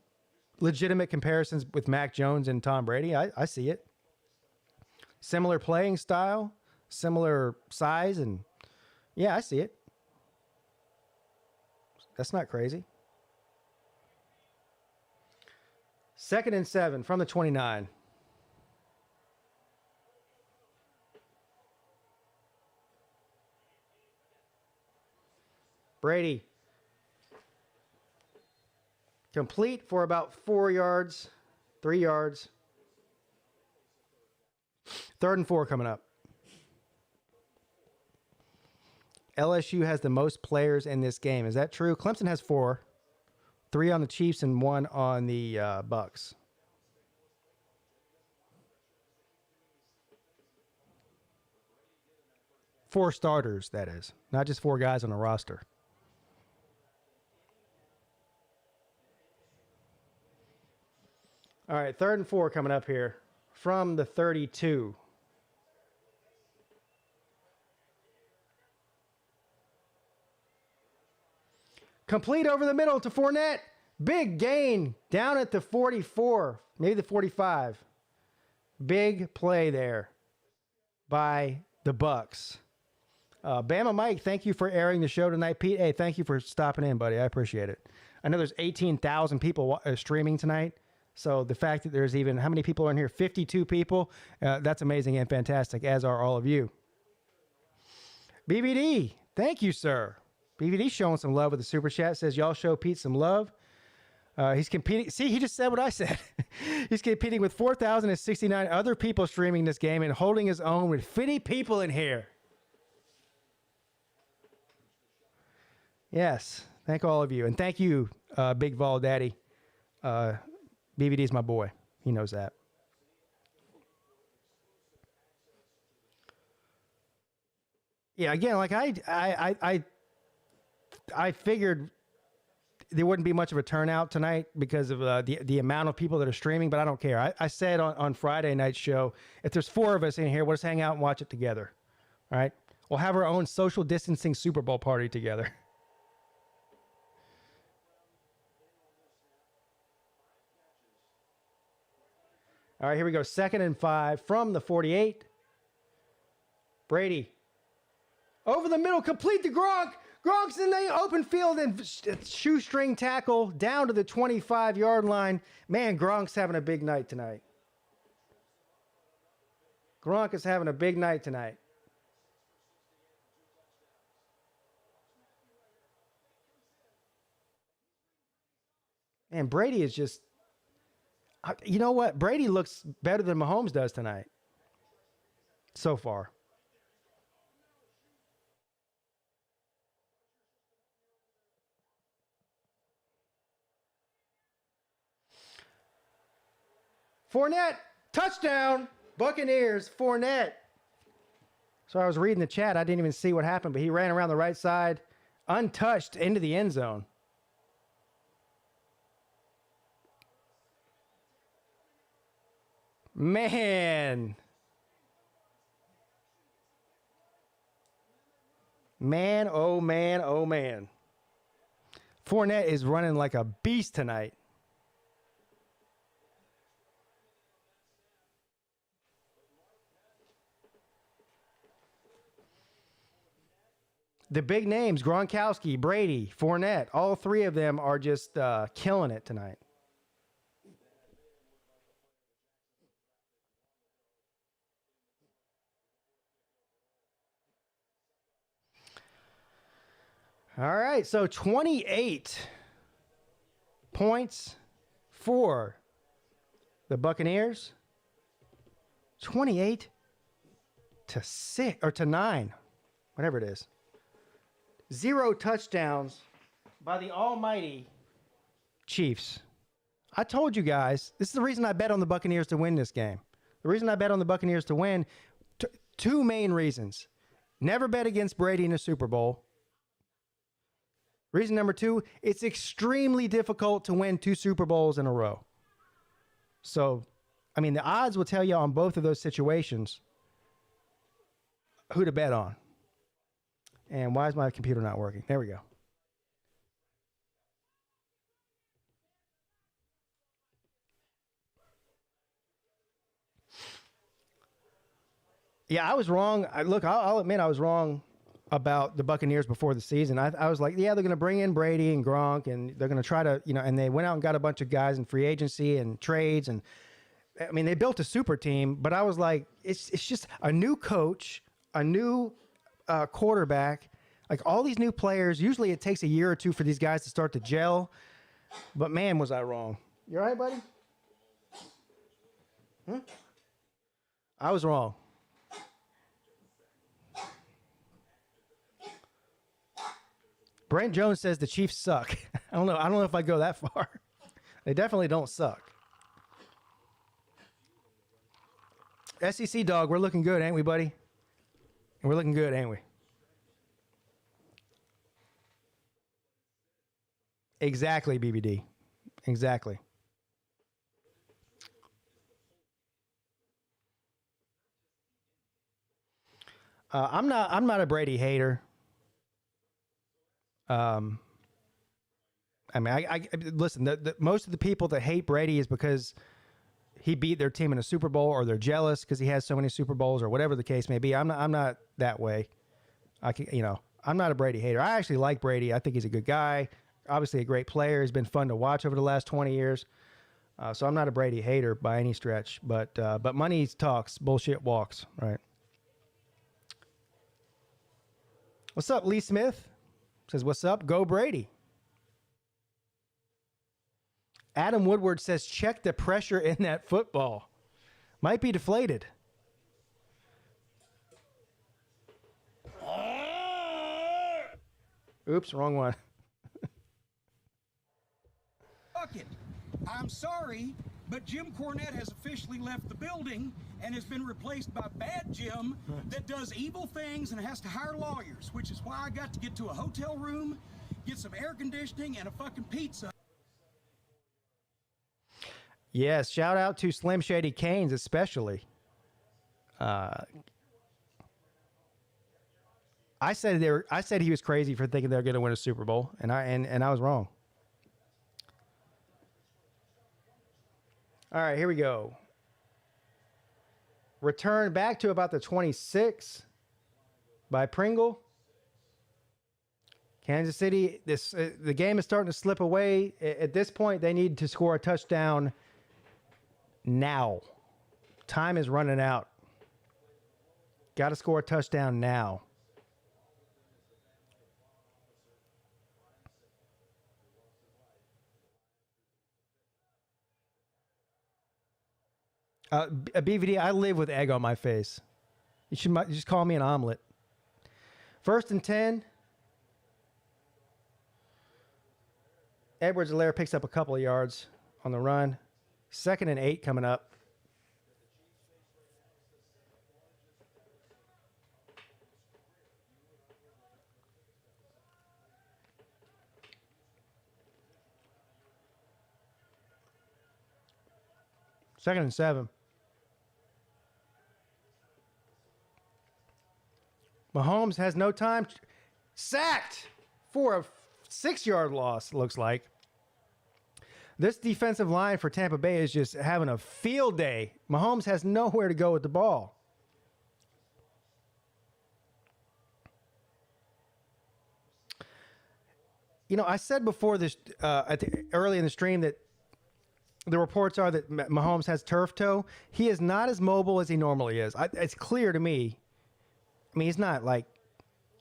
legitimate comparisons with Mac Jones and Tom Brady. I see it. Similar playing style, similar size, and yeah, I see it. That's not crazy. 2nd and 7 from the 29. Brady Complete for about 4 yards, 3 yards. 3rd and 4 coming up. LSU has the most players in this game. Is that true? Clemson has 4. 3 on the Chiefs and 1 on the Bucks. Four starters, that is. Not just 4 guys on a roster. All right, 3rd and 4 coming up here from the 32. Complete over the middle to Fournette. Big gain down at the 44, maybe the 45. Big play there by the Bucks. Bama Mike, thank you for airing the show tonight. Pete, hey, thank you for stopping in, buddy. I appreciate it. I know there's 18,000 people streaming tonight. So the fact that there's even, how many people are in here? 52 people. That's amazing and fantastic, as are all of you. BBD, thank you, sir. BBD showing some love with the super chat. Says, y'all show Pete some love. He's competing. See, he just said what I said. He's competing with 4,069 other people streaming this game and holding his own with 50 people in here. Yes. Thank all of you. And thank you, Big Vol Daddy. BVD's my boy. He knows that. Yeah, again, like I figured there wouldn't be much of a turnout tonight because of the amount of people that are streaming, but I don't care. I said on Friday night's show, if there's 4 of us in here, we'll just hang out and watch it together. All right? We'll have our own social distancing Super Bowl party together. All right, here we go. 2nd and 5 from the 48. Brady. Over the middle, complete to Gronk. Gronk's in the open field and shoestring tackle down to the 25-yard line. Man, Gronk's having a big night tonight. Gronk is having a big night tonight. And Brady is just, you know what? Brady looks better than Mahomes does tonight. So far. Fournette, touchdown, Buccaneers, Fournette. So I was reading the chat. I didn't even see what happened, but he ran around the right side, untouched, into the end zone. Man. Man, oh man, oh man. Fournette is running like a beast tonight. The big names, Gronkowski, Brady, Fournette, all 3 of them are just killing it tonight. All right, so 28 points for the Buccaneers. 28 to 6 or to 9, whatever it is. 0 touchdowns by the almighty Chiefs. I told you guys, this is the reason I bet on the Buccaneers to win this game. The reason I bet on the Buccaneers to win, 2 main reasons. Never bet against Brady in a Super Bowl. Reason number 2, it's extremely difficult to win 2 Super Bowls in a row. So, I mean, the odds will tell you on both of those situations who to bet on. And why is my computer not working? There we go. Yeah, I was wrong. I'll admit I was wrong about the Buccaneers before the season. I was like, yeah, they're going to bring in Brady and Gronk, and they're going to try to, and they went out and got a bunch of guys in free agency and trades. And, I mean, they built a super team, but I was like, it's just a new coach, a new quarterback, like all these new players. Usually it takes a year or 2 for these guys to start to gel. But man, was I wrong. You all right, buddy? I was wrong. Brent Jones says the Chiefs suck. I don't know if I'd go that far. They definitely don't suck. SEC dog, we're looking good, ain't we, buddy? We're looking good, ain't we? Exactly, BBD. Exactly. I'm not a Brady hater. I mean, I listen. Most of the people that hate Brady is because he beat their team in a Super Bowl, or they're jealous because he has so many Super Bowls, or whatever the case may be. I'm not that way. I'm not a Brady hater. I actually like Brady. I think he's a good guy. Obviously, a great player. He's been fun to watch over the last 20 years. So I'm not a Brady hater by any stretch. But money talks, bullshit walks, right? What's up, Lee Smith? Says, what's up? Go Brady. Adam Woodward says, check the pressure in that football. Might be deflated. Oops, wrong one. Fuck it. I'm sorry, but Jim Cornette has officially left the building and has been replaced by Bad Jim that does evil things and has to hire lawyers, which is why I got to get to a hotel room, get some air conditioning, and a fucking pizza. Yes, shout out to Slim Shady Canes especially. I said he was crazy for thinking they were going to win a Super Bowl, and I was wrong. All right, here we go. Return back to about the 26 by Pringle. Kansas City, the game is starting to slip away. At this point, they need to score a touchdown now. Time is running out. Got to score a touchdown now. BVD, I live with egg on my face. You should just call me an omelet. 1st and 10. Edwards-Helaire picks up a couple of yards on the run. 2nd and 8 coming up. Second and 7. Mahomes has no time. Sacked for a 6-yard loss, looks like. This defensive line for Tampa Bay is just having a field day. Mahomes has nowhere to go with the ball. I said before this early in the stream that the reports are that Mahomes has turf toe. He is not as mobile as he normally is. It's clear to me. I mean, he's not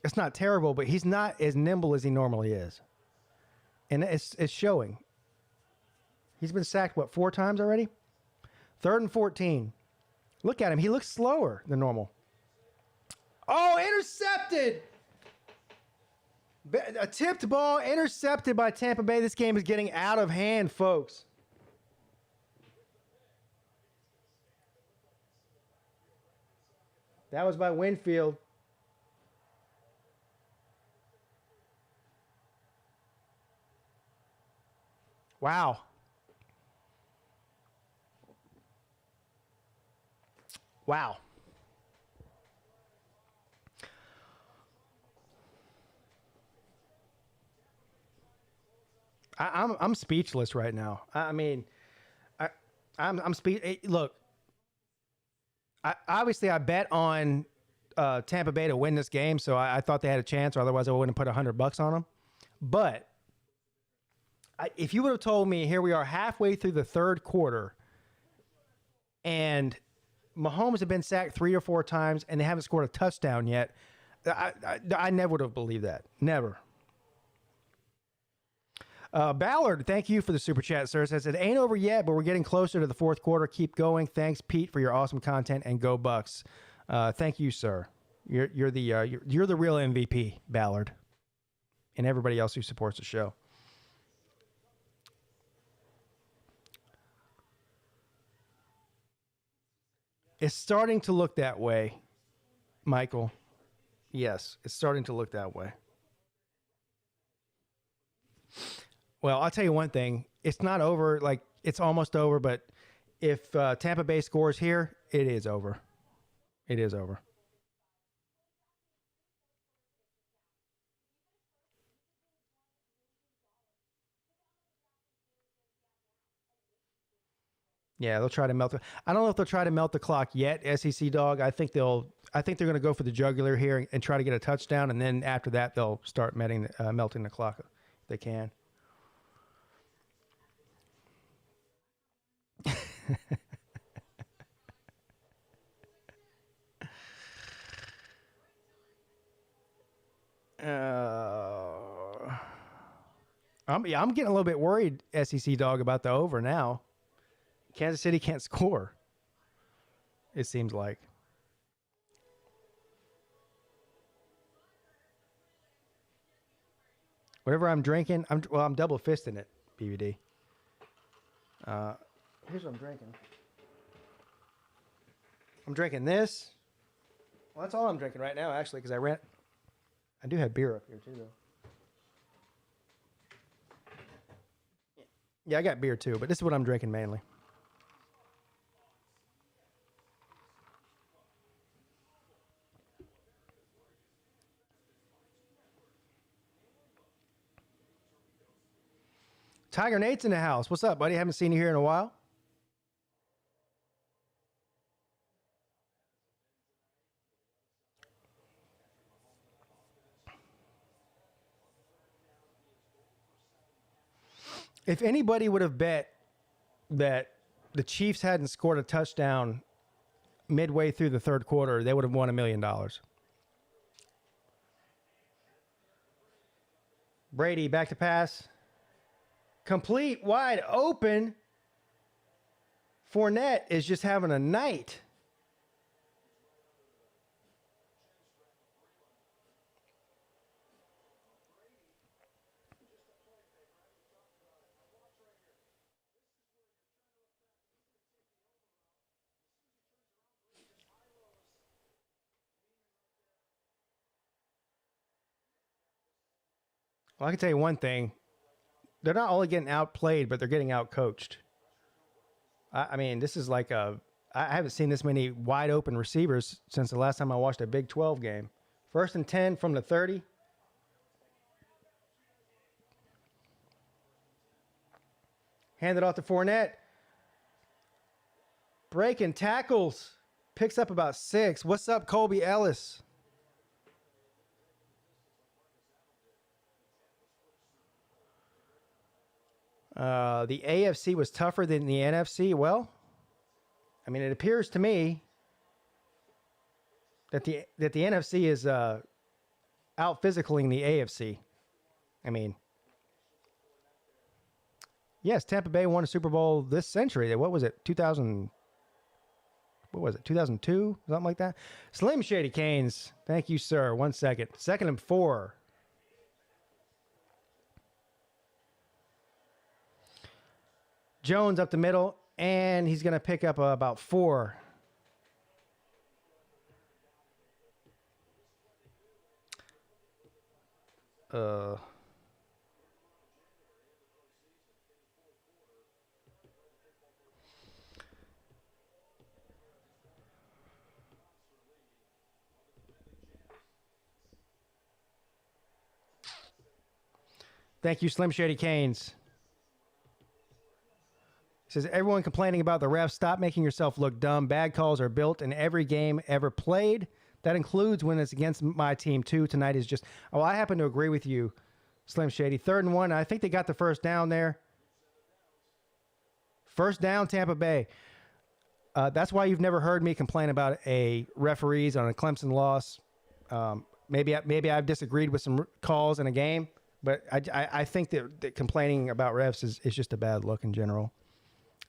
it's not terrible, but he's not as nimble as he normally is. And it's showing. He's been sacked, 4 times already? 3rd and 14. Look at him. He looks slower than normal. Oh, intercepted! A tipped ball intercepted by Tampa Bay. This game is getting out of hand, folks. That was by Winfield. Wow. Wow. I'm speechless right now. I'm look. Obviously, I bet on Tampa Bay to win this game, so I thought they had a chance, or otherwise I wouldn't have put $100 on them. But if you would have told me, here we are halfway through the 3rd quarter, and Mahomes had been sacked 3 or 4 times, and they haven't scored a touchdown yet, I never would have believed that. Never. Ballard, thank you for the super chat, sir. Says it ain't over yet, but we're getting closer to the fourth quarter. Keep going. Thanks, Pete, for your awesome content, and go Bucks. Thank you, sir. You're the real MVP, Ballard, and everybody else who supports the show. It's starting to look that way, Michael. Yes, it's starting to look that way. Well, I'll tell you one thing. It's not over. Like, it's almost over, but if Tampa Bay scores here, it is over. It is over. Yeah, they'll try to melt it. I don't know if they'll try to melt the clock yet, SEC dog. I think they're going to go for the jugular here and try to get a touchdown, and then after that they'll start melting the clock if they can. I'm getting a little bit worried, SEC dog, about the over now. Kansas City can't score, it seems like. Whatever I'm drinking, I'm double fisting it, BBD. Here's what I'm drinking. I'm drinking this. Well, that's all I'm drinking right now, actually, because I do have beer up here, too, though. Yeah, I got beer, too, but this is what I'm drinking mainly. Tiger Nate's in the house. What's up, buddy? Haven't seen you here in a while. If anybody would have bet that the Chiefs hadn't scored a touchdown midway through the third quarter, they would have won $1 million. Brady back to pass. Complete, wide open. Fournette is just having a night. Well, I can tell you one thing. They're not only getting outplayed, but they're getting outcoached. I mean, this is like I haven't seen this many wide open receivers since the last time I watched a Big 12 game. 1st and 10 from the 30. Hand it off to Fournette. Breaking tackles. Picks up about 6. What's up, Colby Ellis? The AFC was tougher than the NFC. Well, I mean, it appears to me that the NFC is out physicaling the AFC. I mean, yes, Tampa Bay won a Super Bowl this century. What was it? 2000? What was it? 2002? Something like that. Slim Shady Canes. Thank you, sir. 1 second. 2nd and 4. Jones up the middle, and he's going to pick up about 4. Thank you, Slim Shady Canes. Says, everyone complaining about the refs, stop making yourself look dumb. Bad calls are built in every game ever played. That includes when it's against my team, too. Tonight is just... Oh, I happen to agree with you, Slim Shady. 3rd and 1. I think they got the first down there. First down, Tampa Bay. That's why you've never heard me complain about a referees on a Clemson loss. Maybe I've disagreed with some calls in a game, But I think that complaining about refs is just a bad look in general.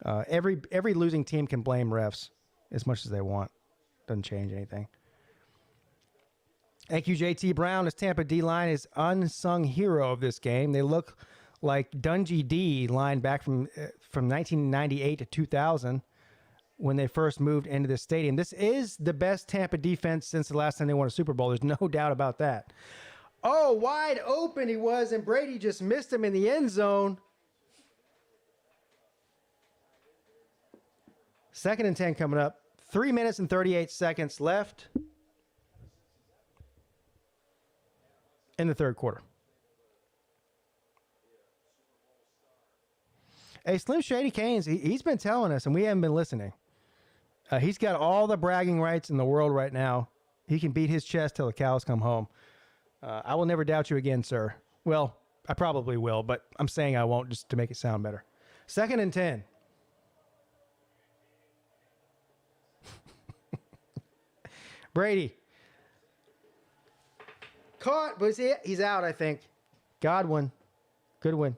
Every losing team can blame refs as much as they want. Doesn't change anything. Thank you, JT Brown. This Tampa D-line is unsung hero of this game. They look like Dungy D line back from 1998 to 2000 when they first moved into the stadium. This is the best Tampa defense since the last time they won a Super Bowl. There's no doubt about that. Oh, wide open he was, and Brady just missed him in the end zone. 2nd and 10 coming up. 3 minutes and 38 seconds left in the third quarter. Hey, Slim Shady Canes, he's been telling us, and we haven't been listening. He's got all the bragging rights in the world right now. He can beat his chest till the cows come home. I will never doubt you again, sir. Well, I probably will, but I'm saying I won't just to make it sound better. 2nd and 10. Brady. Caught, but he's out, I think. Godwin. Good win.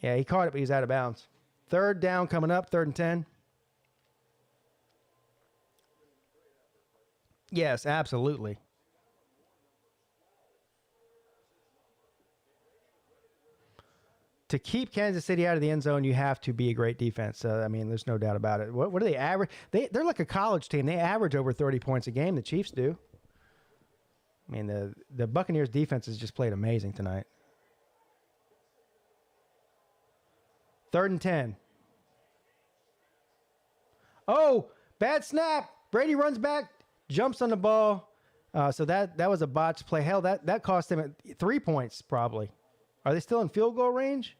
Yeah, he caught it, but he's out of bounds. 3rd down coming up, 3rd and 10. Yes, absolutely. To keep Kansas City out of the end zone, you have to be a great defense. I mean, there's no doubt about it. What do they average? They're like a college team. They average over 30 points a game. The Chiefs do. I mean, the Buccaneers defense has just played amazing tonight. 3rd and 10. Oh, bad snap. Brady runs back, jumps on the ball. So that was a botched play. Hell, that cost them 3 points probably. Are they still in field goal range?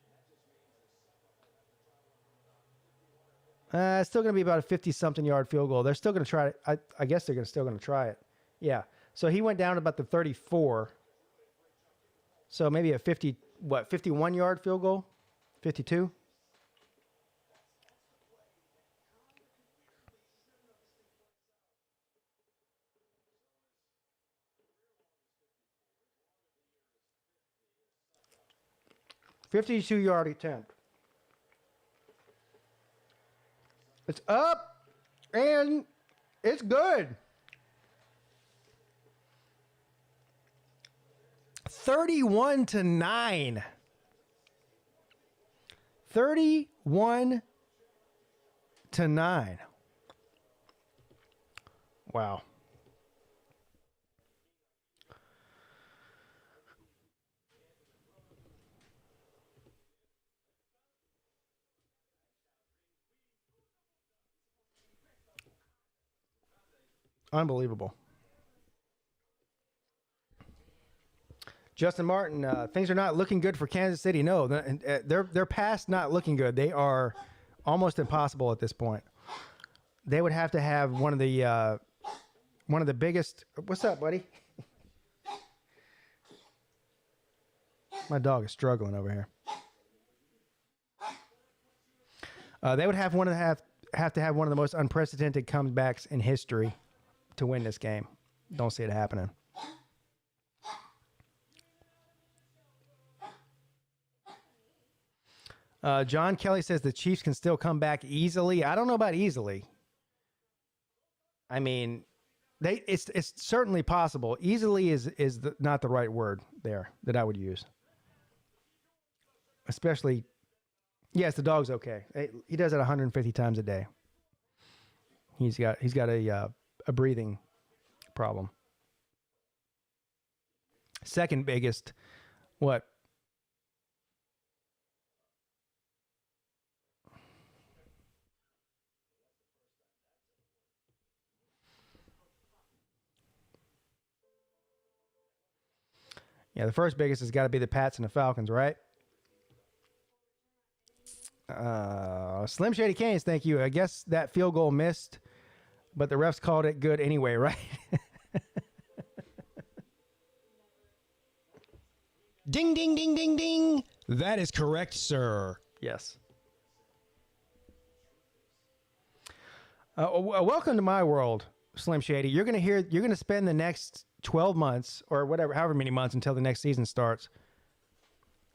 It's still going to be about a 50-something yard field goal. They're still going to try it. I guess they're still going to try it. Yeah. So he went down to about the 34. So maybe a 51 yard field goal? 52? $52-yard attempt. It's up, and it's good. 31-9. 31-9. Wow. Unbelievable. Justin Martin, things are not looking good for Kansas City. No, they're past not looking good. They are almost impossible at this point. They would have to have one of the biggest. What's up, buddy? My dog is struggling over here. They would have to have one of the most unprecedented comebacks in history to win this game. Don't see it happening. John Kelly says the Chiefs can still come back easily. I don't know about easily. I mean, it's certainly possible. Easily is not the right word there that I would use. Especially, yes, the dog's okay. He does it 150 times a day. He's got a breathing problem. Second biggest, what? Yeah, the first biggest has got to be the Pats and the Falcons, right? Slim Shady Canes, thank you. I guess that field goal missed, but the refs called it good anyway, right? Ding, ding, ding, ding, ding. That is correct, sir. Yes. Welcome to my world, Slim Shady, you're going to spend the next 12 months or whatever, however many months until the next season starts,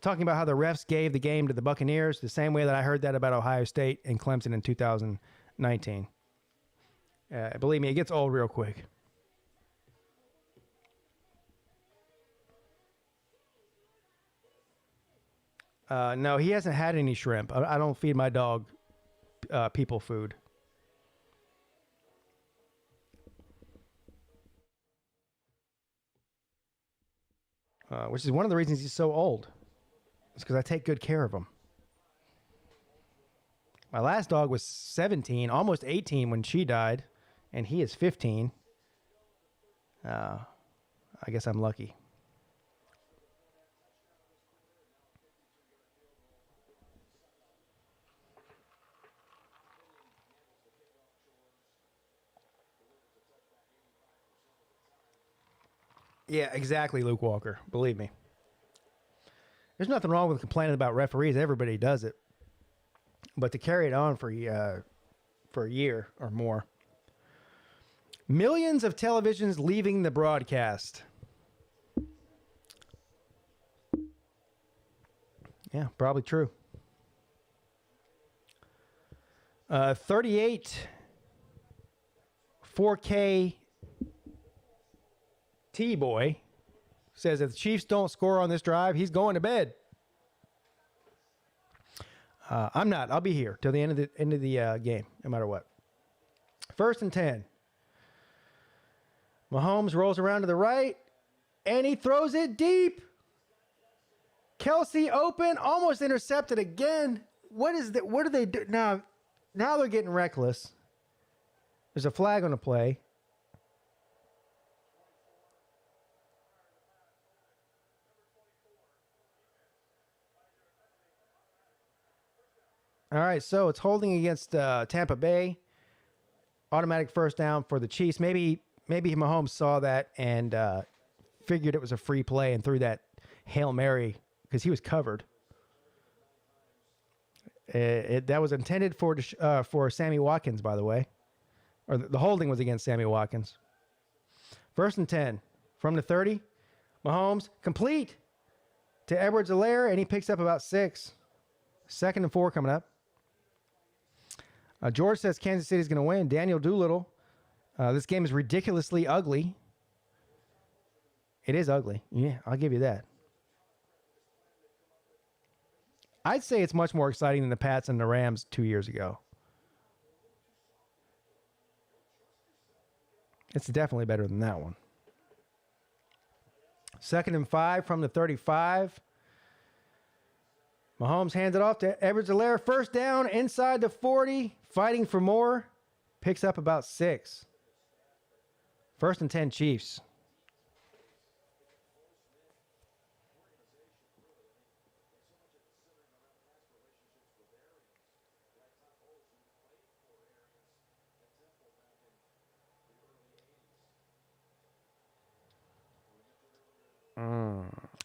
talking about how the refs gave the game to the Buccaneers the same way that I heard that about Ohio State and Clemson in 2019. Believe me, it gets old real quick. No, he hasn't had any shrimp. I don't feed my dog people food. Which is one of the reasons he's so old. It's because I take good care of him. My last dog was 17, almost 18 when she died, and he is 15. I guess I'm lucky. Yeah, exactly, Luke Walker. Believe me. There's nothing wrong with complaining about referees. Everybody does it. But to carry it on for a year or more. Millions of televisions leaving the broadcast. Yeah, probably true. 38 4K T-Boy says if the Chiefs don't score on this drive, he's going to bed. I'm not. I'll be here till the end of the game, no matter what. 1st and 10. Mahomes rolls around to the right, and he throws it deep. Kelsey open, almost intercepted again. What is that? What do they do now? Now they're getting reckless. There's a flag on the play. All right, so it's holding against Tampa Bay. Automatic first down for the Chiefs. Maybe Mahomes saw that and figured it was a free play and threw that Hail Mary because he was covered. That was intended for Sammy Watkins, by the way. Or the holding was against Sammy Watkins. 1st and 10 from the 30. Mahomes complete to Edwards-Helaire, and he picks up about 6. 2nd and 4 coming up. George says Kansas City's going to win. Daniel Doolittle. This game is ridiculously ugly. It is ugly. Yeah, I'll give you that. I'd say it's much more exciting than the Pats and the Rams 2 years ago. It's definitely better than that one. 2nd and 5 from the 35. Mahomes hands it off to Edwards-Helaire. First down inside the 40. Fighting for more. Picks up about 6. 1st and 10 Chiefs.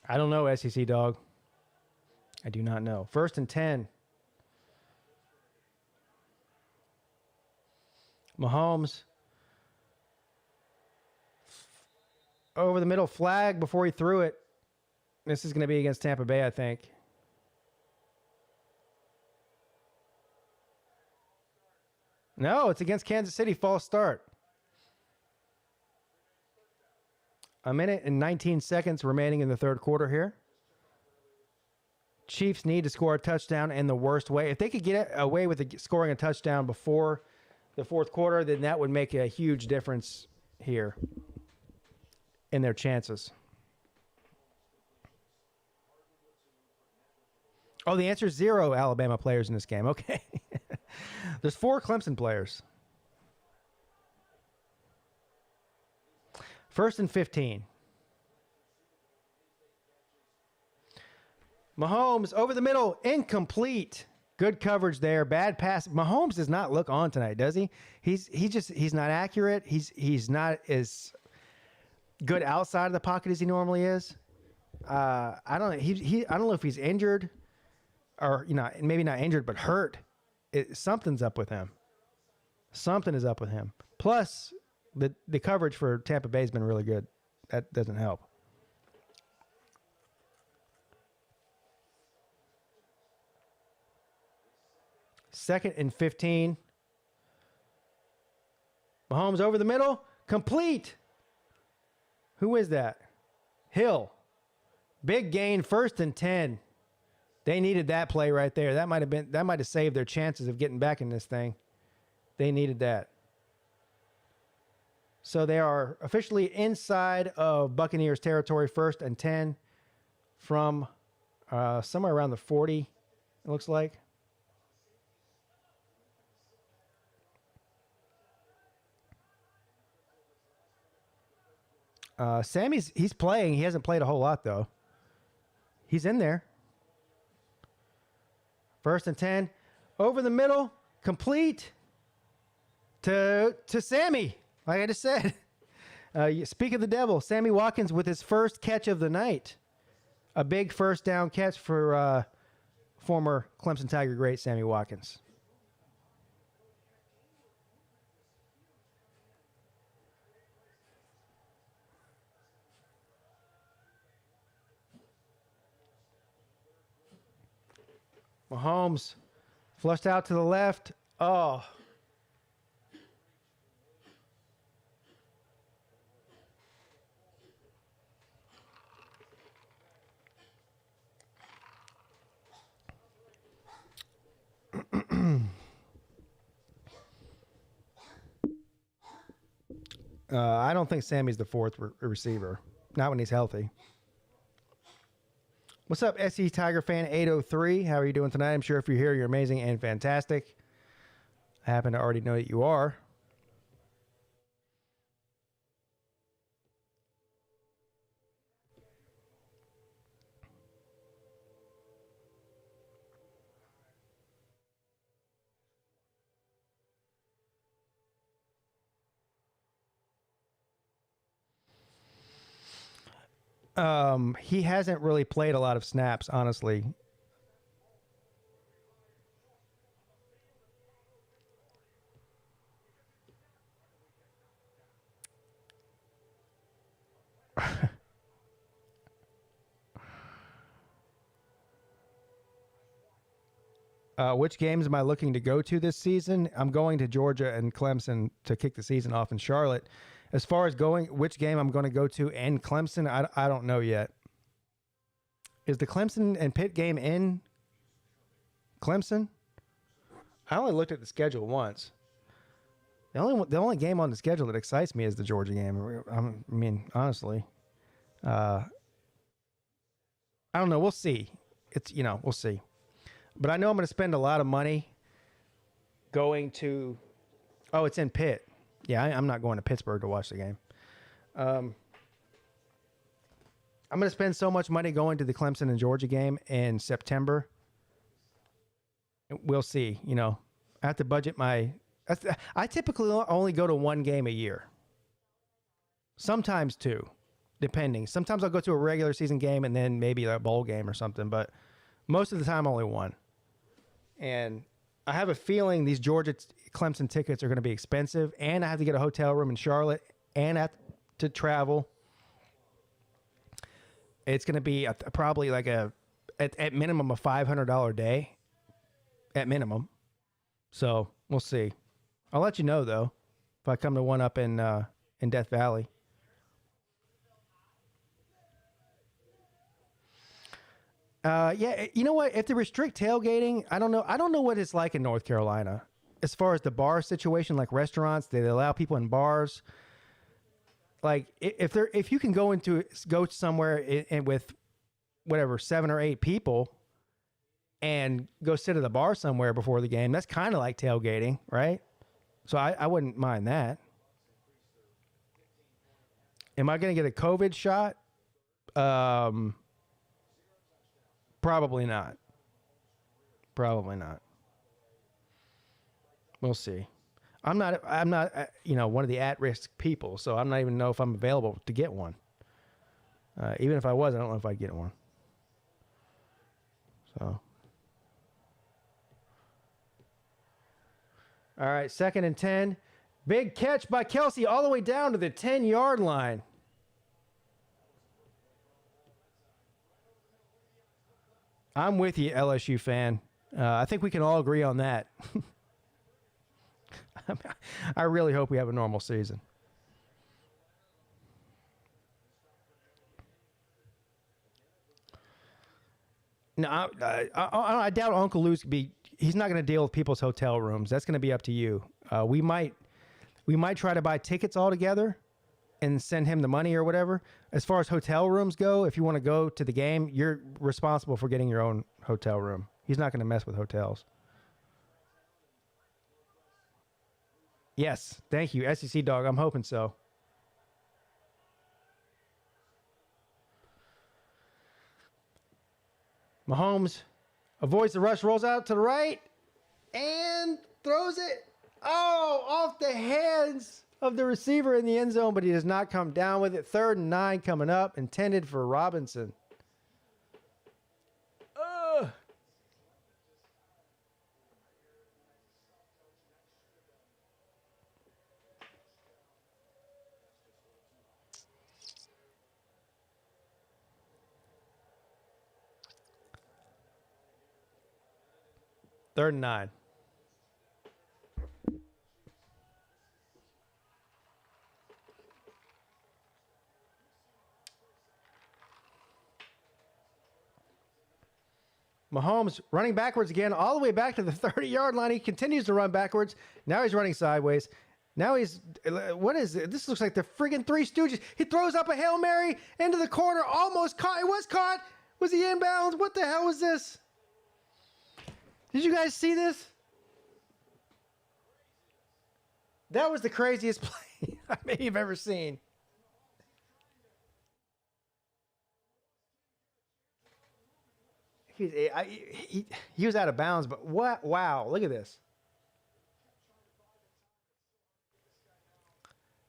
I don't know, SEC dog. I do not know. 1st and 10. Mahomes over the middle, flag before he threw it. This is going to be against Tampa Bay, I think. No, it's against Kansas City. False start. 1 minute and 19 seconds remaining in the third quarter here. Chiefs need to score a touchdown in the worst way. If they could get away with scoring a touchdown before the fourth quarter, then that would make a huge difference here in their chances. Oh, the answer is 0 Alabama players in this game. Okay. There's 4 Clemson players. 1st and 15. Mahomes over the middle, incomplete. Good coverage there. Bad pass. Mahomes does not look on tonight, does he? He's not accurate. He's not as good outside of the pocket as he normally is. I don't know if he's injured or maybe not injured but hurt. Something's up with him. Something is up with him. Plus, The coverage for Tampa Bay has been really good. That doesn't help. Second and 15. Mahomes over the middle. Complete. Who is that? Hill. Big gain, 1st and 10. They needed that play right there. That might have saved their chances of getting back in this thing. They needed that. So they are officially inside of Buccaneers territory, 1st and 10 from somewhere around the 40, it looks like. He's playing. He hasn't played a whole lot, though. He's in there. 1st and 10. Over the middle. Complete. To Sammy. Like I just said. Speak of the devil. Sammy Watkins with his first catch of the night. A big first down catch for former Clemson Tiger great Sammy Watkins. Mahomes flushed out to the left. Oh. I don't think Sammy's the fourth receiver. Not when he's healthy. What's up, SE Tiger fan 803? How are you doing tonight? I'm sure if you're here, you're amazing and fantastic. I happen to already know that you are. He hasn't really played a lot of snaps, honestly. Which games am I looking to go to this season? I'm going to Georgia and Clemson to kick the season off in Charlotte. As far as which game I'm going to go to in Clemson, I don't know yet. Is the Clemson and Pitt game in Clemson? I only looked at the schedule once. The only game on the schedule that excites me is the Georgia game. I mean, honestly, I don't know. We'll see. We'll see. But I know I'm going to spend a lot of money going to. Oh, it's in Pitt. Yeah, I'm not going to Pittsburgh to watch the game. I'm going to spend so much money going to the Clemson and Georgia game in September. We'll see. I have to budget I typically only go to one game a year. Sometimes two, depending. Sometimes I'll go to a regular season game and then maybe a bowl game or something. But most of the time, only one. And I have a feeling these Georgia Clemson tickets are going to be expensive, and I have to get a hotel room in Charlotte, and I have to travel. It's going to be probably like at minimum a $500 day, at minimum. So we'll see. I'll let you know though if I come to one up in Death Valley. Yeah, you know what? If they restrict tailgating, I don't know what it's like in North Carolina as far as the bar situation, like restaurants. They allow people in bars. Like if you can go somewhere and with whatever 7 or 8 people and go sit at a bar somewhere before the game, that's kind of like tailgating, right? So I wouldn't mind that. Am I going to get a COVID shot? Probably not. Probably not. We'll see. I'm not one of the at-risk people, so I'm not even know if I'm available to get one. Even if I was, I don't know if I'd get one. So. All right, 2nd and 10. Big catch by Kelsey all the way down to the 10-yard line. I'm with you, LSU fan. I think we can all agree on that. I really hope we have a normal season. No, I doubt Uncle Lou's he's not going to deal with people's hotel rooms. That's going to be up to you. We might try to buy tickets all together and send him the money or whatever. As far as hotel rooms go, if you want to go to the game, you're responsible for getting your own hotel room. He's not going to mess with hotels. Yes, thank you, SEC Dog. I'm hoping so. Mahomes avoids the rush, rolls out to the right, and throws it, off the hands of the receiver in the end zone, but he does not come down with it. 3rd and 9 coming up, intended for Robinson. Third and 9. Mahomes running backwards again, all the way back to the 30-yard line. He continues to run backwards. Now he's running sideways. Now he's, what is it? This looks like the friggin' Three Stooges. He throws up a Hail Mary into the corner, almost caught. It was caught. Was he inbounds? What the hell was this? Did you guys see this? That was the craziest play I may have ever seen. He was out of bounds, but what? Wow, look at this.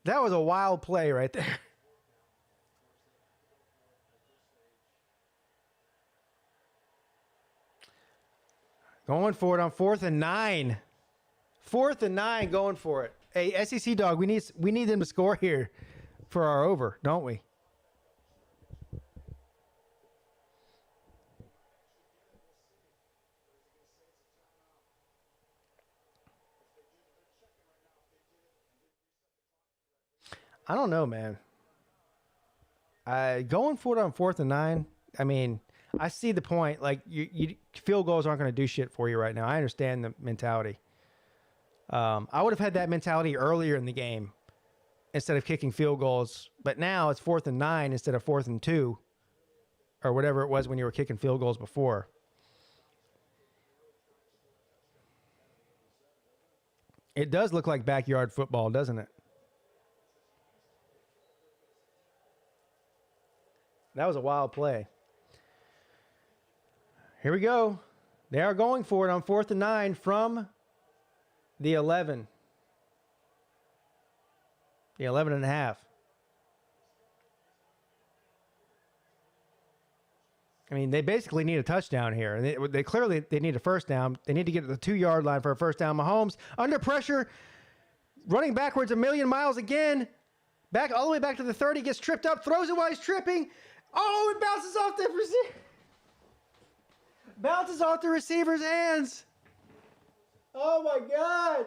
That was a wild play right there. Going for it on 4th and 9. 4th and 9 going for it. Hey, SEC Dog, we need them to score here for our over, don't we? I don't know, man. Going for it on 4th and 9, I mean, I see the point. Like, you field goals aren't going to do shit for you right now. I understand the mentality. I would have had that mentality earlier in the game instead of kicking field goals. But now it's 4th and 9 instead of 4th and 2 or whatever it was when you were kicking field goals before. It does look like backyard football, doesn't it? That was a wild play. Here we go. They are going for it on 4th and 9 from the 11. The 11 and a half. I mean, they basically need a touchdown here. And they clearly need a first down. They need to get to the 2-yard line for a first down. Mahomes under pressure, running backwards a million miles again. Back all the way back to the 30, gets tripped up, throws it while he's tripping. Oh, it bounces off the receiver. Bounces off the receiver's hands. Oh, my God.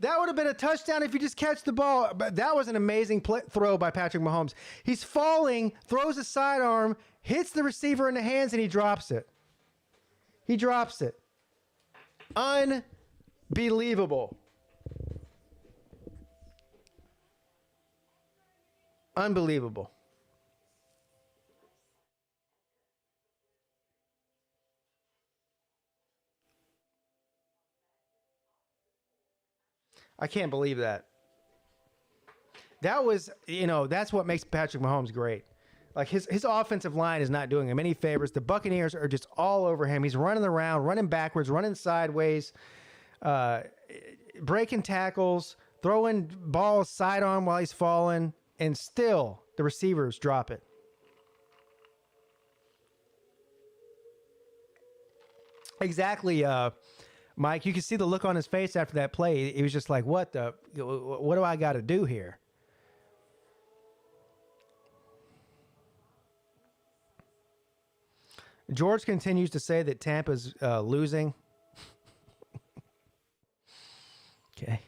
That would have been a touchdown if you just catch the ball. But that was an amazing throw by Patrick Mahomes. He's falling, throws a sidearm, hits the receiver in the hands, and he drops it. He drops it. Unbelievable. Unbelievable. I can't believe that. That was, that's what makes Patrick Mahomes great. Like his offensive line is not doing him any favors. The Buccaneers are just all over him. He's running around, running backwards, running sideways, breaking tackles, throwing balls sidearm while he's falling, and still the receivers drop it. Exactly. Mike, you can see the look on his face after that play. He was just like, what do I got to do here? George continues to say that Tampa's losing. Okay.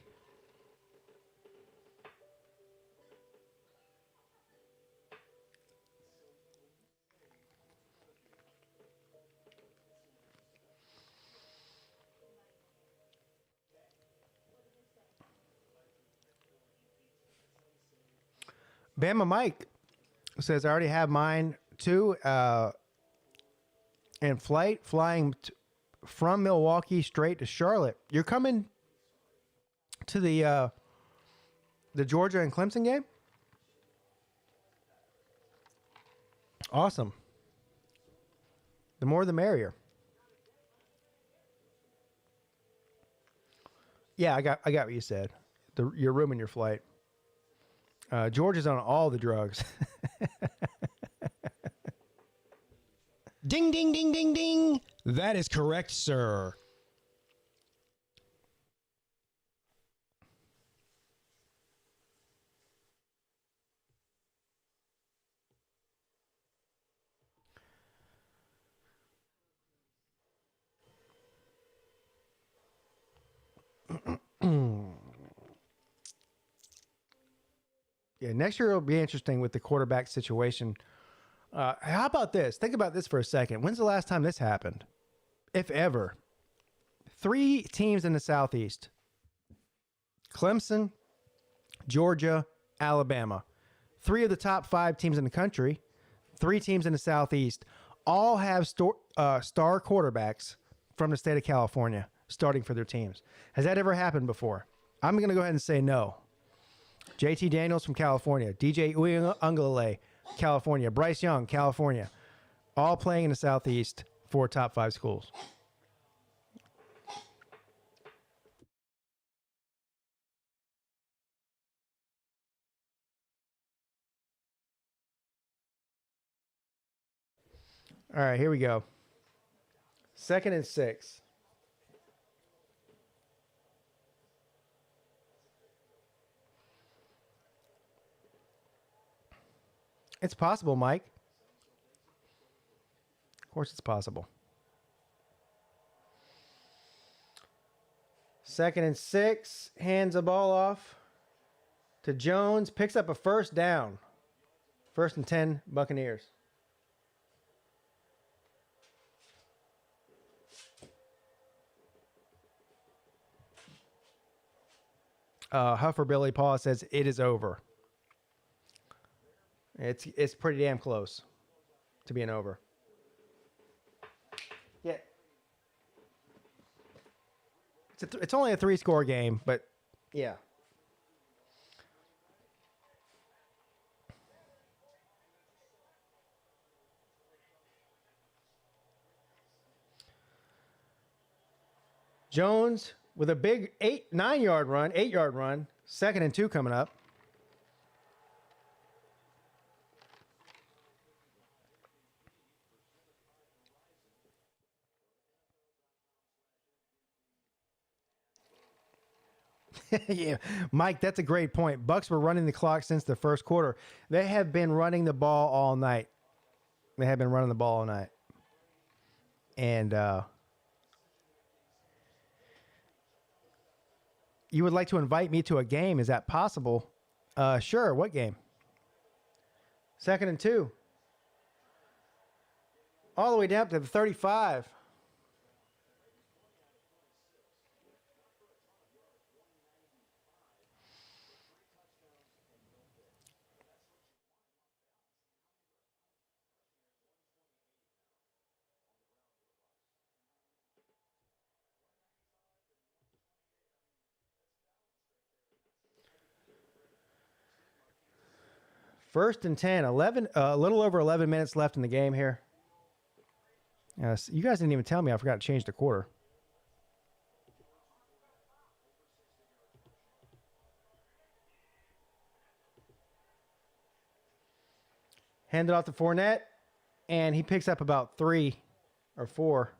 Bama Mike says, I already have mine too. In flight, flying from Milwaukee straight to Charlotte. You're coming to the Georgia and Clemson game? Awesome. The more the merrier. Yeah, I got what you said. Your room and your flight. George is on all the drugs. Ding, ding, ding, ding, ding. That is correct, sir. Yeah, next year will be interesting with the quarterback situation. How about this? Think about this for a second. When's the last time this happened? If ever. 3 teams in the Southeast. Clemson, Georgia, Alabama. 3 of the top 5 teams in the country. 3 teams in the Southeast. All have star quarterbacks from the state of California starting for their teams. Has that ever happened before? I'm going to go ahead and say no. JT Daniels from California. DJ Uiagalelei, California. Bryce Young, California. All playing in the Southeast for top 5 schools. All right, here we go. 2nd and 6. It's possible, Mike. Of course it's possible. 2nd and 6. Hands the ball off to Jones. Picks up a first down. 1st and 10, Buccaneers. Huffer Billy Paul says it is over. It's pretty damn close to being over. Yeah. It's only a 3-score game, but yeah. Jones with a big 8-yard run. 2nd and 2 coming up. Yeah, Mike, that's a great point. Bucks were running the clock since the first quarter. They have been running the ball all night. And you would like to invite me to a game. Is that possible? Sure. What game? 2nd and 2. All the way down to the 35. First and 10, a little over 11 minutes left in the game here. You guys didn't even tell me I forgot to change the quarter. Hand it off to Fournette, and he picks up about 3 or 4.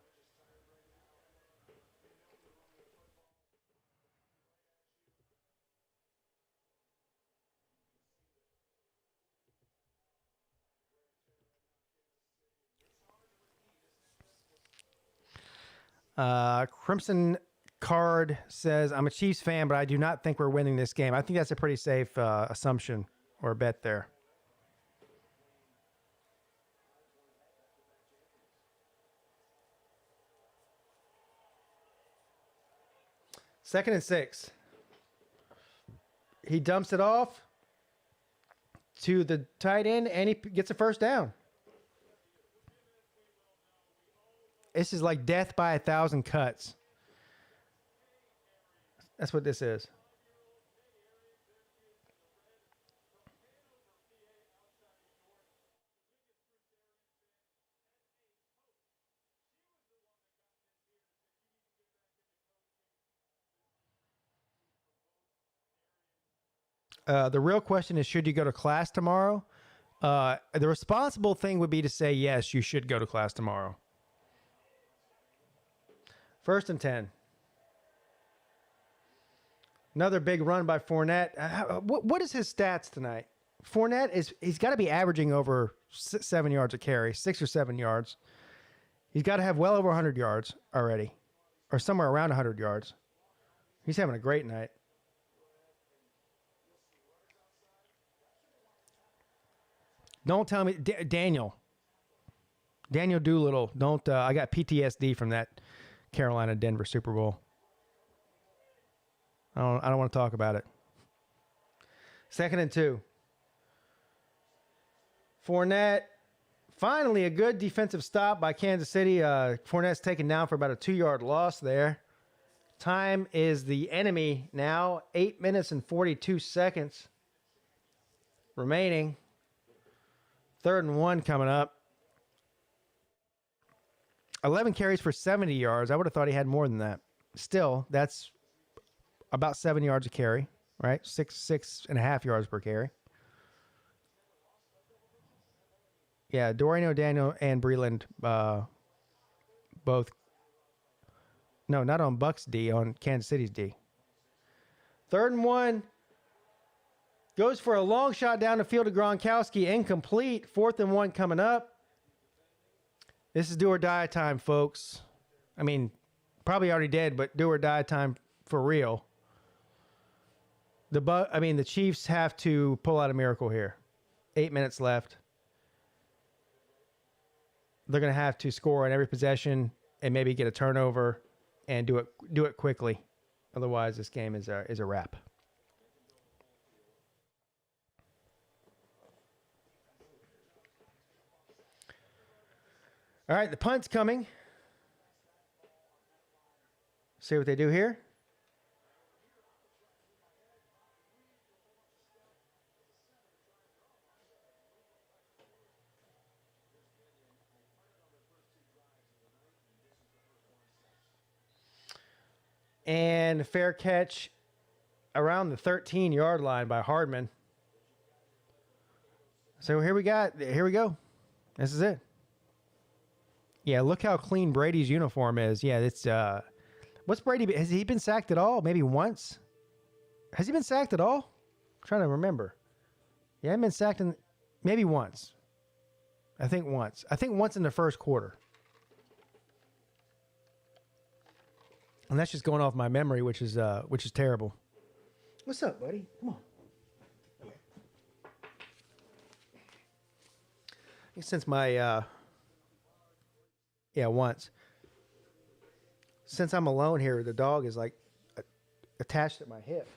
Crimson Card says, I'm a Chiefs fan, but I do not think we're winning this game. I think that's a pretty safe assumption or bet there. Second and 6. He dumps it off to the tight end, and he gets a first down. This is like death by 1,000 cuts. That's what this is. The real question is, should you go to class tomorrow? The responsible thing would be to say, yes, you should go to class tomorrow. First and 10. Another big run by Fournette. What is his stats tonight? Fournette he's got to be averaging over 7 yards a carry, 6 or 7 yards. He's got to have well over 100 yards already, or somewhere around 100 yards. He's having a great night. Don't tell me, Daniel Doolittle. Don't. I got PTSD from that Carolina-Denver Super Bowl. I don't want to talk about it. Second and 2. Fournette. Finally, a good defensive stop by Kansas City. Fournette's taken down for about a 2-yard loss there. Time is the enemy now. 8 minutes and 42 seconds remaining. 3rd and 1 coming up. 11 carries for 70 yards. I would have thought he had more than that. Still, that's about 7 yards a carry, right? 6.5 yards per carry. Yeah, Dorian O'Daniel and Breland both. No, not on Bucks D, on Kansas City's D. 3rd and 1. Goes for a long shot down the field to Gronkowski. Incomplete. 4th and 1 coming up. This is do or die time, folks. I mean, probably already dead, but do or die time for real. The Chiefs have to pull out a miracle here. 8 minutes left. They're going to have to score on every possession and maybe get a turnover and do it quickly. Otherwise, this game is a wrap. All right, the punt's coming. See what they do here. And fair catch around the 13-yard line by Hardman. So here we go. This is it. Yeah, look how clean Brady's uniform is. Yeah, it's what's Brady? Has he been sacked at all? Maybe once. Has he been sacked at all? I'm trying to remember. Yeah, he hasn't been sacked maybe once. I think once. In the first quarter. And that's just going off my memory, which is terrible. What's up, buddy? Come on. Since my once. Since I'm alone here, the dog is like attached at my hip.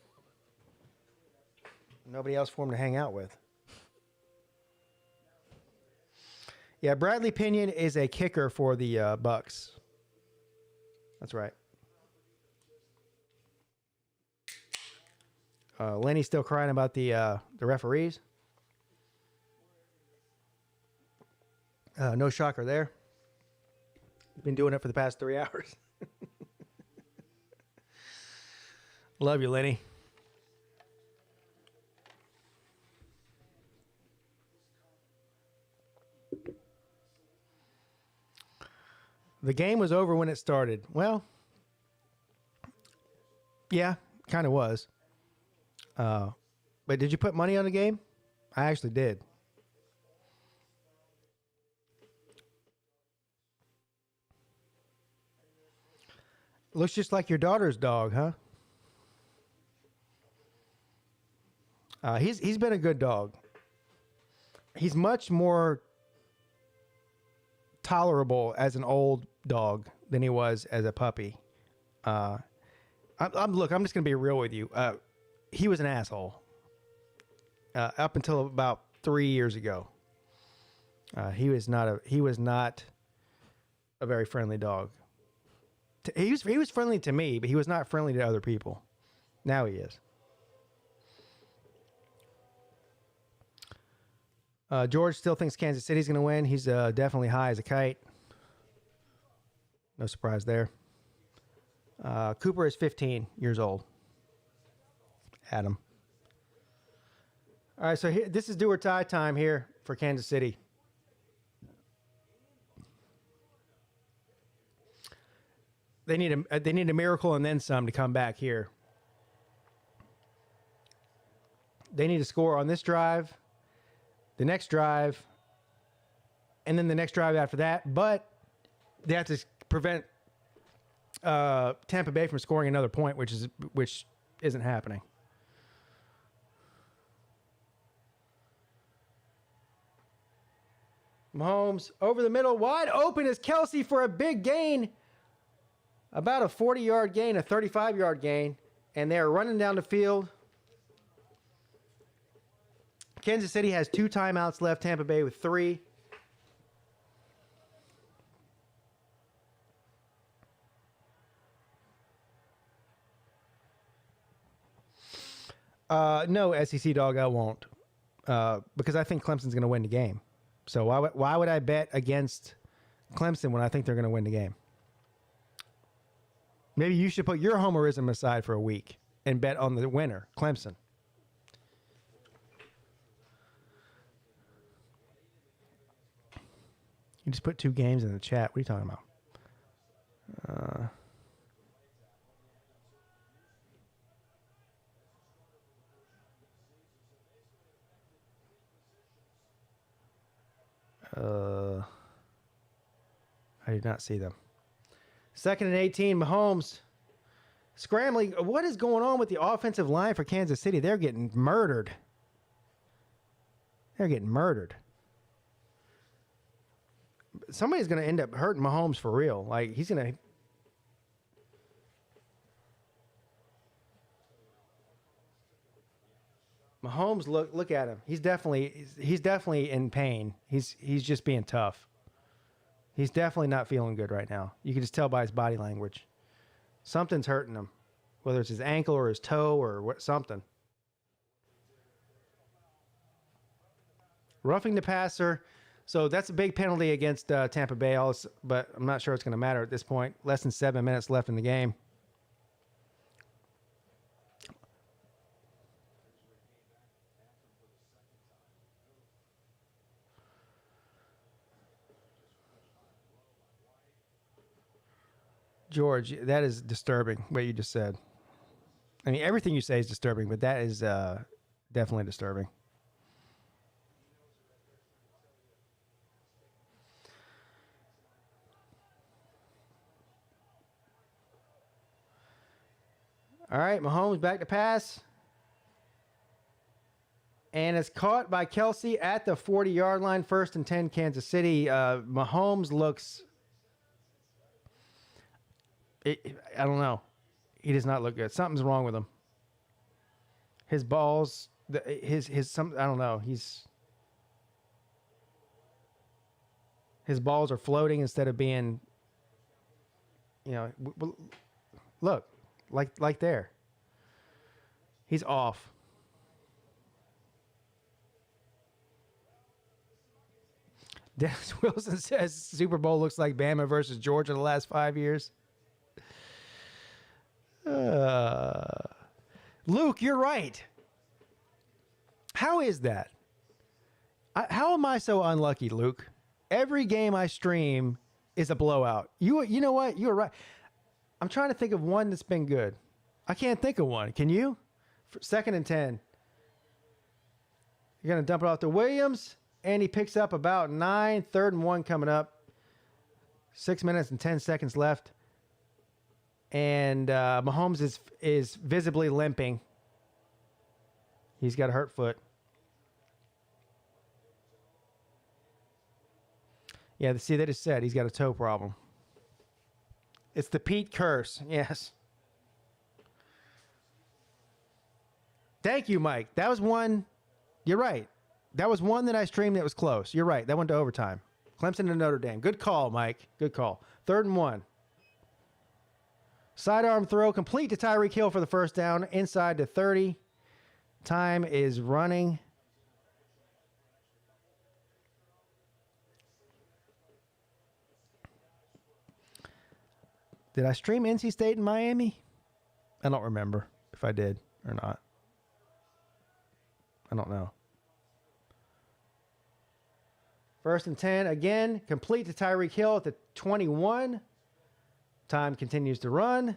Nobody else for him to hang out with. Yeah, Bradley Pinion is a kicker for the Bucks. That's right. Lenny's still crying about the referees. No shocker there. He's been doing it for the past 3 hours. Love you, Lenny. The game was over when it started. Well, yeah, kind of was. But did you put money on the game? I actually did. Looks just like your daughter's dog, huh? He's been a good dog. He's much more tolerable as an old dog than he was as a puppy. I'm just gonna be real with you. He was an asshole up until about 3 years ago. He was not a very friendly dog. He was friendly to me, but he was not friendly to other people. Now he is. George still thinks Kansas City's going to win. He's definitely high as a kite. No surprise there. Cooper is 15 years old. Adam. All right, so this is do or die time here for Kansas City. They need a miracle and then some to come back here. They need to score on this drive, the next drive, and then the next drive after that. But they have to prevent Tampa Bay from scoring another point, which isn't happening. Mahomes over the middle, wide open is Kelsey for a big gain. About a 40-yard gain, a 35-yard gain, and they're running down the field. Kansas City has 2 timeouts left, Tampa Bay with 3. No, SEC dog, I won't. Because I think Clemson's going to win the game. So why would I bet against Clemson when I think they're going to win the game? Maybe you should put your homerism aside for a week and bet on the winner, Clemson. You just put 2 games in the chat. What are you talking about? I did not see them. 2nd and 18, Mahomes scrambling. What is going on with the offensive line for Kansas City? They're getting murdered. Somebody's going to end up hurting Mahomes for real. Like, he's going to... Mahomes, look at him. He's definitely in pain. He's just being tough. He's definitely not feeling good right now. You can just tell by his body language. Something's hurting him, whether it's his ankle or his toe or something. Roughing the passer. So that's a big penalty against Tampa Bay, but I'm not sure it's going to matter at this point. Less than 7 minutes left in the game. George, that is disturbing, what you just said. I mean, everything you say is disturbing, but that is definitely disturbing. All right, Mahomes back to pass. And it's caught by Kelsey at the 40-yard line. 1st and 10, Kansas City. Mahomes looks... I don't know. He does not look good. Something's wrong with him. His balls, I don't know. His balls are floating instead of being, look, like there. He's off. Dennis Wilson says Super Bowl looks like Bama versus Georgia the last 5 years. Luke, you're right. How is that? How am I so unlucky, Luke? Every game I stream is a blowout. You know what? You're right. I'm trying to think of one that's been good. I can't think of one. Can you? 2nd and 10. You're going to dump it off to Williams, and he picks up about 9. 3rd and 1 coming up. 6 minutes and 10 seconds left. And Mahomes is visibly limping. He's got a hurt foot. Yeah, see, they just said he's got a toe problem. It's the Peete curse. Yes. Thank you, Mike. That was one. You're right. That was one that I streamed that was close. You're right. That went to overtime. Clemson and Notre Dame. Good call, Mike. Good call. 3rd and 1. Sidearm throw complete to Tyreek Hill for the first down. Inside to 30. Time is running. Did I stream NC State and Miami? I don't remember if I did or not. I don't know. 1st and 10 again. Complete to Tyreek Hill at the 21. Time continues to run.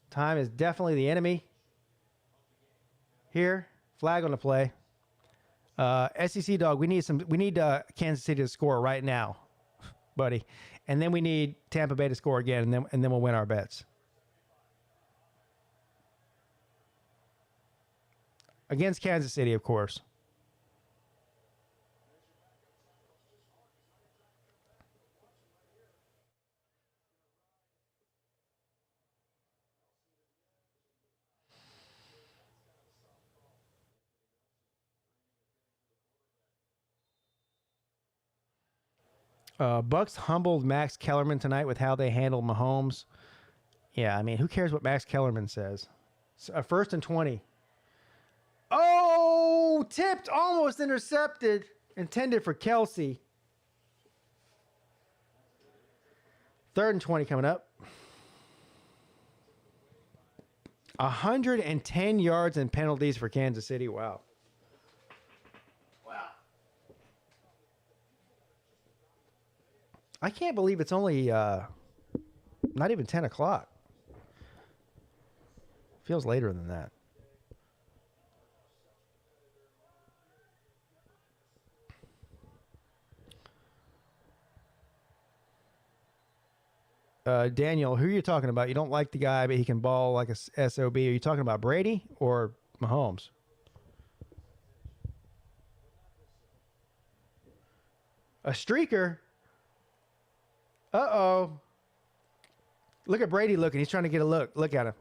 Time is definitely the enemy. Here, flag on the play. SEC dog, we need Kansas City to score right now, buddy. And then we need Tampa Bay to score again, and then we'll win our bets. Against Kansas City, of course. Bucks humbled Max Kellerman tonight with how they handled Mahomes. Yeah, I mean, who cares what Max Kellerman says? 1st and 20. Oh, tipped, almost intercepted. Intended for Kelsey. 3rd and 20 coming up. 110 yards and penalties for Kansas City. Wow. I can't believe it's only not even 10 o'clock. Feels later than that. Daniel, who are you talking about? You don't like the guy, but he can ball like a SOB. Are you talking about Brady or Mahomes? A streaker? Uh-oh. Look at Brady looking. He's trying to get a look. Look at him.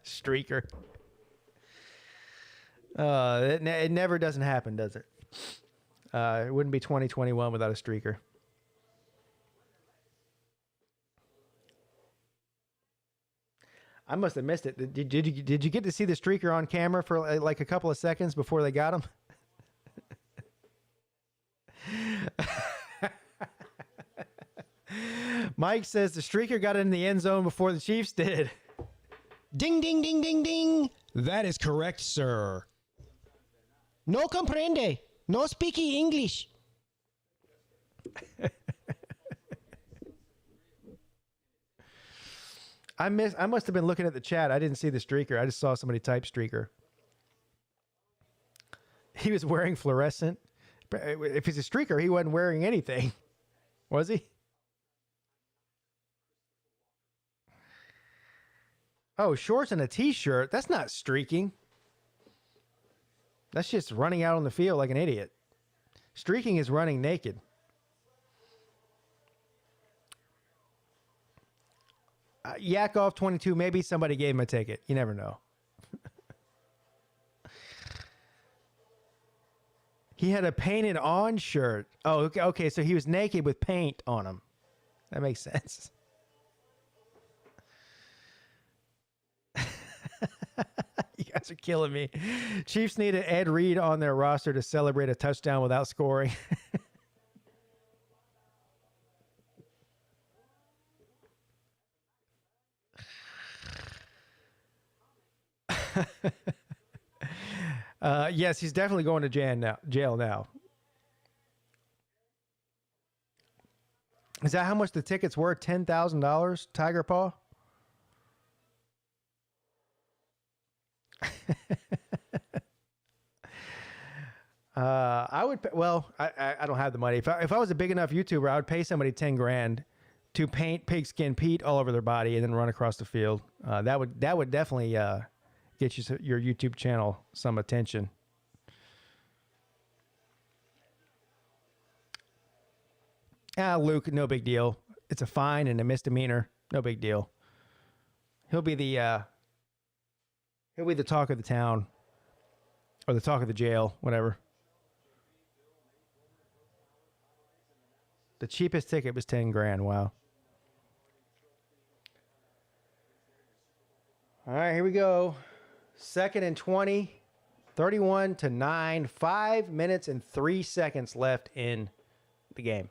Streaker. It never doesn't happen, does it? It wouldn't be 2021 without a streaker. I must have missed it. Did you get to see the streaker on camera for like a couple of seconds before they got him? Mike says the streaker got in the end zone before the Chiefs did. Ding, ding, ding, ding, ding. That is correct, sir. No comprende. No speaking English. I must have been looking at the chat. I didn't see the streaker. I just saw somebody type streaker. He was wearing fluorescent. If he's a streaker, he wasn't wearing anything. Was he? Oh, shorts and a t-shirt. That's not streaking. That's just running out on the field like an idiot. Streaking is running naked. Yakov 22, maybe somebody gave him a ticket. You never know. He had a painted on shirt. Oh, okay, so he was naked with paint on him. That makes sense. You guys are killing me. Chiefs need an Ed Reed on their roster to celebrate a touchdown without scoring. Yes, he's definitely going to jail now. Is that how much the tickets were? $10,000, Tiger Paw? I would. Well, I don't have the money. If I was a big enough YouTuber, I would pay somebody $10,000 to paint Pigskin Pete all over their body and then run across the field. That would definitely get your YouTube channel some attention. Luke, no big deal. It's a fine and a misdemeanor. No big deal. He'll be the talk of the town, or the talk of the jail, whatever. The cheapest ticket was $10,000. Wow. All right, here we go. 2nd and 20, 31-9, 5 minutes and 3 seconds left in the game.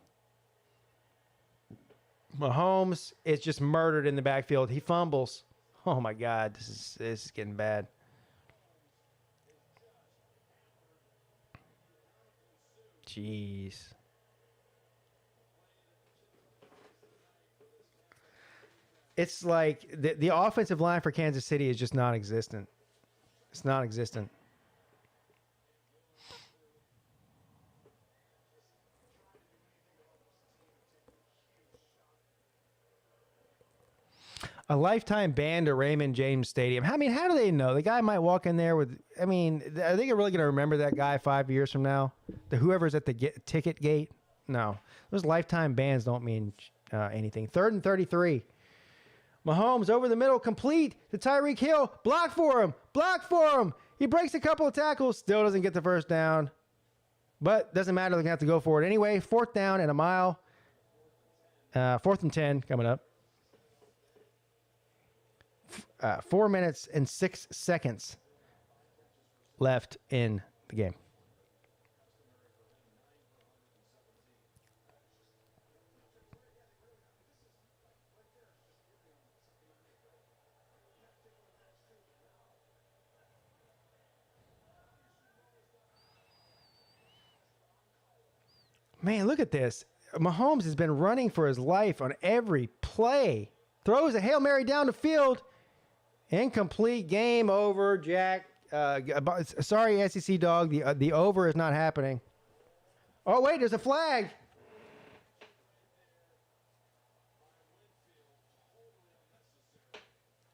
Mahomes is just murdered in the backfield. He fumbles. Oh my God, this is getting bad. Jeez. It's like the offensive line for Kansas City is just non-existent. It's non-existent. A lifetime ban to Raymond James Stadium. I mean, how do they know? The guy might walk in there with, I mean, are they really going to remember that guy 5 years from now? Whoever's at the ticket gate? No. Those lifetime bans don't mean anything. 3rd and 33. Mahomes over the middle, complete to Tyreek Hill. Block for him. Block for him. He breaks a couple of tackles. Still doesn't get the first down. But doesn't matter. They're going to have to go for it anyway. 4th down and a mile. 4th and 10 coming up. 4 minutes and 6 seconds left in the game. Man, look at this. Mahomes has been running for his life on every play. Throws a Hail Mary down the field. Incomplete. Game over, Jack. Sorry, SEC dog. The over is not happening. Oh, wait, there's a flag.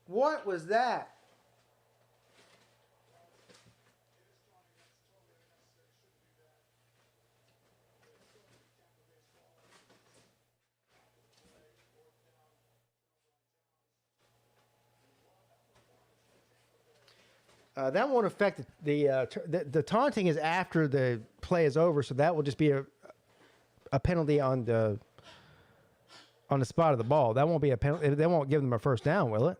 What was that? That won't affect the taunting is after the play is over, so that will just be a penalty on the spot of the ball. That won't be a penalty. They won't give them a first down, will it?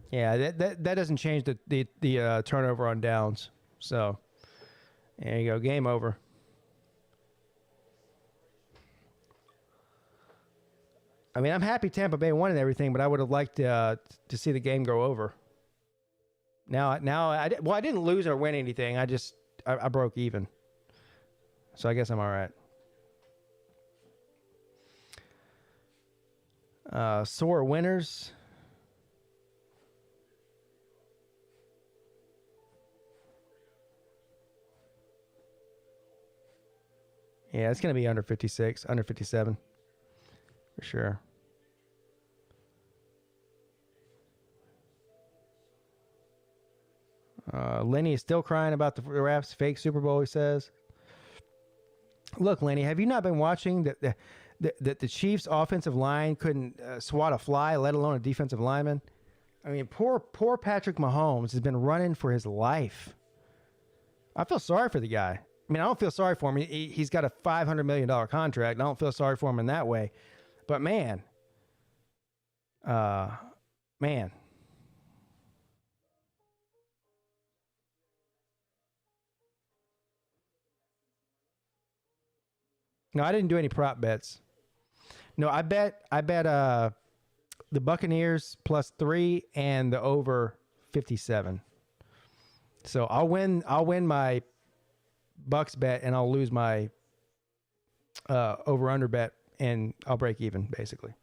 Yeah, that doesn't change the turnover on downs. So there you go, game over. I mean, I'm happy Tampa Bay won and everything, but I would have liked to see the game go over. Now I didn't lose or win anything. I broke even. So I guess I'm all right. Sore winners. Yeah, it's going to be under 56, under 57, for sure. Lenny is still crying about the refs, fake Super Bowl, he says. Look, Lenny, have you not been watching that the Chiefs' offensive line couldn't swat a fly, let alone a defensive lineman? I mean, poor Patrick Mahomes has been running for his life. I feel sorry for the guy. I mean, I don't feel sorry for him. He's got a $500 million contract. I don't feel sorry for him in that way. But, man. No, I didn't do any prop bets. No, I bet the Buccaneers +3 and the over 57. So I'll win my Bucks bet and I'll lose my over under bet and I'll break even basically.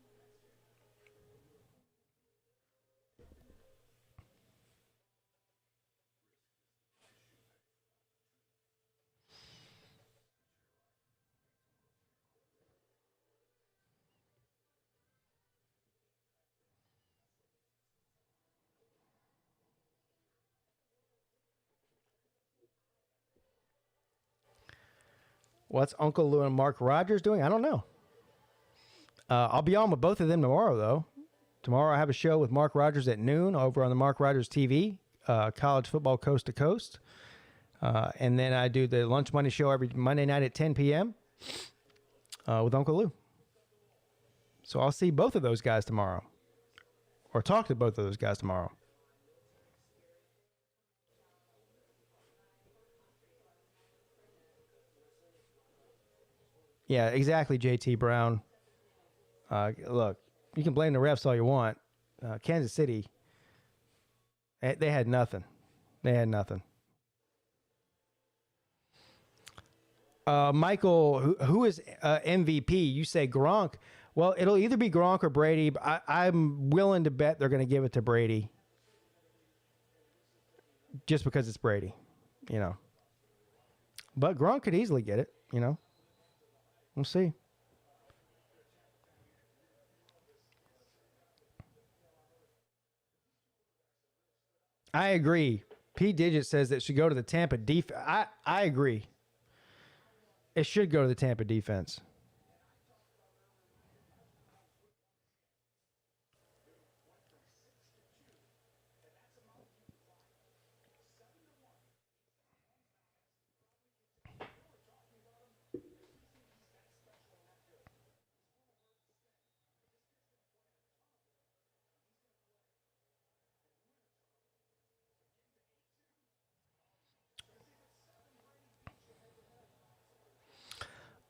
What's Uncle Lou and Mark Rogers doing? I don't know. I'll be on with both of them tomorrow, though. Tomorrow I have a show with Mark Rogers at noon over on the Mark Rogers TV, college football coast to coast. And then I do the Lunch Money show every Monday night at 10 p.m. With Uncle Lou. So I'll see both of those guys tomorrow. Or talk to both of those guys tomorrow. Yeah, exactly, JT Brown. Look, you can blame the refs all you want. Kansas City, they had nothing. They had nothing. Michael, who is MVP? You say Gronk. Well, it'll either be Gronk or Brady, but I'm willing to bet they're going to give it to Brady. Just because it's Brady, you know. But Gronk could easily get it, you know. We'll see. I agree. P. Digit says that it should go to the Tampa defense. I agree. It should go to the Tampa defense.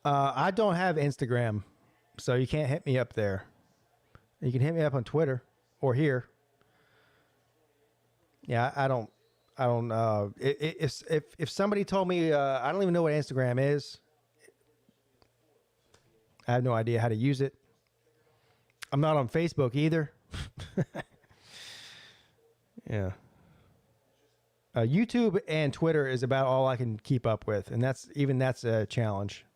I don't have Instagram, so you can't hit me up there. You can hit me up on Twitter or here. Yeah, I don't. If somebody told me, I don't even know what Instagram is. I have no idea how to use it. I'm not on Facebook either. Yeah. YouTube and Twitter is about all I can keep up with, and that's a challenge.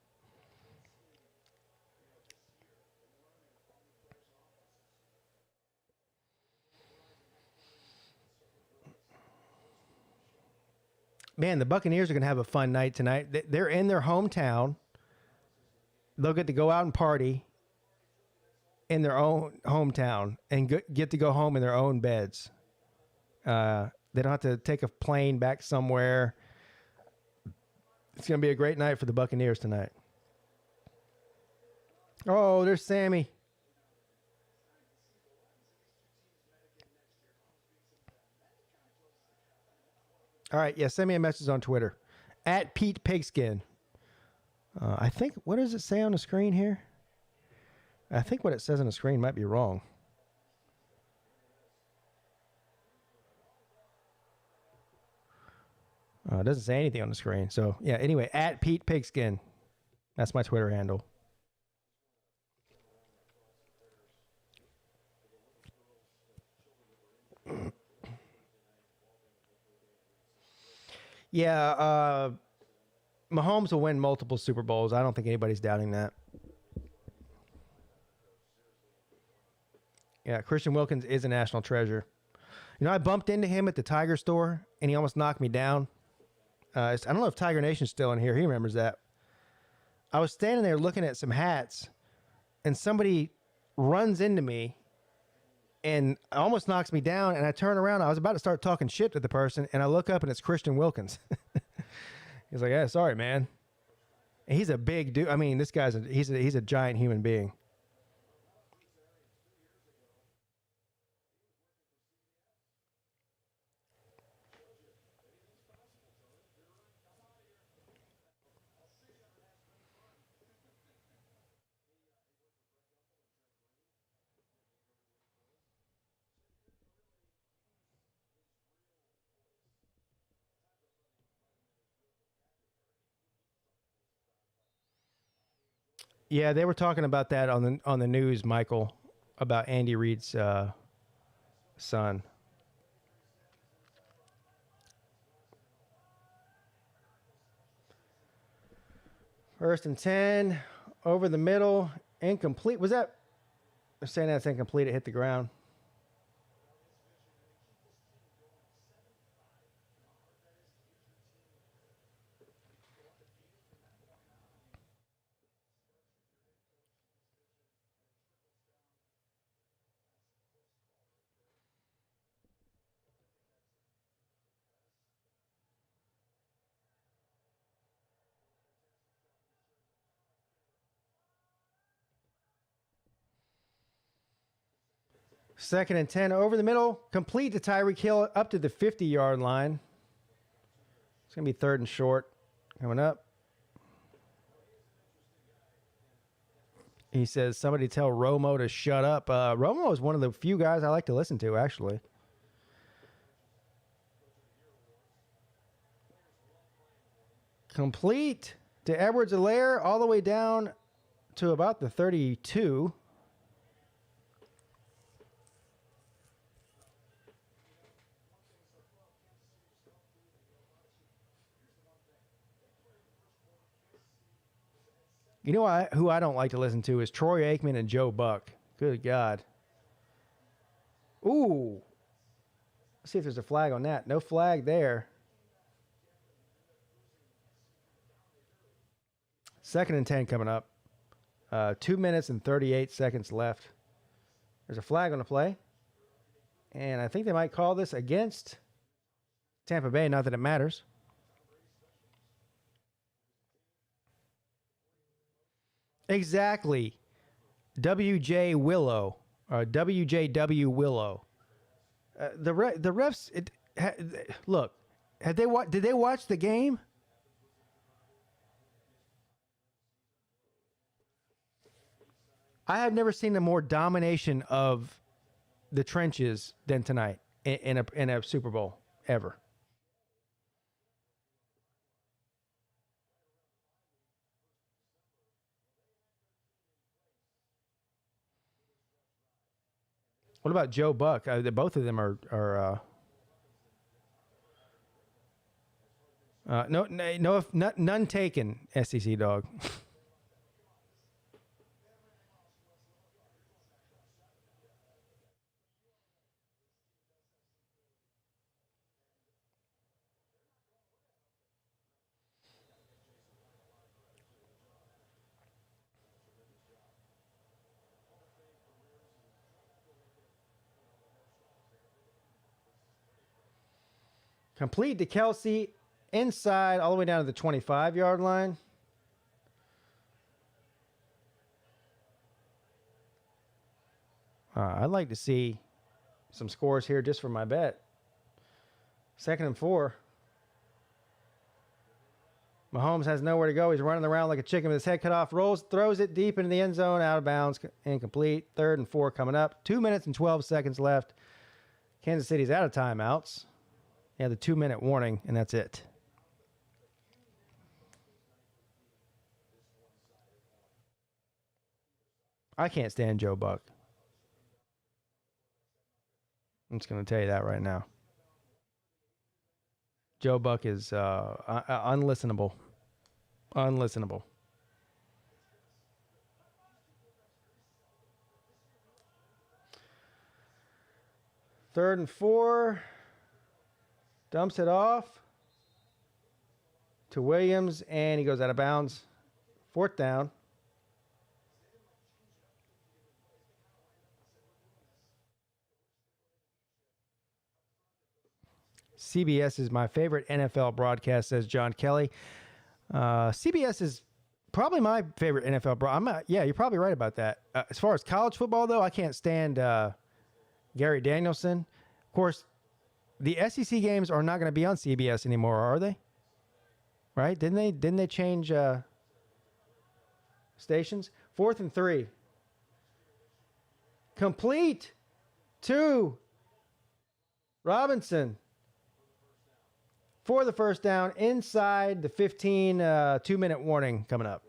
Man, the Buccaneers are going to have a fun night tonight. They're in their hometown. They'll get to go out and party in their own hometown and get to go home in their own beds. They don't have to take a plane back somewhere. It's going to be a great night for the Buccaneers tonight. Oh, there's Sammy. All right, yeah, send me a message on Twitter. At Peete Pigskin. I think, what does it say on the screen here? I think what it says on the screen might be wrong. It doesn't say anything on the screen. So, yeah, anyway, at Peete Pigskin. That's my Twitter handle. Yeah, Mahomes will win multiple Super Bowls. I don't think anybody's doubting that. Yeah, Christian Wilkins is a national treasure. You know, I bumped into him at the Tiger store, and he almost knocked me down. I don't know if Tiger Nation's still in here. He remembers that. I was standing there looking at some hats, and somebody runs into me and almost knocks me down, and I turn around. I was about to start talking shit to the person, and I look up, and it's Christian Wilkins. He's like, yeah, sorry, man. And he's a big dude. I mean, this guy's he's a giant human being. Yeah, they were talking about that on the news, Michael, about Andy Reid's son. First and 10, over the middle, incomplete. Was that? They're saying that's incomplete. It hit the ground. Second and 10, over the middle, complete to Tyreek Hill up to the 50-yard line. It's going to be third and short coming up. He says, somebody tell Romo to shut up. Romo is one of the few guys I like to listen to, actually. Complete to Edwards-Helaire all the way down to about the 32. You know who I don't like to listen to is Troy Aikman and Joe Buck. Good God. Ooh. Let's see if there's a flag on that. No flag there. Second and 10 coming up. 2 minutes and 38 seconds left. There's a flag on the play. And I think they might call this against Tampa Bay. Not that it matters. Exactly. WJ Willow. WJW Willow. The refs, look, did they watch the game? I have never seen a more domination of the trenches than tonight in a Super Bowl ever. What about Joe Buck? Both of them are none taken. SEC dog. Complete to Kelsey inside all the way down to the 25-yard line. I'd like to see some scores here just for my bet. 2nd and 4. Mahomes has nowhere to go. He's running around like a chicken with his head cut off. Throws it deep into the end zone, out of bounds, incomplete. 3rd and 4 coming up. 2 minutes and 12 seconds left. Kansas City's out of timeouts. Yeah, the 2-minute warning, and that's it. I can't stand Joe Buck. I'm just going to tell you that right now. Joe Buck is unlistenable. Unlistenable. Third and 4. Dumps it off to Williams, and he goes out of bounds. 4th down. CBS is my favorite NFL broadcast, says John Kelly. CBS is probably my favorite NFL broadcast. Yeah, you're probably right about that. As far as college football, though, I can't stand Gary Danielson. Of course, the SEC games are not going to be on CBS anymore, are they? Right? Didn't they change stations? 4th and 3. Complete to Robinson for the first down inside the 15. 2-minute warning coming up.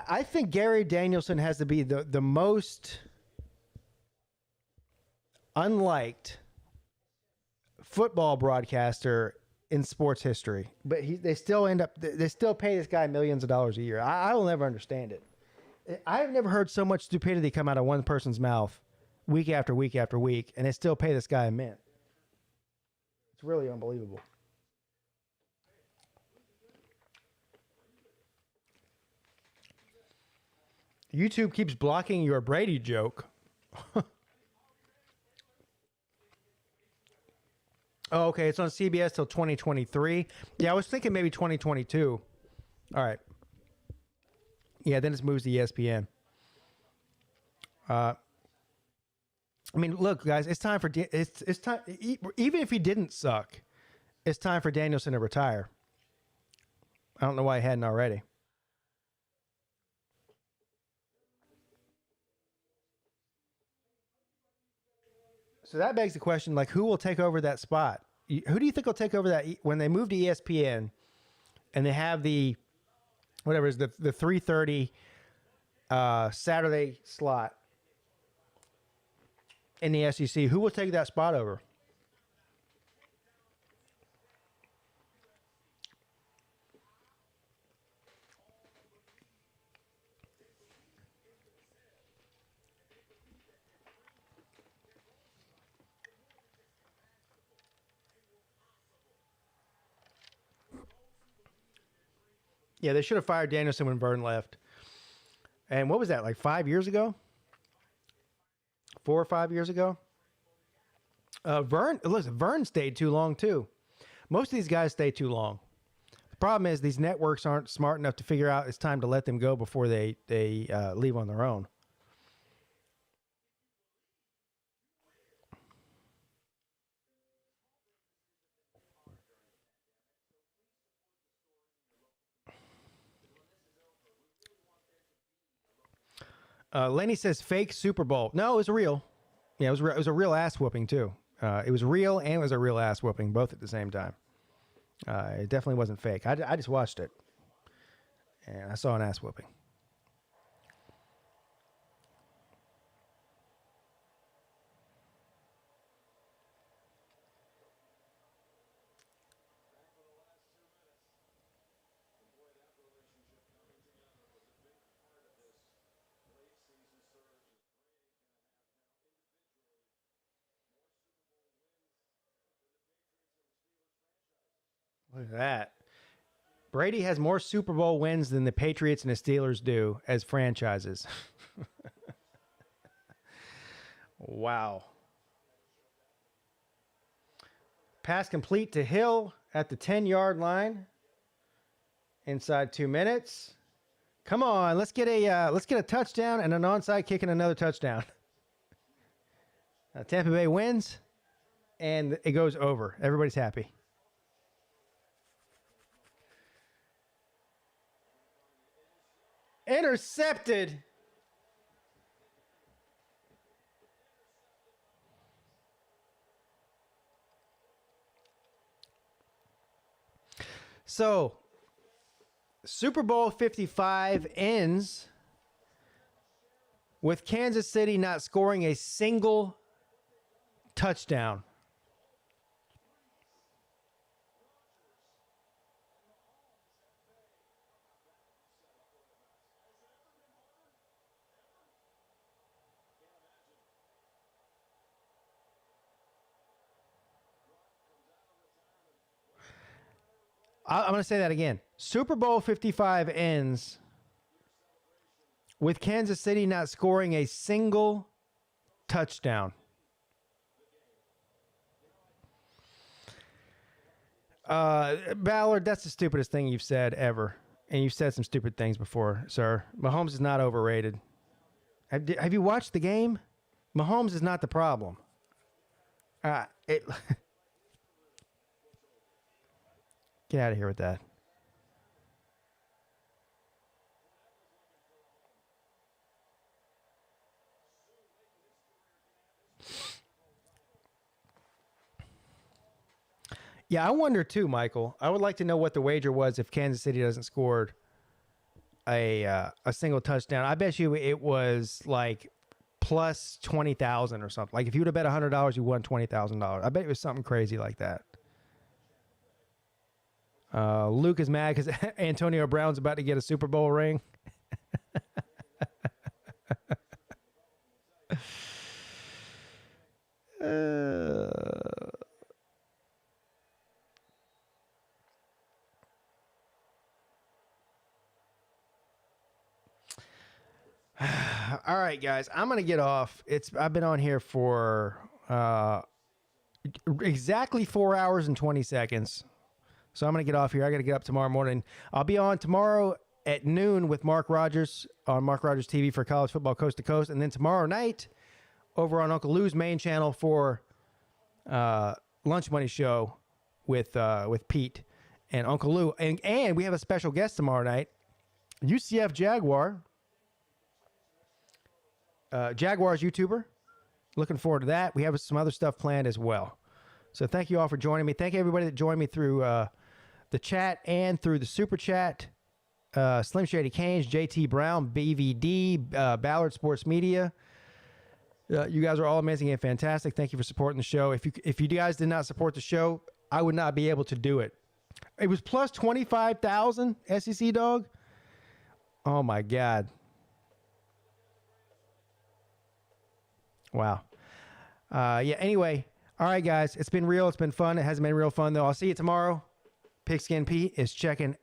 I think Gary Danielson has to be the most unliked football broadcaster in sports history. But they still pay this guy millions of dollars a year. I will never understand it. I've never heard so much stupidity come out of one person's mouth week after week after week, and they still pay this guy a mint. It's really unbelievable. YouTube keeps blocking your Brady joke. Oh, okay. It's on CBS till 2023. Yeah, I was thinking maybe 2022. All right. Yeah, then it moves to ESPN. I mean, look, guys, it's time for it's time. Even if he didn't suck, it's time for Danielson to retire. I don't know why he hadn't already. So that begs the question, like, who will take over that spot? Who do you think will take over that when they move to ESPN and they have the, whatever is the 3:30 Saturday slot in the SEC? Who will take that spot over? Yeah, they should have fired Danielson when Vern left. And what was that, like 5 years ago? 4 or 5 years ago? Vern stayed too long, too. Most of these guys stay too long. The problem is these networks aren't smart enough to figure out it's time to let them go before they leave on their own. Lenny says fake Super Bowl. No, it was real. Yeah, it was a real ass whooping too. It was real and it was a real ass whooping both at the same time. It definitely wasn't fake. I just watched it and I saw an ass whooping. Look at that. Brady has more Super Bowl wins than the Patriots and the Steelers do as franchises. Wow. Pass complete to Hill at the 10-yard line. Inside 2 minutes. Come on, let's get a touchdown and an onside kick and another touchdown. Tampa Bay wins, and it goes over. Everybody's happy. Intercepted. So, Super Bowl 55 ends with Kansas City not scoring a single touchdown. I'm going to say that again. Super Bowl 55 ends with Kansas City not scoring a single touchdown. Ballard, that's the stupidest thing you've said ever. And you've said some stupid things before, sir. Mahomes is not overrated. Have you watched the game? Mahomes is not the problem. Get out of here with that. Yeah, I wonder too, Michael. I would like to know what the wager was if Kansas City doesn't score a single touchdown. I bet you it was like plus 20,000 or something. Like if you would have bet $100, you won $20,000. I bet it was something crazy like that. Luke is mad because Antonio Brown's about to get a Super Bowl ring. All right, guys, I'm gonna get off. I've been on here for exactly 4 hours and 20 seconds. So I'm going to get off here. I got to get up tomorrow morning. I'll be on tomorrow at noon with Mark Rogers on Mark Rogers TV for college football coast to coast. And then tomorrow night over on Uncle Lou's main channel for Lunch Money Show with Pete and Uncle Lou. And we have a special guest tomorrow night, UCF Jaguar. Jaguars YouTuber. Looking forward to that. We have some other stuff planned as well. So thank you all for joining me. Thank you everybody that joined me through the chat and through the super chat. Slim Shady Canes, JT Brown, BVD, Ballard Sports Media. You guys are all amazing and fantastic. Thank you for supporting the show. If you guys did not support the show, I would not be able to do it. It was plus 25,000 SEC dog. Oh my God. Wow. Yeah, anyway. All right, guys. It's been real. It's been fun. It hasn't been real fun, though. I'll see you tomorrow. Pigskin Pete is checking